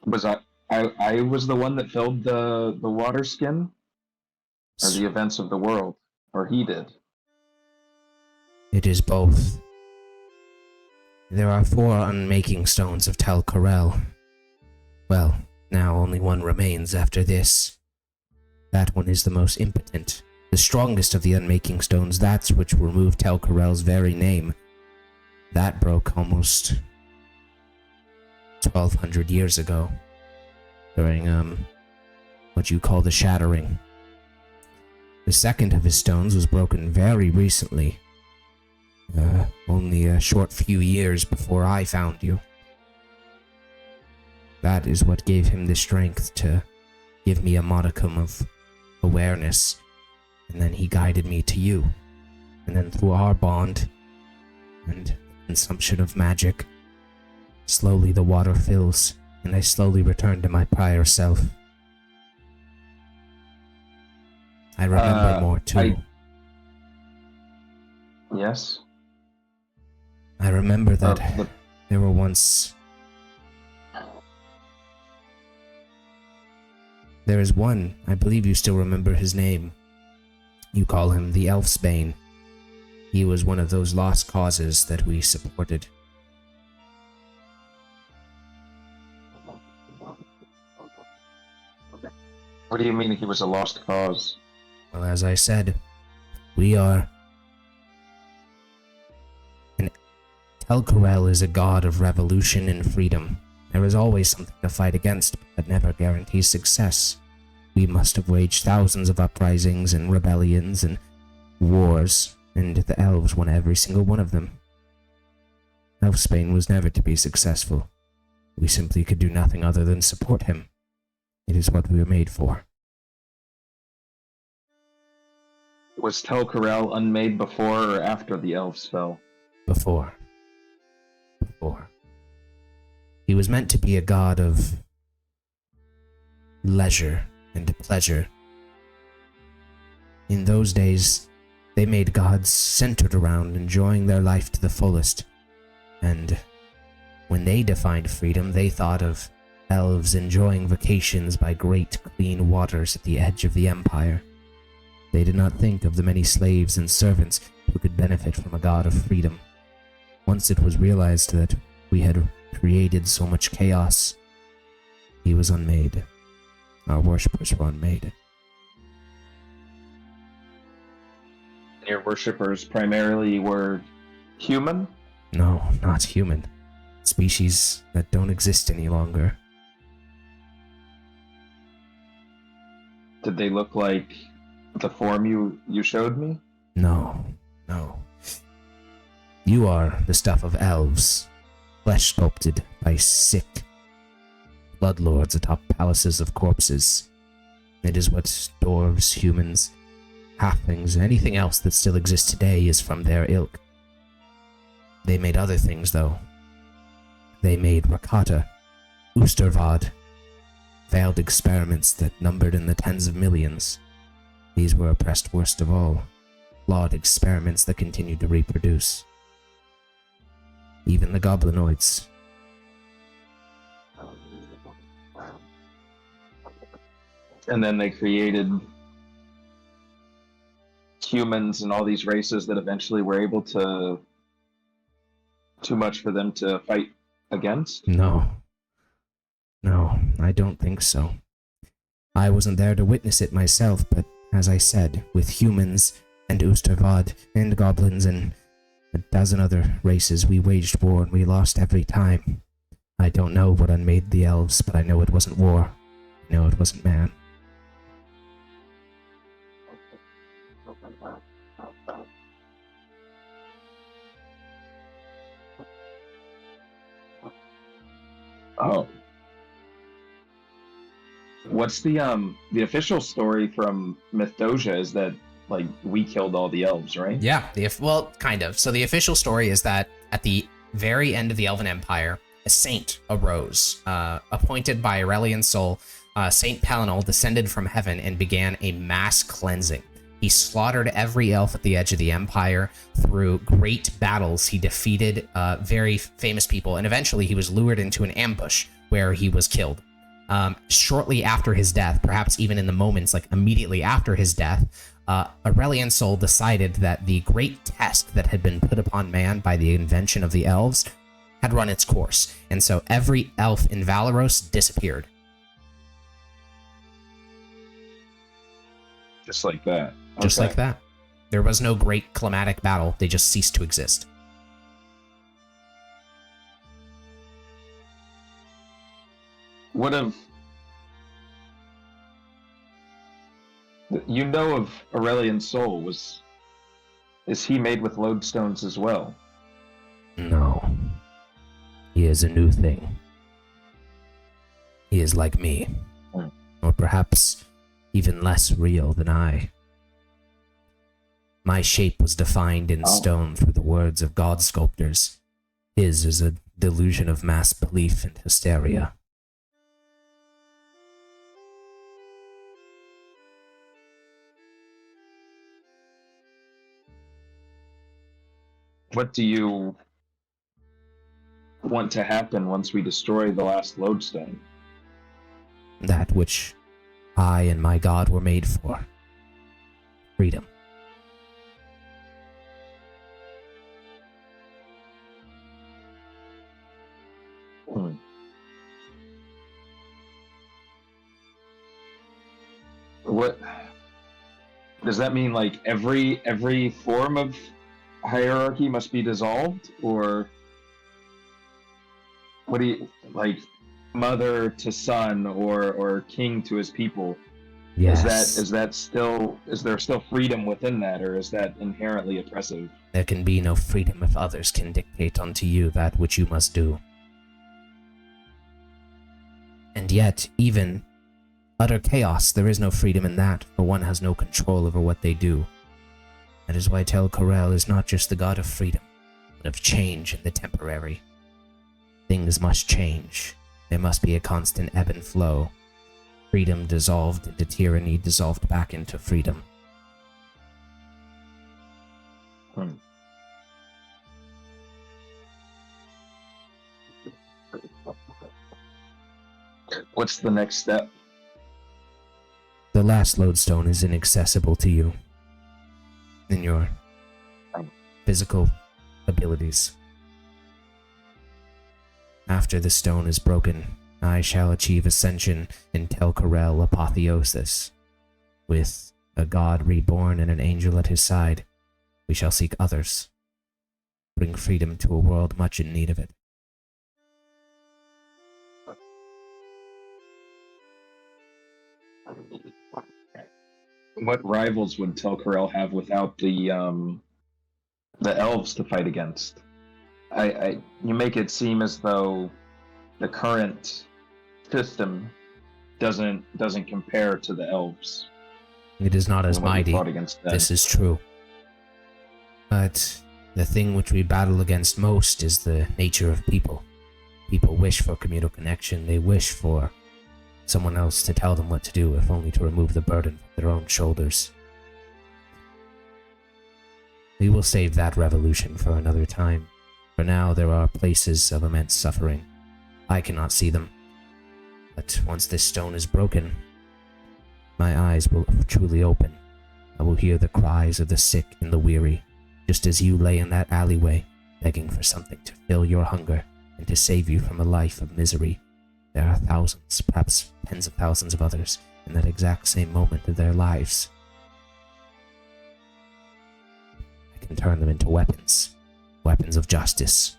was I was the one that filled the water skin? Or the events of the world? Or he did? It is both. There are 4 unmaking stones of Tel Corel. Well, now only one remains after this. That one is the most impotent, the strongest of the unmaking stones, that's which removed Tel Corel's very name. That broke almost 1,200 years ago, during, what you call the Shattering. The second of his stones was broken very recently, only a short few years before I found you. That is what gave him the strength to give me a modicum of awareness, and then he guided me to you. And then through our bond and consumption of magic, slowly the water fills, and I slowly return to my prior self. I remember more too. Yes? I remember that there were once... There is one, I believe you still remember his name. You call him the Elfsbane. He was one of those lost causes that we supported. What do you mean he was a lost cause? Well, as I said, we are... And Tel Corel is a god of revolution and freedom. There is always something to fight against, but that never guarantees success. We must have waged thousands of uprisings and rebellions and wars, and the elves won every single one of them. Elfsbane was never to be successful. We simply could do nothing other than support him. It is what we were made for. Was Tel Corel unmade before or after the elves fell? Before. He was meant to be a god of leisure and pleasure. In those days, they made gods centered around enjoying their life to the fullest. And when they defined freedom, they thought of elves enjoying vacations by great clean waters at the edge of the empire. They did not think of the many slaves and servants who could benefit from a god of freedom. Once it was realized that we had created so much chaos, he was unmade. Our worshippers were unmade. Your worshippers primarily were human? No, not human. Species that don't exist any longer. Did they look like the form you showed me? No. You are the stuff of elves, flesh sculpted by sick bloodlords atop palaces of corpses. It is what dwarves, humans, halflings, and anything else that still exists today is from their ilk. They made other things, though. They made Rakata, Oostervad, failed experiments that numbered in the tens of millions. These were oppressed worst of all, flawed experiments that continued to reproduce. Even the goblinoids. And then they created humans and all these races that eventually were able to... Too much for them to fight against? No, I don't think so. I wasn't there to witness it myself, but as I said, with humans and Oostervad and goblins and a dozen other races, we waged war and we lost every time. I don't know what unmade the elves, but I know it wasn't war. I know it wasn't man. Oh. What's the official story from Mythdosia is that, like, we killed all the elves, right? Yeah, well, kind of. So the official story is that at the very end of the Elven Empire, a saint arose, appointed by Aurelian Sol. Saint Palinol descended from heaven and began a mass cleansing. He slaughtered every elf at the edge of the empire. Through great battles, he defeated very famous people, and eventually he was lured into an ambush where he was killed. Shortly after his death, perhaps even in the moments like immediately after his death, Aurelian Sol decided that the great test that had been put upon man by the invention of the elves had run its course, and so every elf in Valeros disappeared. Just like that. Just like that. There was no great climatic battle. They just ceased to exist. What of... You know of Aurelian Sol. Is he made with lodestones as well? No. He is a new thing. He is like me. Or perhaps even less real than I. My shape was defined in stone through the words of god sculptors. His is a delusion of mass belief and hysteria. What do you want to happen once we destroy the last lodestone? That which I and my god were made for. Freedom. What does that mean? Like every form of hierarchy must be dissolved, or what do you like? Mother to son, or king to his people? Yes. Is there still freedom within that, or is that inherently oppressive? There can be no freedom if others can dictate unto you that which you must do. And yet, even utter chaos, there is no freedom in that, for one has no control over what they do. That is why Tel Corel is not just the god of freedom, but of change and the temporary. Things must change. There must be a constant ebb and flow. Freedom dissolved into tyranny, dissolved back into freedom. What's the next step? The last lodestone is inaccessible to you in your physical abilities. After the stone is broken, I shall achieve ascension in Tel Corel Apotheosis. With a god reborn and an angel at his side, we shall seek others. Bring freedom to a world much in need of it. What rivals would Tel Corel have without the elves to fight against? You make it seem as though the current system doesn't compare to the elves. It is not as and what we mighty. fought against them. This is true. But the thing which we battle against most is the nature of people. People wish for communal connection. They wish for someone else to tell them what to do, if only to remove the burden from their own shoulders. We will save that revolution for another time. For now, there are places of immense suffering. I cannot see them. But once this stone is broken, my eyes will truly open. I will hear the cries of the sick and the weary, just as you lay in that alleyway, begging for something to fill your hunger and to save you from a life of misery. There are thousands, perhaps tens of thousands of others in that exact same moment of their lives. I can turn them into weapons, weapons of justice.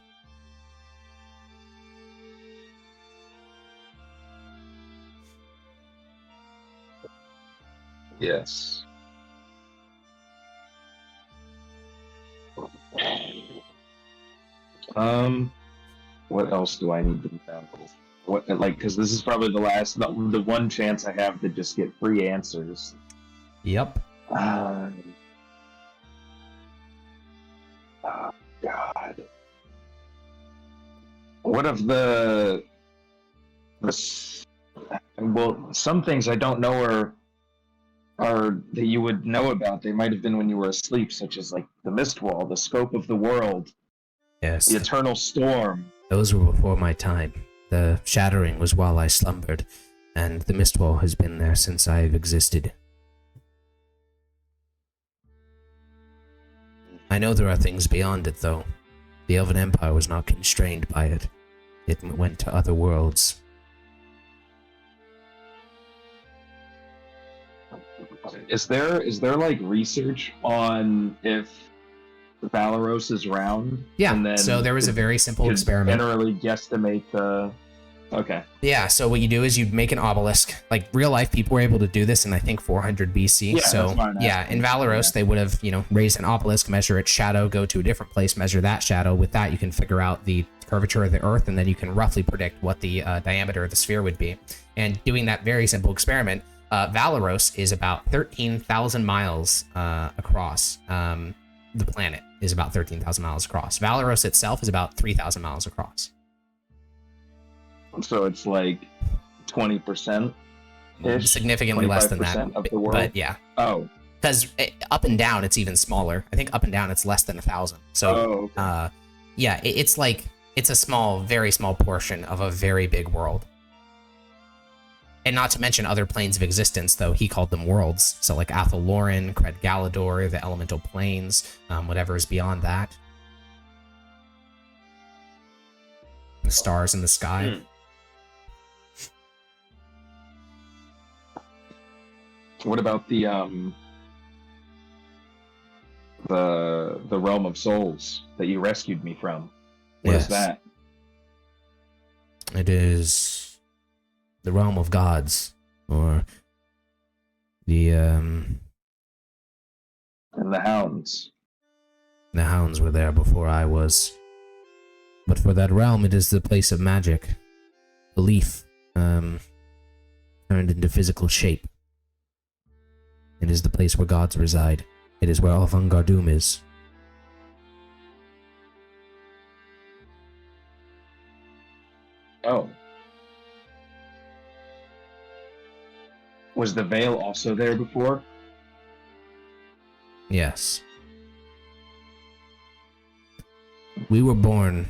Yes. What else do I need to tackle? Because this is probably the one chance I have to just get free answers. Yep. Oh, God. What of well, some things I don't know are that you would know about. They might have been when you were asleep, such as like the mist wall, the scope of the world, Yes. the eternal storm. Those were before my time. The shattering was while I slumbered, and the mist wall has been there since I've existed. I know there are things beyond it, though. The Elven Empire was not constrained by it. It went to other worlds. Is there like research on if Valeros is round? Yeah, and then so there was a very simple could experiment. Generally guesstimate the... Okay. Yeah, so what you do is you make an obelisk. Like, real life people were able to do this in, I think, 400 BC. Yeah, so, that's what I'm yeah, asking. in Valeros, they would have, raised an obelisk, measure its shadow, go to a different place, measure that shadow. With that, you can figure out the curvature of the Earth, and then you can roughly predict what the diameter of the sphere would be. And doing that very simple experiment, Valeros is about 13,000 miles across. The planet is about 13,000 miles across. Valeros itself is about 3,000 miles across. So it's like 20%? Significantly less than that. Of the world? But yeah. Oh. Because up and down, it's even smaller. I think up and down, it's less than 1,000. So, okay. Yeah, it's a small, very small portion of a very big world. And not to mention other planes of existence, though he called them worlds. So like Athel Loren, Cred Galador, the elemental planes, whatever is beyond that. The stars in the sky. What about the realm of souls that you rescued me from? What is that? It is the realm of gods, or the And the hounds. The hounds were there before I was. But for that realm, it is the place of magic. Belief, turned into physical shape. It is the place where gods reside. It is where Alvangardum is. Oh. Was the veil also there before? Yes. We were born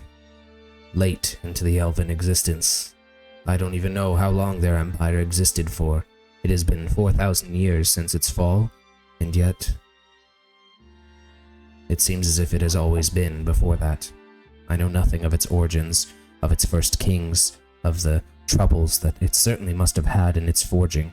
late into the elven existence. I don't even know how long their empire existed for. It has been 4,000 years since its fall, and yet it seems as if it has always been before that. I know nothing of its origins, of its first kings, of the troubles that it certainly must have had in its forging.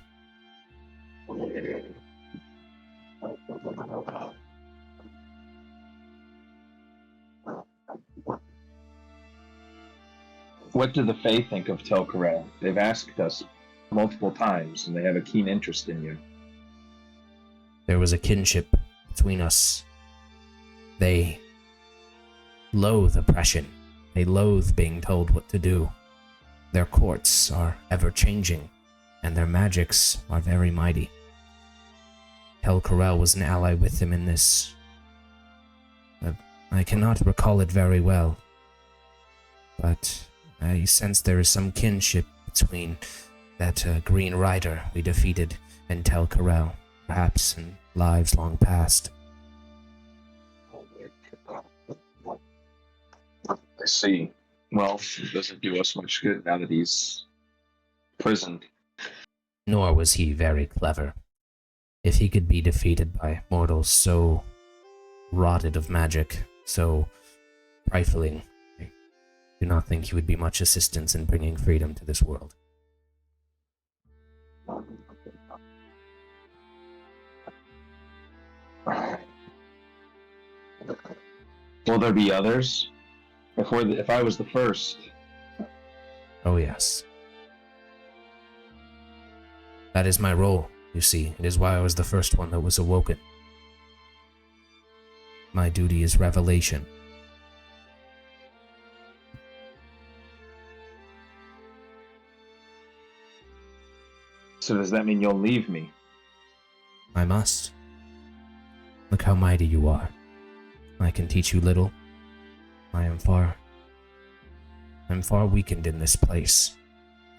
What do the Fae think of Telkarel? They've asked us multiple times, and they have a keen interest in you. There was a kinship between us. They loathe oppression. They loathe being told what to do. Their courts are ever-changing, and their magics are very mighty. Tel Corel was an ally with them in this. I cannot recall it very well, but I sense there is some kinship between that Green Rider we defeated and Tel Corel, perhaps in lives long past. I see. Well, it doesn't do us much good now that he's imprisoned. Nor was he very clever. If he could be defeated by mortals so rotted of magic, so trifling, I do not think he would be much assistance in bringing freedom to this world. Will there be others? If I was the first. Oh yes. That is my role, you see. It is why I was the first one that was awoken. My duty is revelation. So does that mean you'll leave me? I must. Look how mighty you are. I can teach you little. I'm far weakened in this place.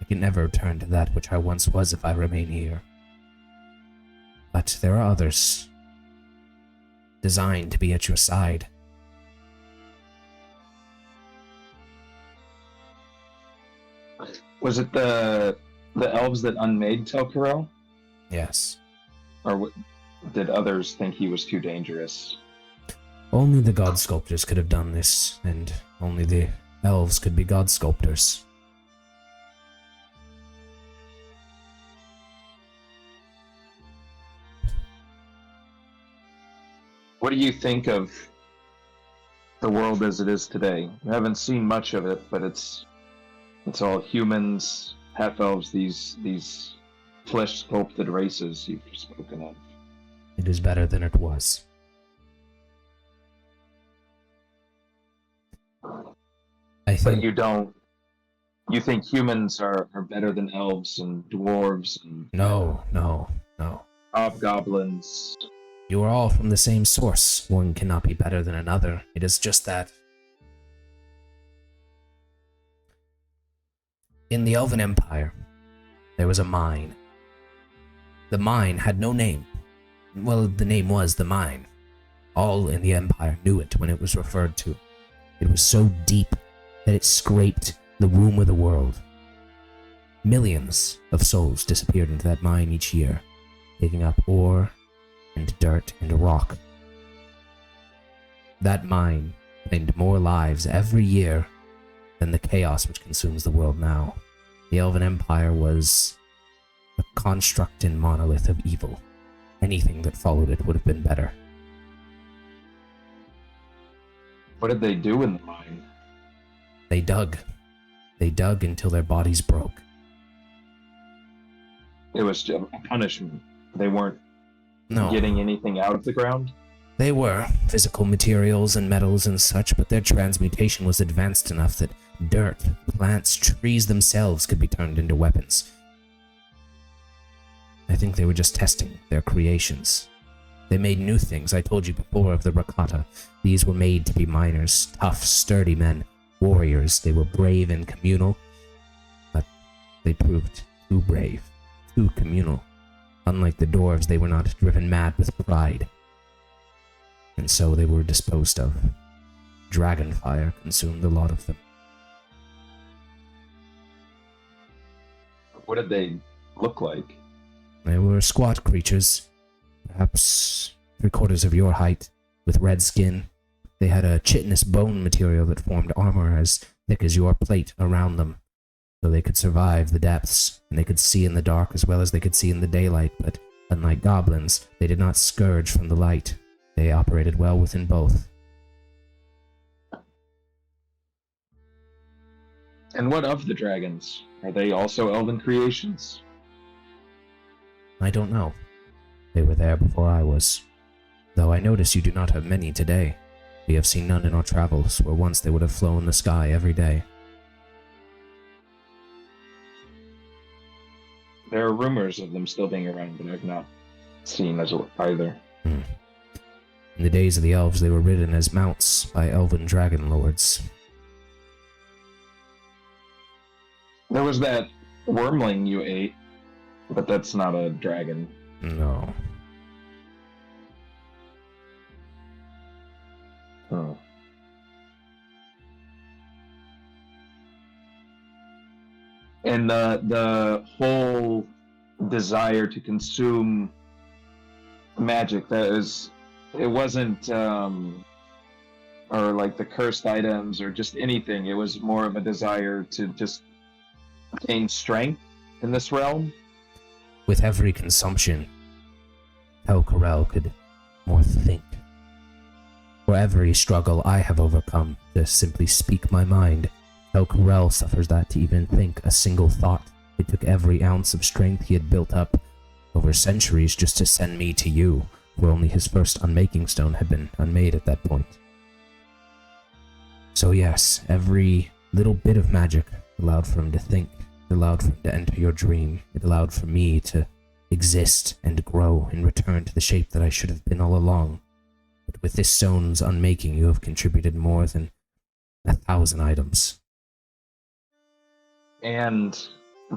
I can never return to that which I once was if I remain here. But there are others, designed to be at your side. Was it the elves that unmade Tel Corel? Yes. Or did others think he was too dangerous? Only the god sculptors could have done this, and only the elves could be god sculptors. What do you think of the world as it is today? I haven't seen much of it, but it's all humans, half-elves, these flesh-sculpted races you've spoken of. It is better than it was. I think you think humans are better than elves and dwarves and No. hobgoblins? You are all from the same source. One cannot be better than another. It is just that in the Elven Empire, there was a mine. The mine had no name. Well, the name was the mine. All in the Empire knew it when it was referred to. It was so deep that it scraped the womb of the world. Millions of souls disappeared into that mine each year, digging up ore and dirt and rock. That mine claimed more lives every year than the chaos which consumes the world now. The Elven Empire was a construct and monolith of evil. Anything that followed it would have been better. What did they do in the mine? They dug. They dug until their bodies broke. It was a punishment. They weren't No. getting anything out of the ground? They were physical materials and metals and such, but their transmutation was advanced enough that dirt, plants, trees themselves could be turned into weapons. I think they were just testing their creations. They made new things. I told you before of the Rakata. These were made to be miners, tough, sturdy men, warriors. They were brave and communal, but they proved too brave, too communal. Unlike the dwarves, they were not driven mad with pride. And so they were disposed of. Dragonfire consumed a lot of them. What did they look like? They were squat creatures, perhaps 3/4 of your height, with red skin. They had a chitinous bone material that formed armor as thick as your plate around them, so they could survive the depths, and they could see in the dark as well as they could see in the daylight, but unlike goblins, they did not scourge from the light. They operated well within both. And what of the dragons? Are they also elven creations? I don't know. They were there before I was. Though I notice you do not have many today. We have seen none in our travels, where once they would have flown the sky every day. There are rumors of them still being around, but I've not seen as either. In the days of the elves, they were ridden as mounts by elven dragon lords. There was that wormling you ate, but that's not a dragon. No. Oh. And the whole desire to consume magic, it wasn't or like the cursed items or just anything. It was more of a desire to just gain strength in this realm. With every consumption, El Corel could more think. For every struggle I have overcome to simply speak my mind, El Corel suffers that to even think a single thought. It took every ounce of strength he had built up over centuries just to send me to you, for only his first unmaking stone had been unmade at that point. So yes, every little bit of magic allowed for him to think. It allowed for him to enter your dream. It allowed for me to exist and grow and return to the shape that I should have been all along. But with this stone's unmaking, you have contributed more than 1,000 items. And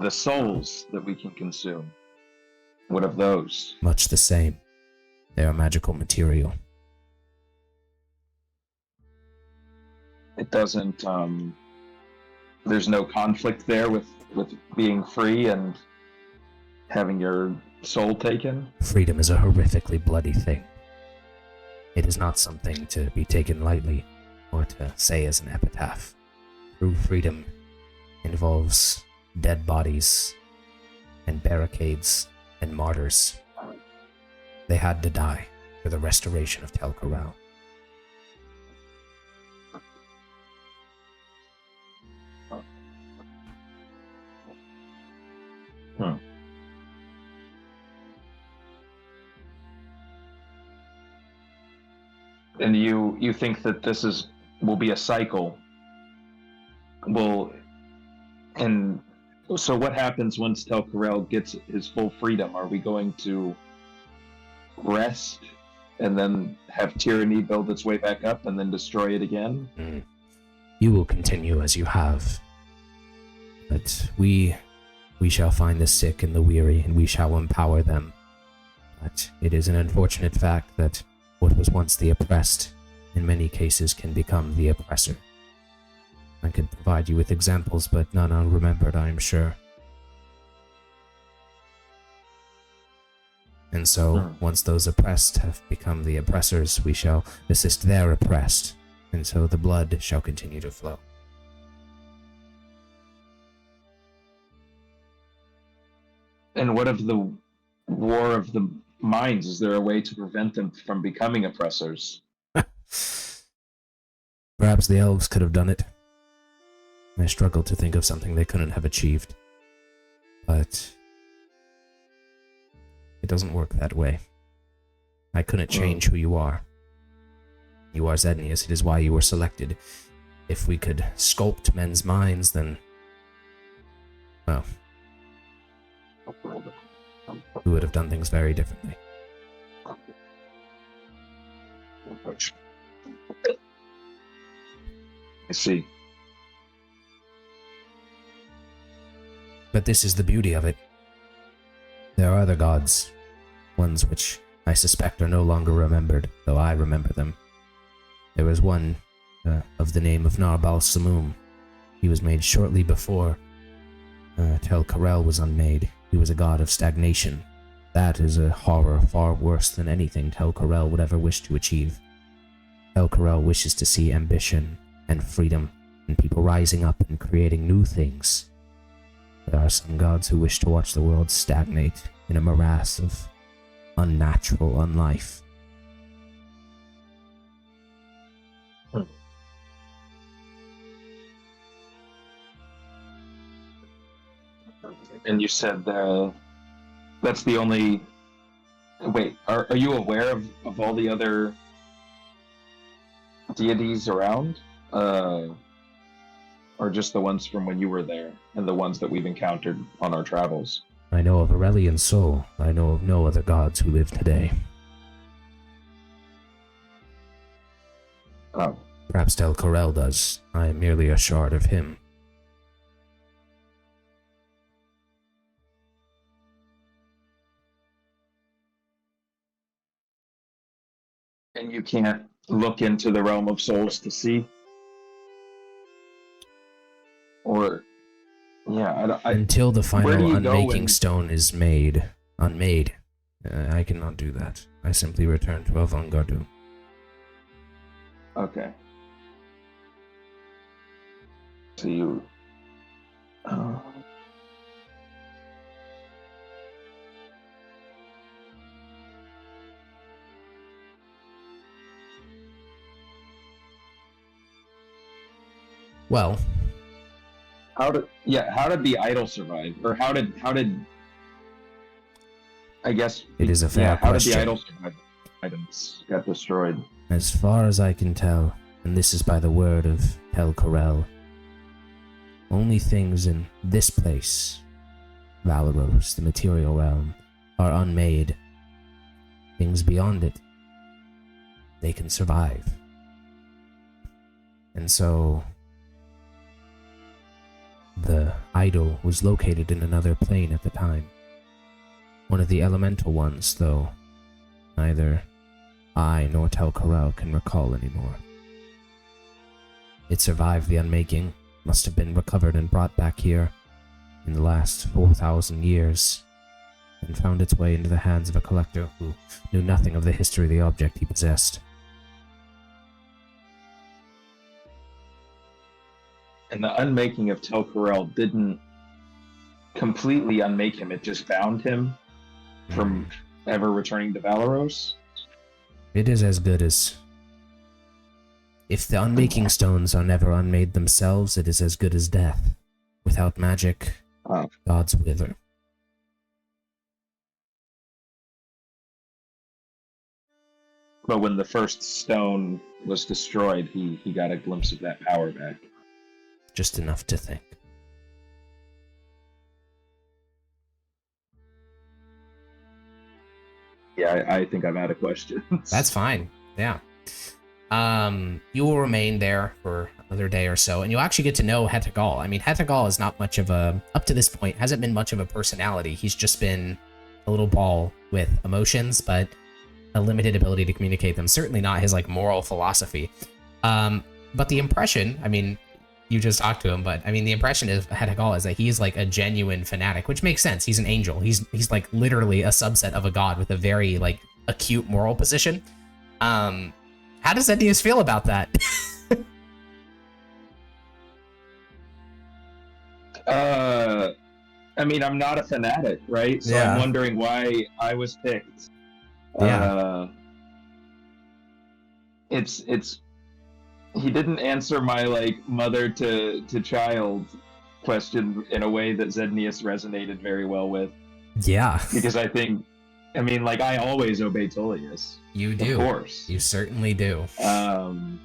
the souls that we can consume. What of those? Much the same. They are magical material. It doesn't, there's no conflict there with being free and having your soul taken? Freedom is a horrifically bloody thing. It is not something to be taken lightly or to say as an epitaph. True freedom involves dead bodies and barricades and martyrs. They had to die for the restoration of Tel Corel. And you think that this will be a cycle? And so what happens once Tel Corel gets his full freedom? Are we going to rest and then have tyranny build its way back up and then destroy it again? You will continue as you have. But we shall find the sick and the weary, and we shall empower them. But it is an unfortunate fact that what was once the oppressed, in many cases, can become the oppressor. I could provide you with examples, but none are remembered, I am sure. And so, once those oppressed have become the oppressors, we shall assist their oppressed, and so the blood shall continue to flow. And what of the war of the minds? Is there a way to prevent them from becoming oppressors? Perhaps the elves could have done it. I struggle to think of something they couldn't have achieved. But it doesn't work that way. I couldn't change who you are. You are Zednius. It is why you were selected. If we could sculpt men's minds, then, well, we would have done things very differently. I see. But this is the beauty of it. There are other gods, ones which I suspect are no longer remembered, though I remember them. There was one of the name of Narbal Samum. He was made shortly before Tel Corel was unmade. He was a god of stagnation. That is a horror far worse than anything Tel Corel would ever wish to achieve. Tel Corel wishes to see ambition and freedom and people rising up and creating new things. There are some gods who wish to watch the world stagnate in a morass of unnatural unlife. And you said that's the only... Wait, are you aware of all the other deities around? Or just the ones from when you were there, and the ones that we've encountered on our travels? I know of Aurelian's soul. I know of no other gods who live today. Oh. Perhaps Tel Corel does. I am merely a shard of him. And you can't look into the realm of souls to see? Or, yeah, Until the final unmaking and... stone is unmade, I cannot do that. I simply return to Avantgarde. Okay. So you... Well, how did the idol survive? Or how did I guess it is a fair how question. did the idol survive? Items got destroyed. As far as I can tell, and this is by the word of Tel Corel, only things in this place, Valoros, the material realm, are unmade. Things beyond it, they can survive. And so, the idol was located in another plane at the time. One of the elemental ones, though neither I nor Tel Corel can recall anymore. It survived the unmaking, must have been recovered and brought back here in the last 4,000 years, and found its way into the hands of a collector who knew nothing of the history of the object he possessed. And the unmaking of Tel Corel didn't completely unmake him, it just bound him from ever returning to Valoros? It is as good as... If the unmaking stones are never unmade themselves, it is as good as death. Without magic, gods wither. But when the first stone was destroyed, he got a glimpse of that power back. Just enough to think. Yeah, I think I'm out of questions. That's fine. Yeah. You will remain there for another day or so, and you'll actually get to know Hetagal. I mean, Hetagal is not much of a, up to this point, hasn't been much of a personality. He's just been a little ball with emotions, but a limited ability to communicate them. Certainly not his, like, moral philosophy. But the impression, I mean, you just talked to him, but I mean, the impression of Hetagal is that he's like a genuine fanatic, which makes sense. He's an angel. He's like literally a subset of a god with a very like acute moral position. How does Zednius feel about that? I mean, I'm not a fanatic, right? So Yeah. I'm wondering why I was picked. Yeah. It's he didn't answer my like mother to child question in a way that Zednius resonated very well with, Yeah. because I mean, like, I always obey Tullius. You do. Of course. You certainly do. And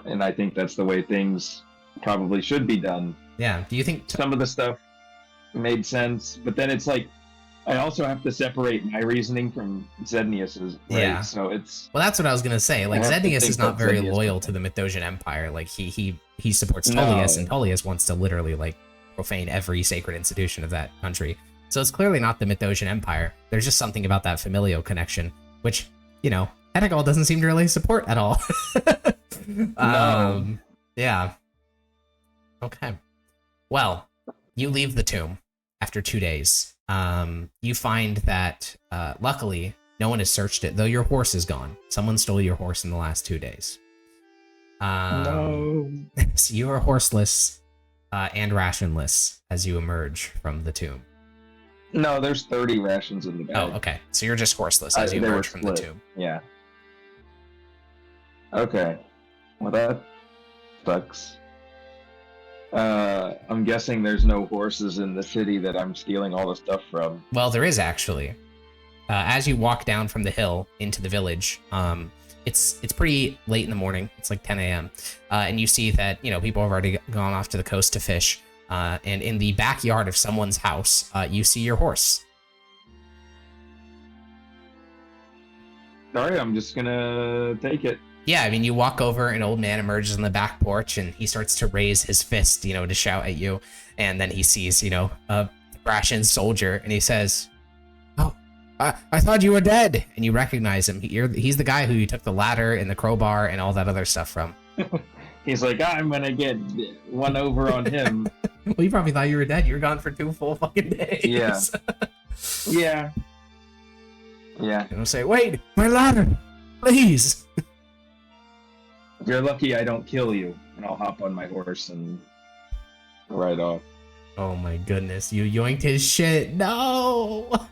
I think that's the way things probably should be done. Yeah. Do you think Some of the stuff made sense, but then it's like I also have to separate my reasoning from Zednius's, right? Yeah. So it's... Well, that's what I was gonna say. Like, I have to Zednius think is not that very Zednius- loyal to the Mythosian Empire. Like, he supports No. Tullius, and Tullius wants to literally like profane every sacred institution of that country. So it's clearly not the Mythosian Empire. There's just something about that familial connection, which, you know, Hetagal doesn't seem to really support at all. No. Yeah. Okay. Well, you leave the tomb after 2 days. You find that, luckily, no one has searched it, though your horse is gone. Someone stole your horse in the last 2 days. No. So you are horseless and rationless as you emerge from the tomb. No, there's 30 rations in the bag. Oh, okay. So you're just horseless as you They were emerge from the split. tomb. Yeah. Okay. Well, that sucks. I'm guessing there's no horses in the city that I'm stealing all the stuff from. Well, there is actually. As you walk down from the hill into the village, it's pretty late in the morning. It's like 10 a.m. And you see that, you know, people have already gone off to the coast to fish. And in the backyard of someone's house, you see your horse. Sorry, I'm just gonna take it. Yeah, I mean, you walk over, an old man emerges on the back porch, and he starts to raise his fist, to shout at you. And then he sees, a Thrashin soldier, and he says, "Oh, I thought you were dead." And you recognize him. He's the guy who you took the ladder and the crowbar and all that other stuff from. He's like, I'm gonna get one over on him. Well, you probably thought you were dead. You were gone for 2 full fucking days. Yeah. Yeah. Yeah. And I'll say, "Wait, my ladder, please." You're lucky I don't kill you. And I'll hop on my horse and ride off. Oh my goodness, you yoinked his shit. No!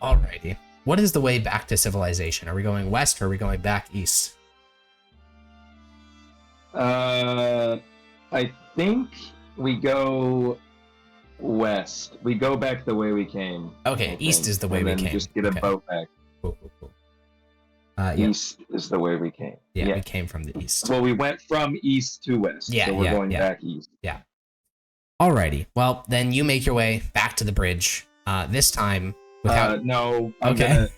Alrighty. What is the way back to civilization? Are we going west or are we going back east? I think we go west. We go back the way we came. Okay, east is the way we came. Just get a boat back. Cool. East is the way we came. Yeah, we came from the east. Well, we went from east to west. Yeah, so we're going back east. Yeah. Alrighty. Well, then you make your way back to the bridge. This time without. No. Okay.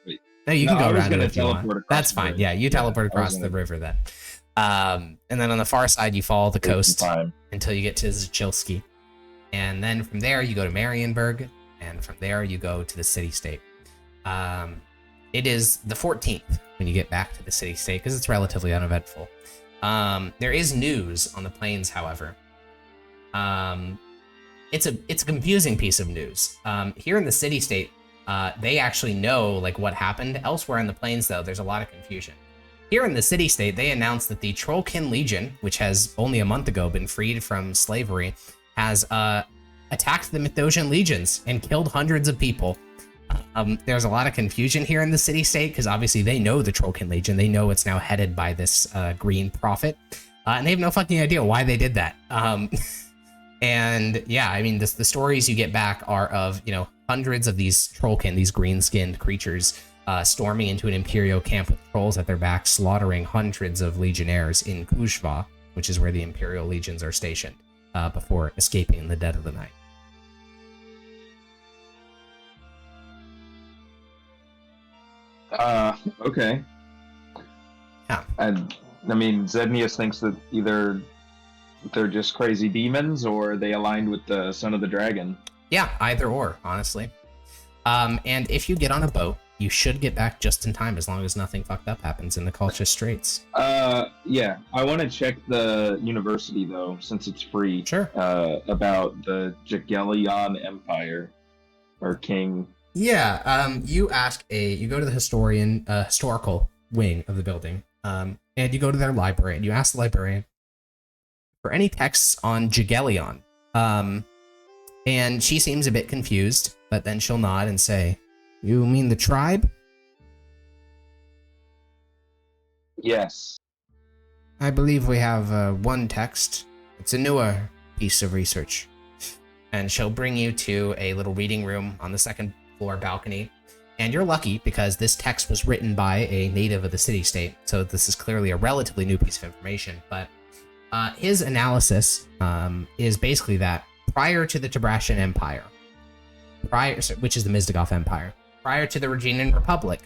Wait. No, you can go around it if you want. Across That's fine. Yeah, you teleport across the river then. And then on the far side, you follow the coast until you get to Zachilski. And then from there, you go to Marienburg. And from there, you go to the city-state. It is the 14th when you get back to the city-state because it's relatively uneventful. There is news on the plains, however. It's a confusing piece of news. Here in the city-state, they actually know what happened. Elsewhere in the plains, though, there's a lot of confusion. Here in the city-state, they announced that the Trollkin Legion, which has only a month ago been freed from slavery, has attacked the Mithdosian legions and killed hundreds of people. There's a lot of confusion here in the city-state because obviously they know the Trollkin Legion. They know it's now headed by this green prophet, and they have no fucking idea why they did that. And yeah, I mean, the stories you get back are of, hundreds of these Trollkin, these green-skinned creatures, storming into an Imperial camp with trolls at their back, slaughtering hundreds of legionnaires in Kuzhva, which is where the Imperial legions are stationed, before escaping in the dead of the night. Okay. Yeah. I mean, Zednius thinks that either they're just crazy demons or they aligned with the Son of the Dragon. Yeah, either or, honestly. And if you get on a boat, you should get back just in time as long as nothing fucked up happens in the Kalcha Straits. Yeah. I want to check the university, though, since it's free. Sure. About the Jagelion Empire, or King. Yeah, you go to the historical wing of the building, and you go to their library, and you ask the librarian for any texts on Jagelion. And she seems a bit confused, but then she'll nod and say, "You mean the tribe?" Yes. "I believe we have one text. It's a newer piece of research." And she'll bring you to a little reading room on the second floor balcony. And you're lucky because this text was written by a native of the city-state, so this is clearly a relatively new piece of information. But his analysis is basically that prior to the Tabrashan Empire, which is the Mizdagoth Empire, prior to the Reginian Republic,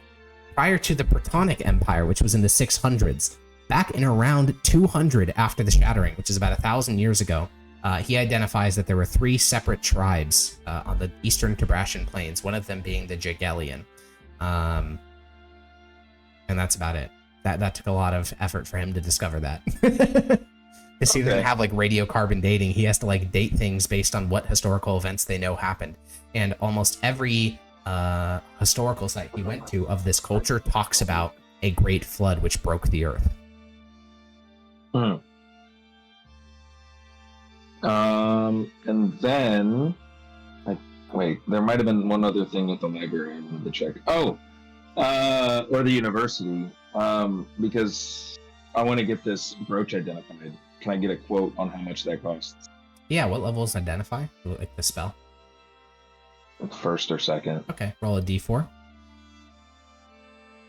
prior to the Protonic Empire, which was in the 600s, back in around 200 after the Shattering, which is about 1,000 years ago, he identifies that there were 3 separate tribes on the eastern Tabrashan plains, one of them being the Jagelion. And that's about it. That took a lot of effort for him to discover that. Because he doesn't have radiocarbon dating. He has to date things based on what historical events they know happened. And almost every historical site he went to of this culture talks about a great flood which broke the earth. And then, wait, there might have been one other thing at the library I wanted to check. Oh, or the university, because I want to get this brooch identified. Can I get a quote on how much that costs? Yeah, what level is identify? Like the spell? First or second. Okay, roll a d4.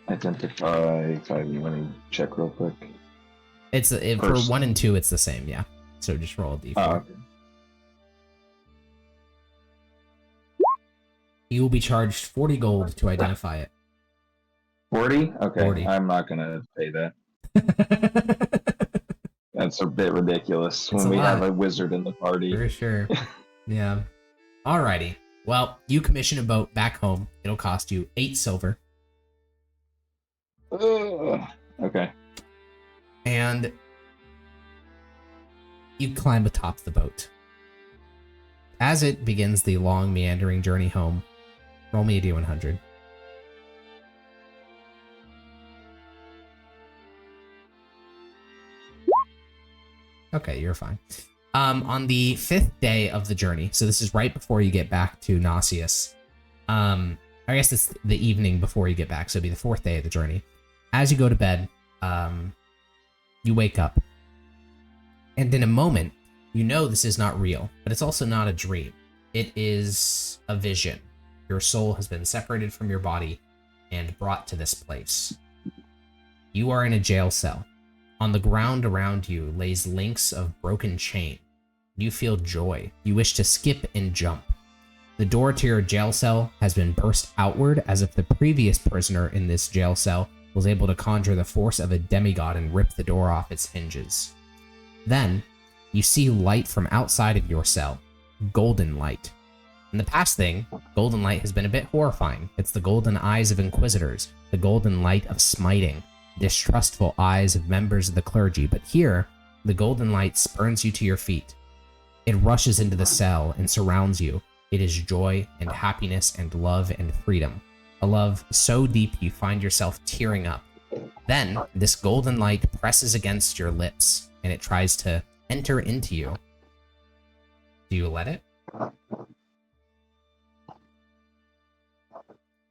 Identify, if I want to check real quick. For 1 and 2, it's the same, yeah. So just roll a d4. Oh, okay. You will be charged 40 gold to identify it. 40? Okay, 40. I'm not gonna pay that. That's a bit ridiculous It's when a we have lot. a wizard in the party. For sure. Yeah. Alrighty. Well, you commission a boat back home. It'll cost you 8 silver. Okay. And you climb atop the boat. As it begins the long, meandering journey home, roll me a d100. Okay, you're fine. On the 5th day of the journey, so this is right before you get back to Nauseous. I guess it's the evening before you get back, so it'll be the 4th day of the journey. As you go to bed, you wake up. And in a moment, you know this is not real, but it's also not a dream. It is a vision. Your soul has been separated from your body and brought to this place. You are in a jail cell. On the ground around you lays links of broken chain. You feel joy. You wish to skip and jump. The door to your jail cell has been burst outward as if the previous prisoner in this jail cell was able to conjure the force of a demigod and rip the door off its hinges. Then, you see light from outside of your cell. Golden light. In the past thing, golden light has been a bit horrifying. It's the golden eyes of inquisitors, the golden light of smiting, distrustful eyes of members of the clergy, but here, the golden light spurns you to your feet. It rushes into the cell and surrounds you. It is joy and happiness and love and freedom. A love so deep you find yourself tearing up. Then, this golden light presses against your lips, and it tries to enter into you. Do you let it?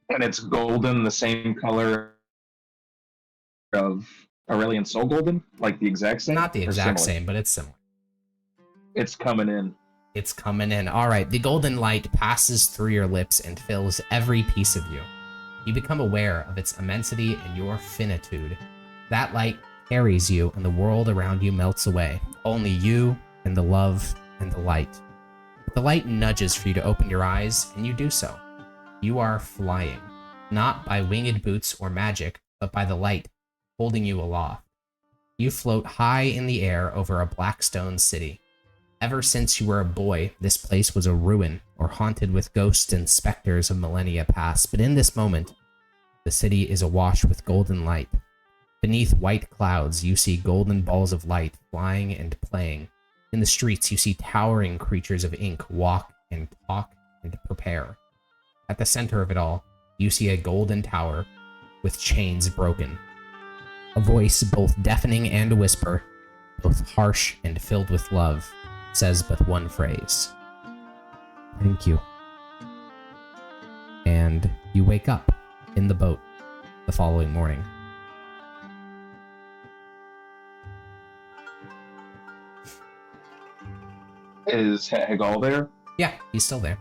And it's golden, the same color of Aurelian Soul Golden? Like the exact same? Not the Or exact similar? same, but it's similar. It's coming in. It's coming in. All right, the golden light passes through your lips and fills every piece of you. You become aware of its immensity and your finitude. That light carries you, and the world around you melts away. Only you and the love and the light. But the light nudges for you to open your eyes, and you do so. You are flying, not by winged boots or magic, but by the light holding you aloft. You float high in the air over a black stone city. Ever since you were a boy, this place was a ruin, or haunted with ghosts and specters of millennia past. But in this moment, the city is awash with golden light. Beneath white clouds, you see golden balls of light flying and playing. In the streets, you see towering creatures of ink walk and talk and prepare. At the center of it all, you see a golden tower with chains broken. A voice, both deafening and a whisper, both harsh and filled with love, says but one phrase. Thank you. And you wake up in the boat the following morning. Is Hegal there? Yeah, he's still there.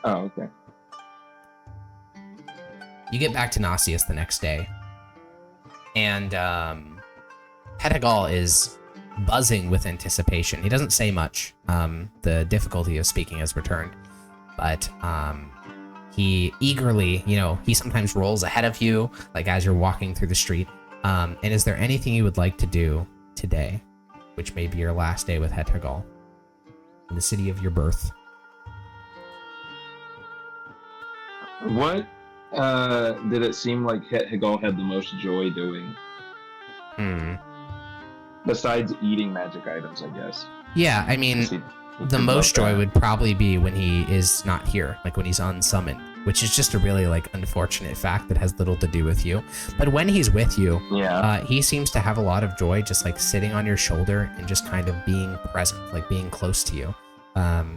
Oh, okay. You get back to Nauseous the next day, and Hegal is buzzing with anticipation. He doesn't say much. The difficulty of speaking has returned, but he eagerly, he sometimes rolls ahead of you, like as you're walking through the street. And is there anything you would like to do today, which may be your last day with Hegal, in the city of your birth? What did it seem like Hegal had the most joy doing? Besides eating magic items, I guess. Yeah, I mean, the most joy would probably be when he is not here, like when he's unsummoned, which is just a really unfortunate fact that has little to do with you. But when he's with you, he seems to have a lot of joy just sitting on your shoulder and just kind of being present, being close to you.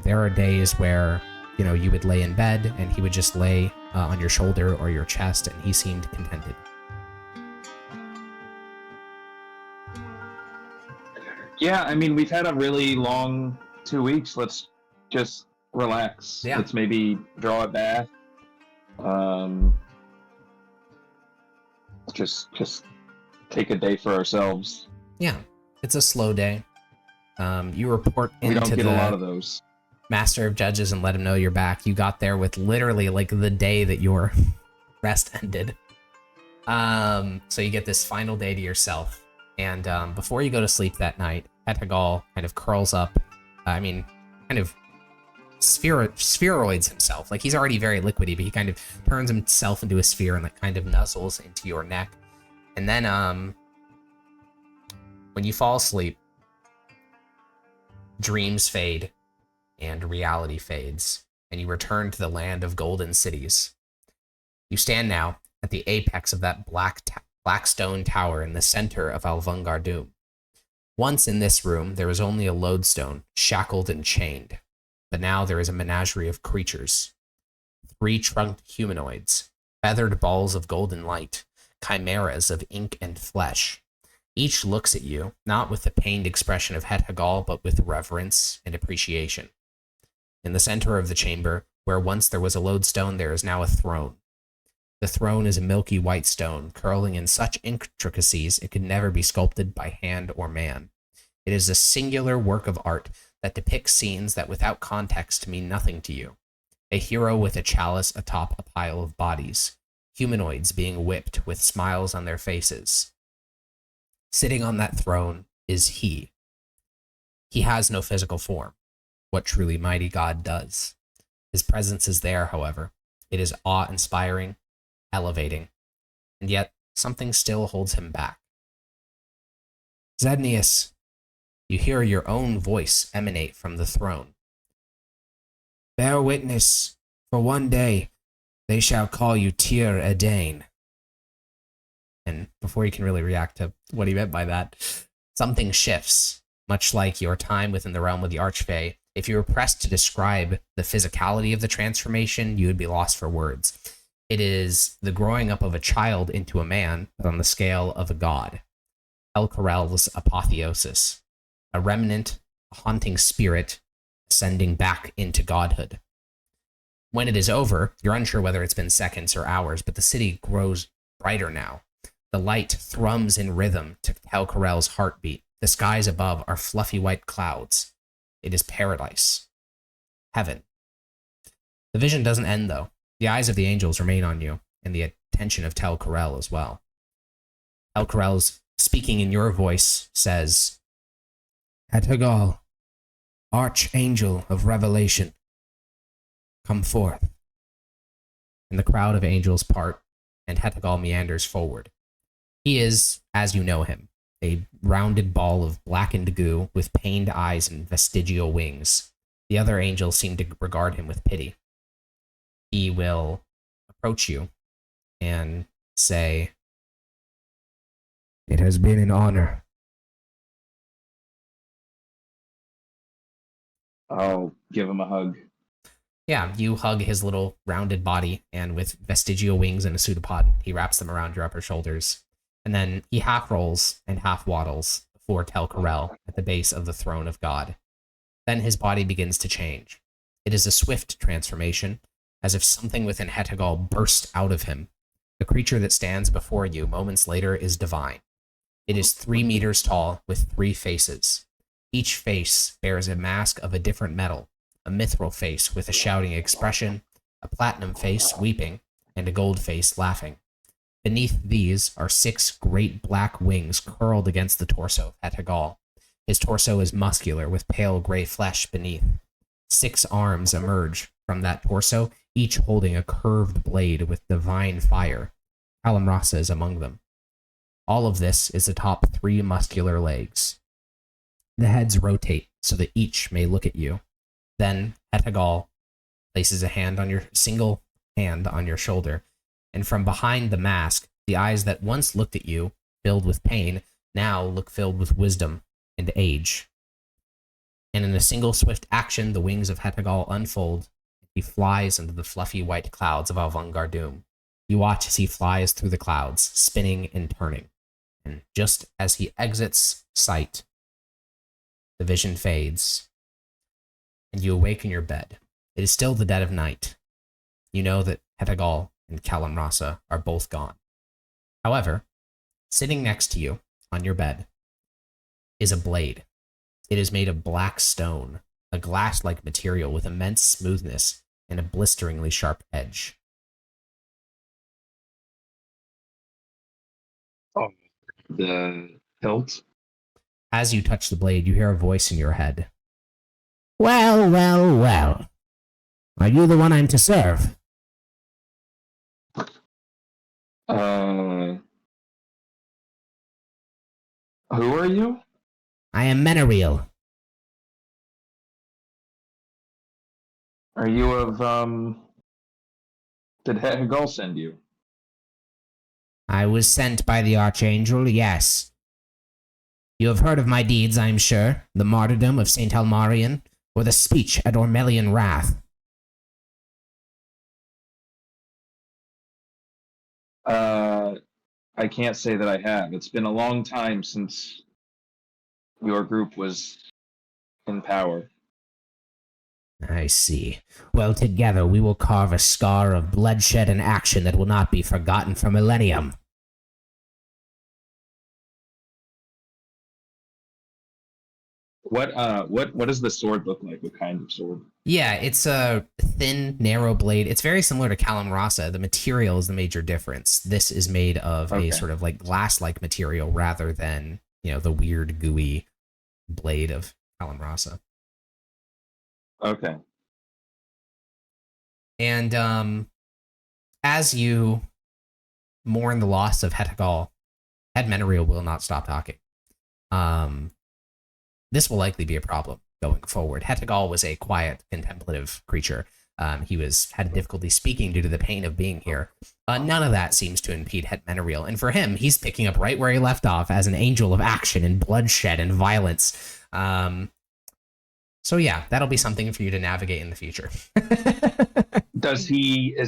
There are days where you would lay in bed and he would just lay on your shoulder or your chest, and he seemed contented. Yeah, I mean, we've had a really long 2 weeks. Let's just relax. Yeah. Let's maybe draw a bath. Just take a day for ourselves. Yeah, it's a slow day. You report We don't into get a lot the of those. Master of Judges and let him know you're back. You got there with literally like the day that your rest ended. So you get this final day to yourself. And before you go to sleep that night, Etagal kind of curls up. Kind of spheroids himself. Like, he's already very liquidy, but he kind of turns himself into a sphere and like kind of nuzzles into your neck. And then when you fall asleep, dreams fade and reality fades, and you return to the land of golden cities. You stand now at the apex of that black stone tower in the center of Alvungar Doom. Once in this room, there was only a lodestone, shackled and chained. But now there is a menagerie of creatures. 3 trunked humanoids, feathered balls of golden light, chimeras of ink and flesh. Each looks at you, not with the pained expression of Het Hagal, but with reverence and appreciation. In the center of the chamber, where once there was a lodestone, there is now a throne. The throne is a milky white stone, curling in such intricacies it could never be sculpted by hand or man. It is a singular work of art that depicts scenes that without context mean nothing to you. A hero with a chalice atop a pile of bodies, humanoids being whipped with smiles on their faces. Sitting on that throne is he. He has no physical form, what truly mighty God does. His presence is there, however. It is awe-inspiring, elevating, and yet something still holds him back. Zednius, you hear your own voice emanate from the throne. Bear witness, for one day they shall call you Tyr Edain. And before you can really react to what he meant by that, something shifts, much like your time within the realm of the Archfey. If you were pressed to describe the physicality of the transformation, you would be lost for words. It is the growing up of a child into a man, but on the scale of a god. El-Corel's Apotheosis, a remnant, a haunting spirit, ascending back into godhood. When it is over, you're unsure whether it's been seconds or hours, but the city grows brighter now. The light thrums in rhythm to El-Corel's heartbeat. The skies above are fluffy white clouds. It is paradise. Heaven. The vision doesn't end, though. The eyes of the angels remain on you, and the attention of El-Corel as well. El-Corel's speaking in your voice says, Het Hagal, Archangel of Revelation, come forth. And the crowd of angels part, and Het Hagal meanders forward. He is, as you know him, a rounded ball of blackened goo with pained eyes and vestigial wings. The other angels seem to regard him with pity. He will approach you and say, It has been an honor. I'll give him a hug. yeah, you hug his little rounded body, and with vestigial wings and a pseudopod, he wraps them around your upper shoulders. And then he half rolls and half waddles before Tel-Corel at the base of the throne of God. Then his body begins to change. It is a swift transformation, as if something within Het Hagal burst out of him. The creature that stands before you moments later is divine. It is 3 meters tall with 3 faces. Each face bears a mask of a different metal, a mithril face with a shouting expression, a platinum face weeping, and a gold face laughing. Beneath these are 6 great black wings curled against the torso of Het Hagal. His torso is muscular with pale gray flesh beneath. 6 arms emerge from that torso, each holding a curved blade with divine fire. Kalamrasa is among them. All of this is atop 3 muscular legs. The heads rotate so that each may look at you. Then Het Hagal places a single hand on your shoulder, and from behind the mask, the eyes that once looked at you, filled with pain, now look filled with wisdom and age. And in a single swift action, the wings of Het Hagal unfold. He flies into the fluffy white clouds of Alvungar Doom. You watch as he flies through the clouds, spinning and turning. And just as he exits sight, the vision fades, and you awake in your bed. It is still the dead of night. You know that Het Hagal and Kalamrasa are both gone. However, sitting next to you on your bed is a blade. It is made of black stone, a glass-like material with immense smoothness and a blisteringly sharp edge. Oh, the hilt. As you touch the blade, you hear a voice in your head. Well, well, well. Are you the one I'm to serve? Who are you? I am Menariel. Are you of, did Hegel send you? I was sent by the Archangel, yes. You have heard of my deeds, I'm sure. The martyrdom of Saint Almarian, or the speech at Ormelian Wrath. I can't say that I have. It's been a long time since your group was in power. I see. Well, together we will carve a scar of bloodshed and action that will not be forgotten for millennium. What does the sword look like? What kind of sword? Yeah, it's a thin, narrow blade. It's very similar to Callum Rasa. The material is the major difference. This is made of a sort of like glass-like material rather than, the weird, gooey blade of Callum Rasa. Okay. And as you mourn the loss of Hetagal, Head Menariel will not stop talking. This will likely be a problem going forward. Hetagal was a quiet, contemplative creature. He had difficulty speaking due to the pain of being here. None of that seems to impede Het Menariel, and for him, he's picking up right where he left off as an angel of action and bloodshed and violence. So yeah, that'll be something for you to navigate in the future. Is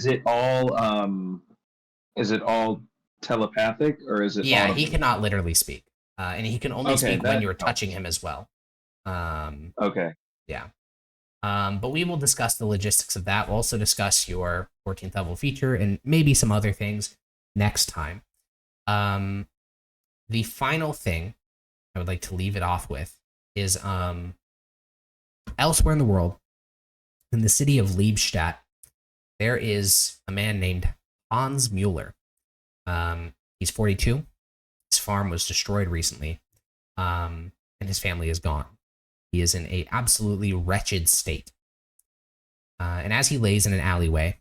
it all telepathic, or is it? Yeah, audible? he cannot literally speak, and he can only speak when you're touching him as well. Okay. Yeah. But we will discuss the logistics of that. We'll also discuss your 14th level feature and maybe some other things next time. The final thing I would like to leave it off with is elsewhere in the world, in the city of Liebstadt, there is a man named Hans Mueller. He's 42. His farm was destroyed recently, and his family is gone. He is in an absolutely wretched state. And as he lays in an alleyway,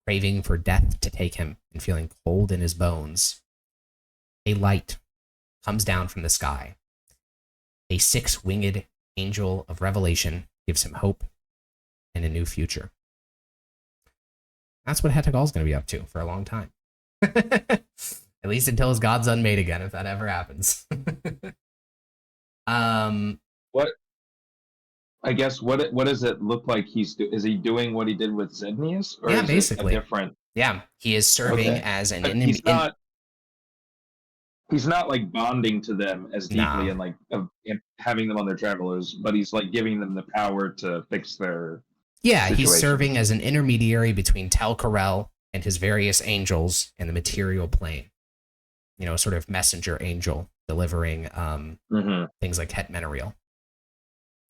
craving for death to take him and feeling cold in his bones, a light comes down from the sky. A six-winged angel of revelation gives him hope and a new future. That's what Hetagal's going to be up to for a long time. At least until his god's unmade again, if that ever happens. I guess what does it look like is he doing what he did with Zednius? Or yeah, is basically. It different? Yeah, he is serving as an enemy. He's not like bonding to them as deeply and like having them on their travelers, but he's like giving them the power to fix their situation. He's serving as an intermediary between Tel Corel and his various angels in the material plane. A sort of messenger angel delivering things like Het Menariel.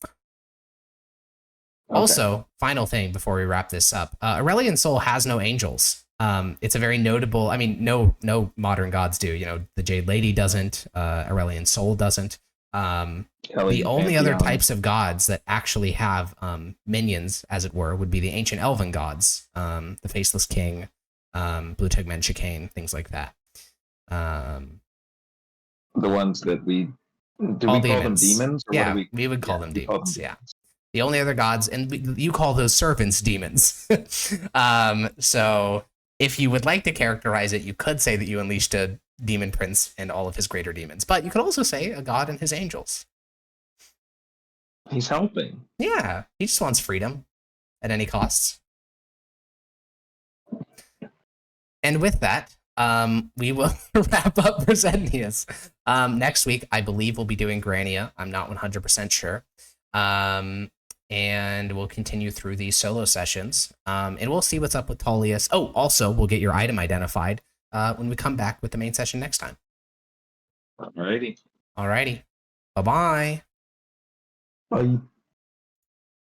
Okay. Also, final thing before we wrap this up, Aurelian Soul has no angels. It's a very notable, no modern gods do. The Jade Lady doesn't, Aurelian Soul doesn't. The only other types of gods that actually have minions, as it were, would be the ancient elven gods, the Faceless King, Blue Tegmen Chicane, things like that. The ones that we call them demons? Or yeah, we would call them demons. Yeah. The only other gods, and you call those servants demons. So if you would like to characterize it, you could say that you unleashed a demon prince and all of his greater demons. But you could also say a god and his angels. He's helping. Yeah, he just wants freedom at any costs. And with that, we will wrap up for Zednius. Next week, I believe we'll be doing Grania. I'm not 100% sure. And we'll continue through these solo sessions. And we'll see what's up with Tullius. Oh, also, we'll get your item identified when we come back with the main session next time. Alrighty. Bye-bye. Well, you